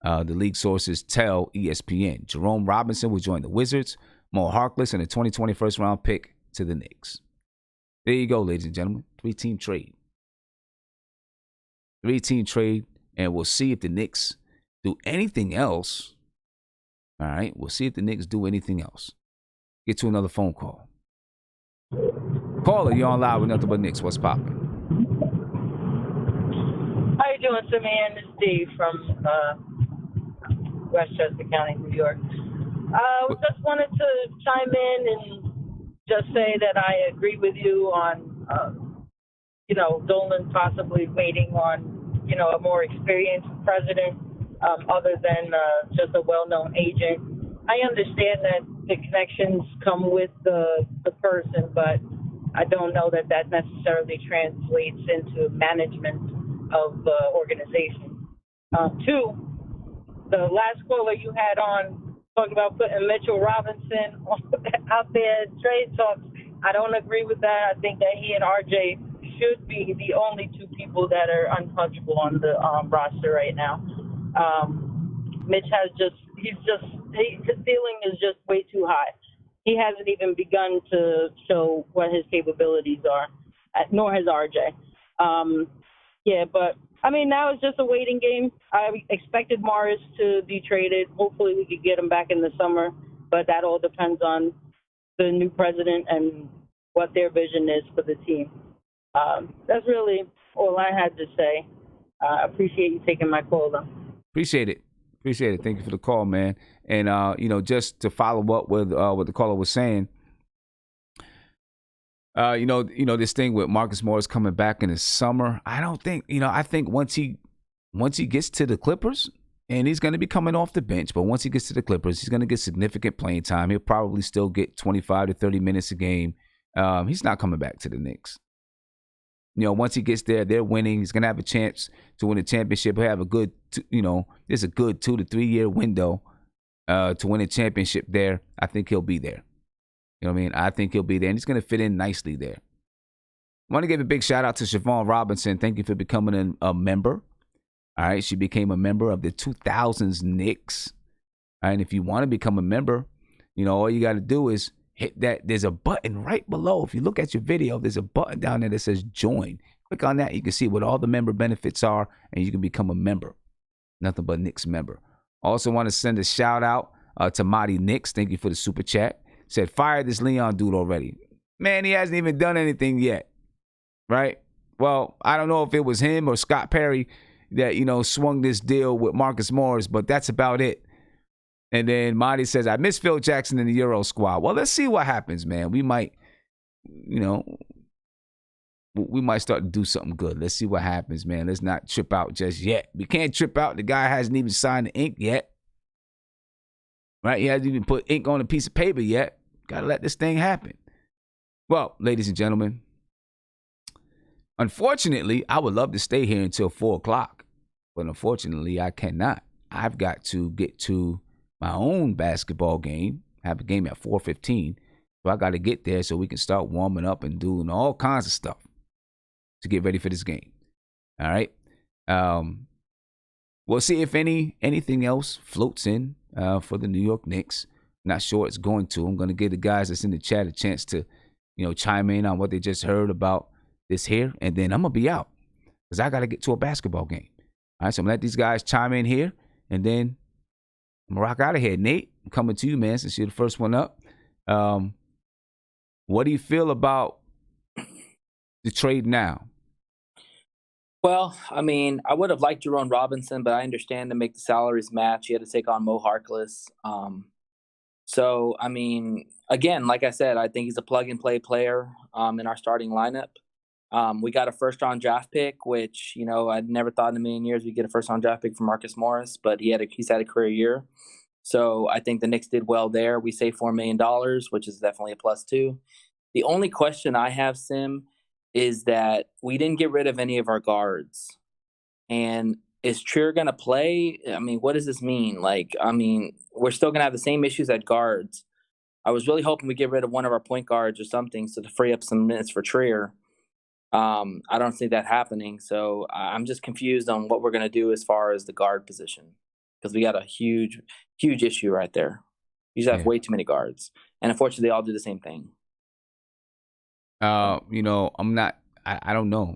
The league sources tell ESPN. Jerome Robinson will join the Wizards. Mo Harkless and a 2020 first-round pick to the Knicks. There you go, ladies and gentlemen. 3-team trade. 3-team trade, and we'll see if the Knicks do anything else. All right, we'll see if the Knicks do anything else. Get to another phone call. Caller, you're on live with Nothing But Knicks. What's popping? How you doing, Simeon? This is Steve from Westchester County, New York. Just wanted to chime in and just say that I agree with you on, Dolan possibly waiting on, a more experienced president other than just a well-known agent. I understand that the connections come with the person, but I don't know that necessarily translates into management of the organization. Two, the last caller you had on talking about putting Mitchell Robinson out there in trade talks, I don't agree with that. I think that he and RJ should be the only two people that are untouchable on the roster right now. Mitch his ceiling is just way too high. He hasn't even begun to show what his capabilities are, nor has RJ. But I mean, now it's just a waiting game. I expected Morris to be traded. Hopefully we could get him back in the summer, but that all depends on the new president and what their vision is for the team. That's really all I had to say. I appreciate you taking my call, though. Appreciate it. Thank you for the call, man. And, just to follow up with what the caller was saying, this thing with Marcus Morris coming back in the summer, I think once he gets to the Clippers, and he's going to be coming off the bench, but once he gets to the Clippers, he's going to get significant playing time. He'll probably still get 25 to 30 minutes a game. He's not coming back to the Knicks. Once he gets there, they're winning. He's going to have a chance to win a championship. He'll have a good, there's a good 2 to 3 year window to win a championship there. I think he'll be there. You know what I mean? I think he'll be there, and he's going to fit in nicely there. I want to give a big shout out to Siobhan Robinson. Thank you for becoming a member. All right, she became a member of the 2000s Knicks. All right, and if you want to become a member, all you got to do is hit that. There's a button right below. If you look at your video, there's a button down there that says join. Click on that. You can see what all the member benefits are, and you can become a member. Nothing But Knicks member. Also want to send a shout out to Marty Knicks. Thank you for the super chat. Said, fire this Leon dude already. Man, he hasn't even done anything yet. Right? Well, I don't know if it was him or Scott Perry that, swung this deal with Marcus Morris, but that's about it. And then Marty says, I miss Phil Jackson in the Euro squad. Well, let's see what happens, man. We might, we might start to do something good. Let's see what happens, man. Let's not trip out just yet. We can't trip out. The guy hasn't even signed the ink yet. Right? He hasn't even put ink on a piece of paper yet. Got to let this thing happen. Well, ladies and gentlemen, Unfortunately, I would love to stay here until 4 o'clock, but unfortunately, I cannot. I've got to get to my own basketball game. I have a game at 4:15, so I got to get there so we can start warming up and doing all kinds of stuff to get ready for this game. All right. We'll see if anything else floats in for the New York Knicks. Not sure it's going to. I'm going to give the guys that's in the chat a chance to, chime in on what they just heard about this here, and then I'm going to be out because I got to get to a basketball game. All right, so I'm going to let these guys chime in here, and then I'm going to rock out of here. Nate, I'm coming to you, man, since you're the first one up. What do you feel about the trade now? Well, I mean, I would have liked Jerome Robinson, but I understand to make the salaries match, you had to take on Mo Harkless. So, I mean, again, like I said, I think he's a plug-and-play player in our starting lineup. We got a first-round draft pick, which, I'd never thought in a million years we'd get a first-round draft pick from Marcus Morris, but he's had a career year. So I think the Knicks did well there. We saved $4 million, which is definitely a plus too. The only question I have, Sim, is that we didn't get rid of any of our guards. And is Trier going to play? I mean, what does this mean? We're still going to have the same issues at guards. I was really hoping we get rid of one of our point guards or something so to free up some minutes for Trier. I don't see that happening. So I'm just confused on what we're going to do as far as the guard position because we got a huge, huge issue right there. You just have way too many guards. And unfortunately, they all do the same thing. I'm not. I don't know.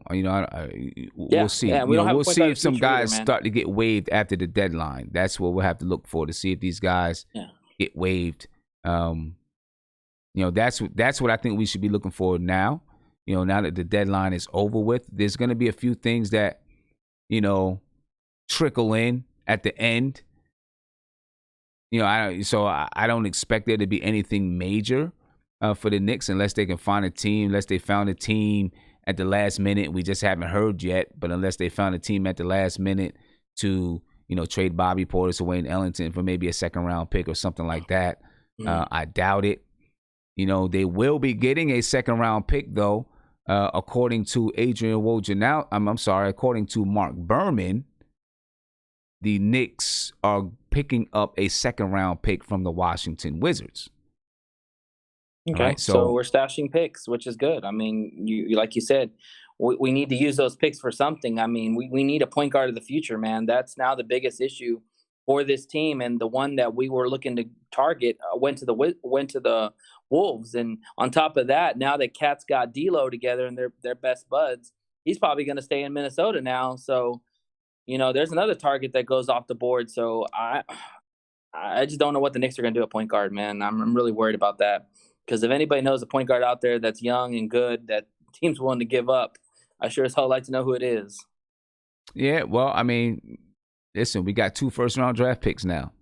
We'll see. We'll see if some guys start to get waived after the deadline. That's what we'll have to look for to see if these guys get waived. That's what I think we should be looking for now. Now that the deadline is over with, there's going to be a few things that trickle in at the end. I don't expect there to be anything major for the Knicks unless they can find a team, unless they found a team at the last minute. We just haven't heard yet, but unless they found a team at the last minute to, trade Bobby Portis or Wayne Ellington for maybe a second-round pick or something like that, I doubt it. They will be getting a second-round pick, though, according to Adrian Wojnarowski. I'm sorry, according to Mark Berman, the Knicks are picking up a second-round pick from the Washington Wizards. Okay, right, so we're stashing picks, which is good. I mean, you like you said, we need to use those picks for something. I mean, we need a point guard of the future, man. That's now the biggest issue for this team, and the one that we were looking to target went to the Wolves. And on top of that, now that Cat's got D'Lo together and they're best buds, he's probably going to stay in Minnesota now. So, there's another target that goes off the board. So I just don't know what the Knicks are going to do at point guard, man. I'm really worried about that. Because if anybody knows a point guard out there that's young and good that team's willing to give up, I sure as hell like to know who it is. Yeah, well, I mean, listen, we got 2 first-round draft picks now,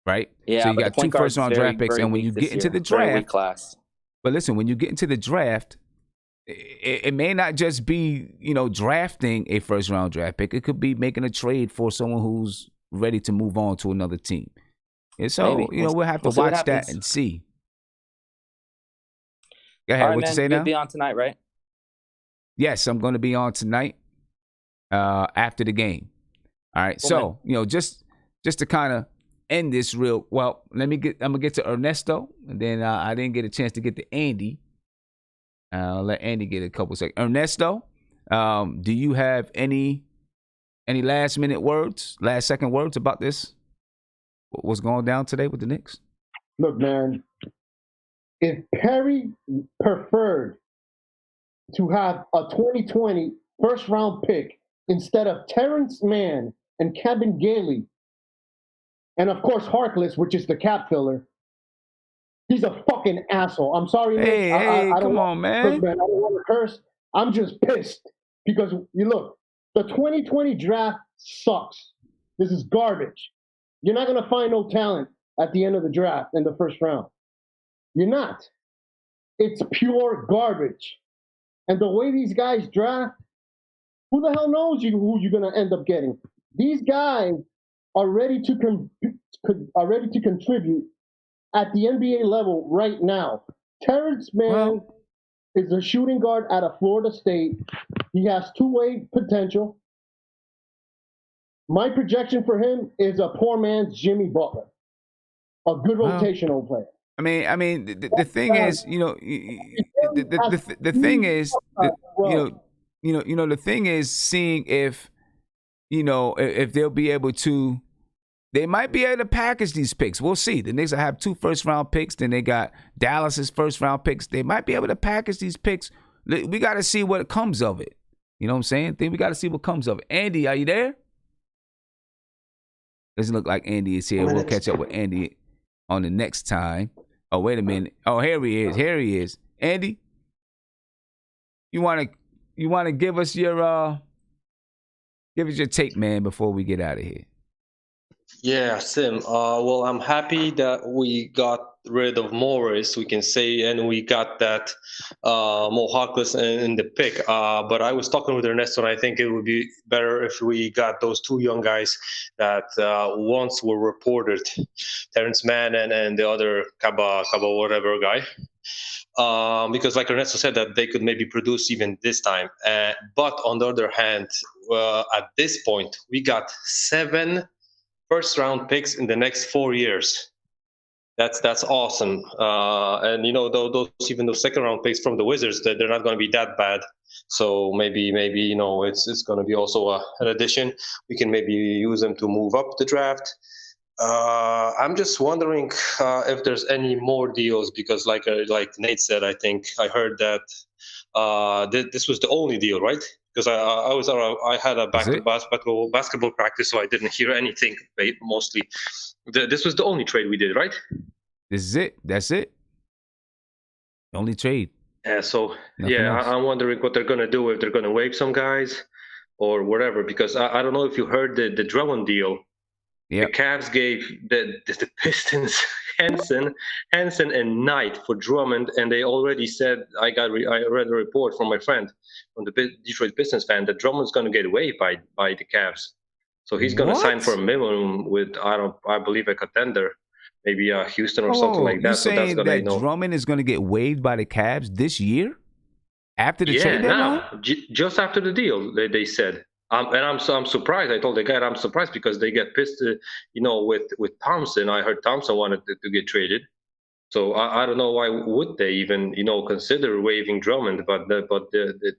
right? Yeah, so you got 2 first-round draft picks, and when you get into the draft, class. But listen, when you get into the draft, it may not just be drafting a first-round draft pick. It could be making a trade for someone who's ready to move on to another team. And so we'll have to watch that and see. Go ahead. All right, what man, you say now? You'll be on tonight, right? Yes, I'm going to be on tonight after the game. All right. Cool, so, just to kind of end this I'm going to get to Ernesto, and then I didn't get a chance to get to Andy. I'll let Andy get a couple seconds. Ernesto, do you have any last second words about this? What's going down today with the Knicks? Look, man, if Perry preferred to have a 2020 first-round pick instead of Terrence Mann and Kevin Gailey, and of course Harkless, which is the cap filler, he's a fucking asshole. I'm sorry, Hey, I come on, man. Look, man, I don't want to curse. I'm just pissed because the 2020 draft sucks. This is garbage. You're not going to find no talent at the end of the draft in the first round. You're not. It's pure garbage. And the way these guys draft, who the hell knows who you're going to end up getting? These guys are ready to contribute at the NBA level right now. Terrence Mann is a shooting guard out of Florida State. He has two-way potential. My projection for him is a poor man's Jimmy Butler, a good rotational player. I mean, the thing is, you know, the thing is, the thing is seeing if, you know, if they'll be able to. They might be able to package these picks. We'll see. The Knicks will have 2 first-round picks. Then they got Dallas's first-round picks. They might be able to package these picks. We got to see what comes of it. You know what I'm saying? We got to see what comes of it. Andy, are you there? Doesn't look like Andy is here. We'll catch up with Andy on the next time. Oh, wait a minute. Oh, here he is. Here he is. Andy, you want to give us your take, man, before we get out of here? Yeah, Sim. Well, I'm happy that we got rid of Morris, we can say, and we got that Mo Harkless in the pick. But I was talking with Ernesto, and I think it would be better if we got those 2 young guys that once were reported, Terrence Mann and the other Kaba whatever guy. Because like Ernesto said, that they could maybe produce even this time. But on the other hand, at this point, we got 7 first-round picks in the next 4 years. That's awesome. And you know, those second-round picks from the Wizards, they're not going to be that bad. So maybe you know, it's going to be also an addition. We can maybe use them to move up the draft. I'm just wondering if there's any more deals, because like Nate said, I think I heard that this was the only deal, right? Because I had a basketball practice, so I didn't hear anything mostly. This was the only trade we did, right? This is it. That's it. The only trade. Yeah. So Nothing else. I'm wondering what they're gonna do, if they're gonna waive some guys or whatever. Because I don't know if you heard the Drummond deal. Yep. The Cavs gave the Pistons Henson and Knight for Drummond, and they already said, I read a report from my friend, from the Detroit Pistons fan, that Drummond's going to get waived by the Cavs. So he's going to sign for a minimum with I believe a contender, maybe Houston or something like that. You So saying that's that Drummond is going to get waived by the Cavs this year after the trade deadline? Just after the deal, they said. And I'm surprised. I told the guy I'm surprised because they get pissed, with Thompson. I heard Thompson wanted to get traded, so I don't know why would they even consider waiving Drummond. But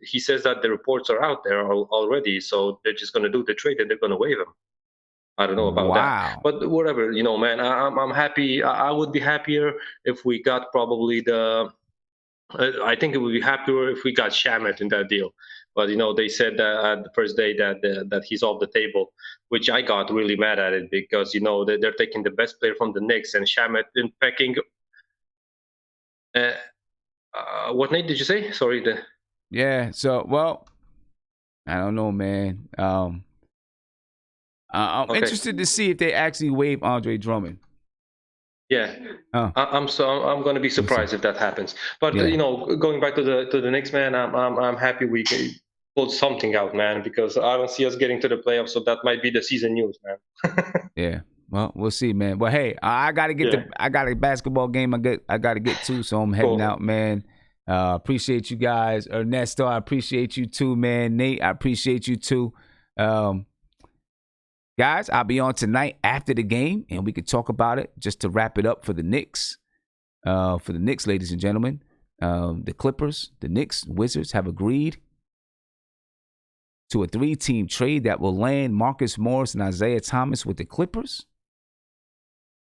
he says that the reports are out there already, so they're just going to do the trade and they're going to waive him. I don't know about that, but whatever, man. I'm happy. I would be happier if we got probably I think it would be happier if we got Shamet in that deal. But they said that at the first day that he's off the table, which I got really mad at it because they're taking the best player from the Knicks and Shamet in pecking. What, Nate, did you say? Sorry. Yeah. So I don't know, man. I'm interested to see if they actually waive Andre Drummond. Yeah, I'm going to be surprised if that happens. But going back to the Knicks, man, I'm happy we pulled something out, man, because I don't see us getting to the playoffs. So that might be the season news, man. Yeah, well, we'll see, man. But hey, I got to get I got a basketball game I got to get to, so I'm heading out, man. Appreciate you guys, Ernesto. I appreciate you too, man. Nate, I appreciate you too. Guys, I'll be on tonight after the game, and we can talk about it just to wrap it up for the Knicks. Ladies and gentlemen, the Clippers, the Knicks, Wizards have agreed to a 3-team trade that will land Marcus Morris and Isaiah Thomas with the Clippers.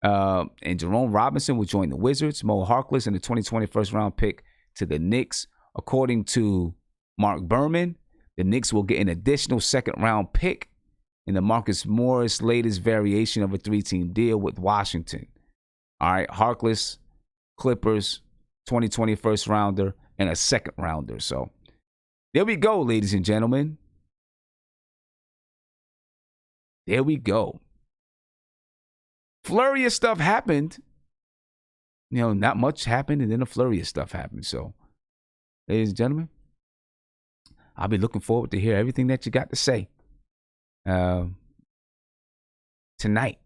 And Jerome Robinson will join the Wizards. Mo Harkless and the 2020 first-round pick to the Knicks. According to Mark Berman, the Knicks will get an additional second-round pick in the Marcus Morris latest variation of a 3-team deal with Washington. All right, Harkless, Clippers, 2020 first rounder, and a second rounder. So there we go, ladies and gentlemen. There we go. Flurry of stuff happened. Not much happened, and then a flurry of stuff happened. So, ladies and gentlemen, I'll be looking forward to hear everything that you got to say. Tonight,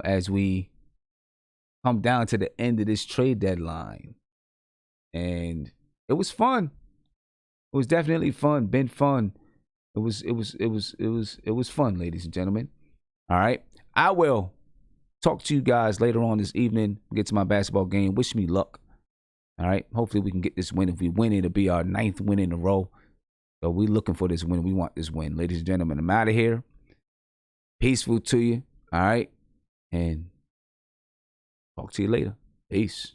as we come down to the end of this trade deadline. and it was fun. It was definitely fun. Been fun. It was fun, ladies and gentlemen. All right. I will talk to you guys later on this evening. Get to my basketball game. Wish me luck. All right. Hopefully we can get this win. If we win, it'll be our 9th win in a row. So we're looking for this win. We want this win. Ladies and gentlemen, I'm out of here. Peaceful to you. All right. And talk to you later. Peace.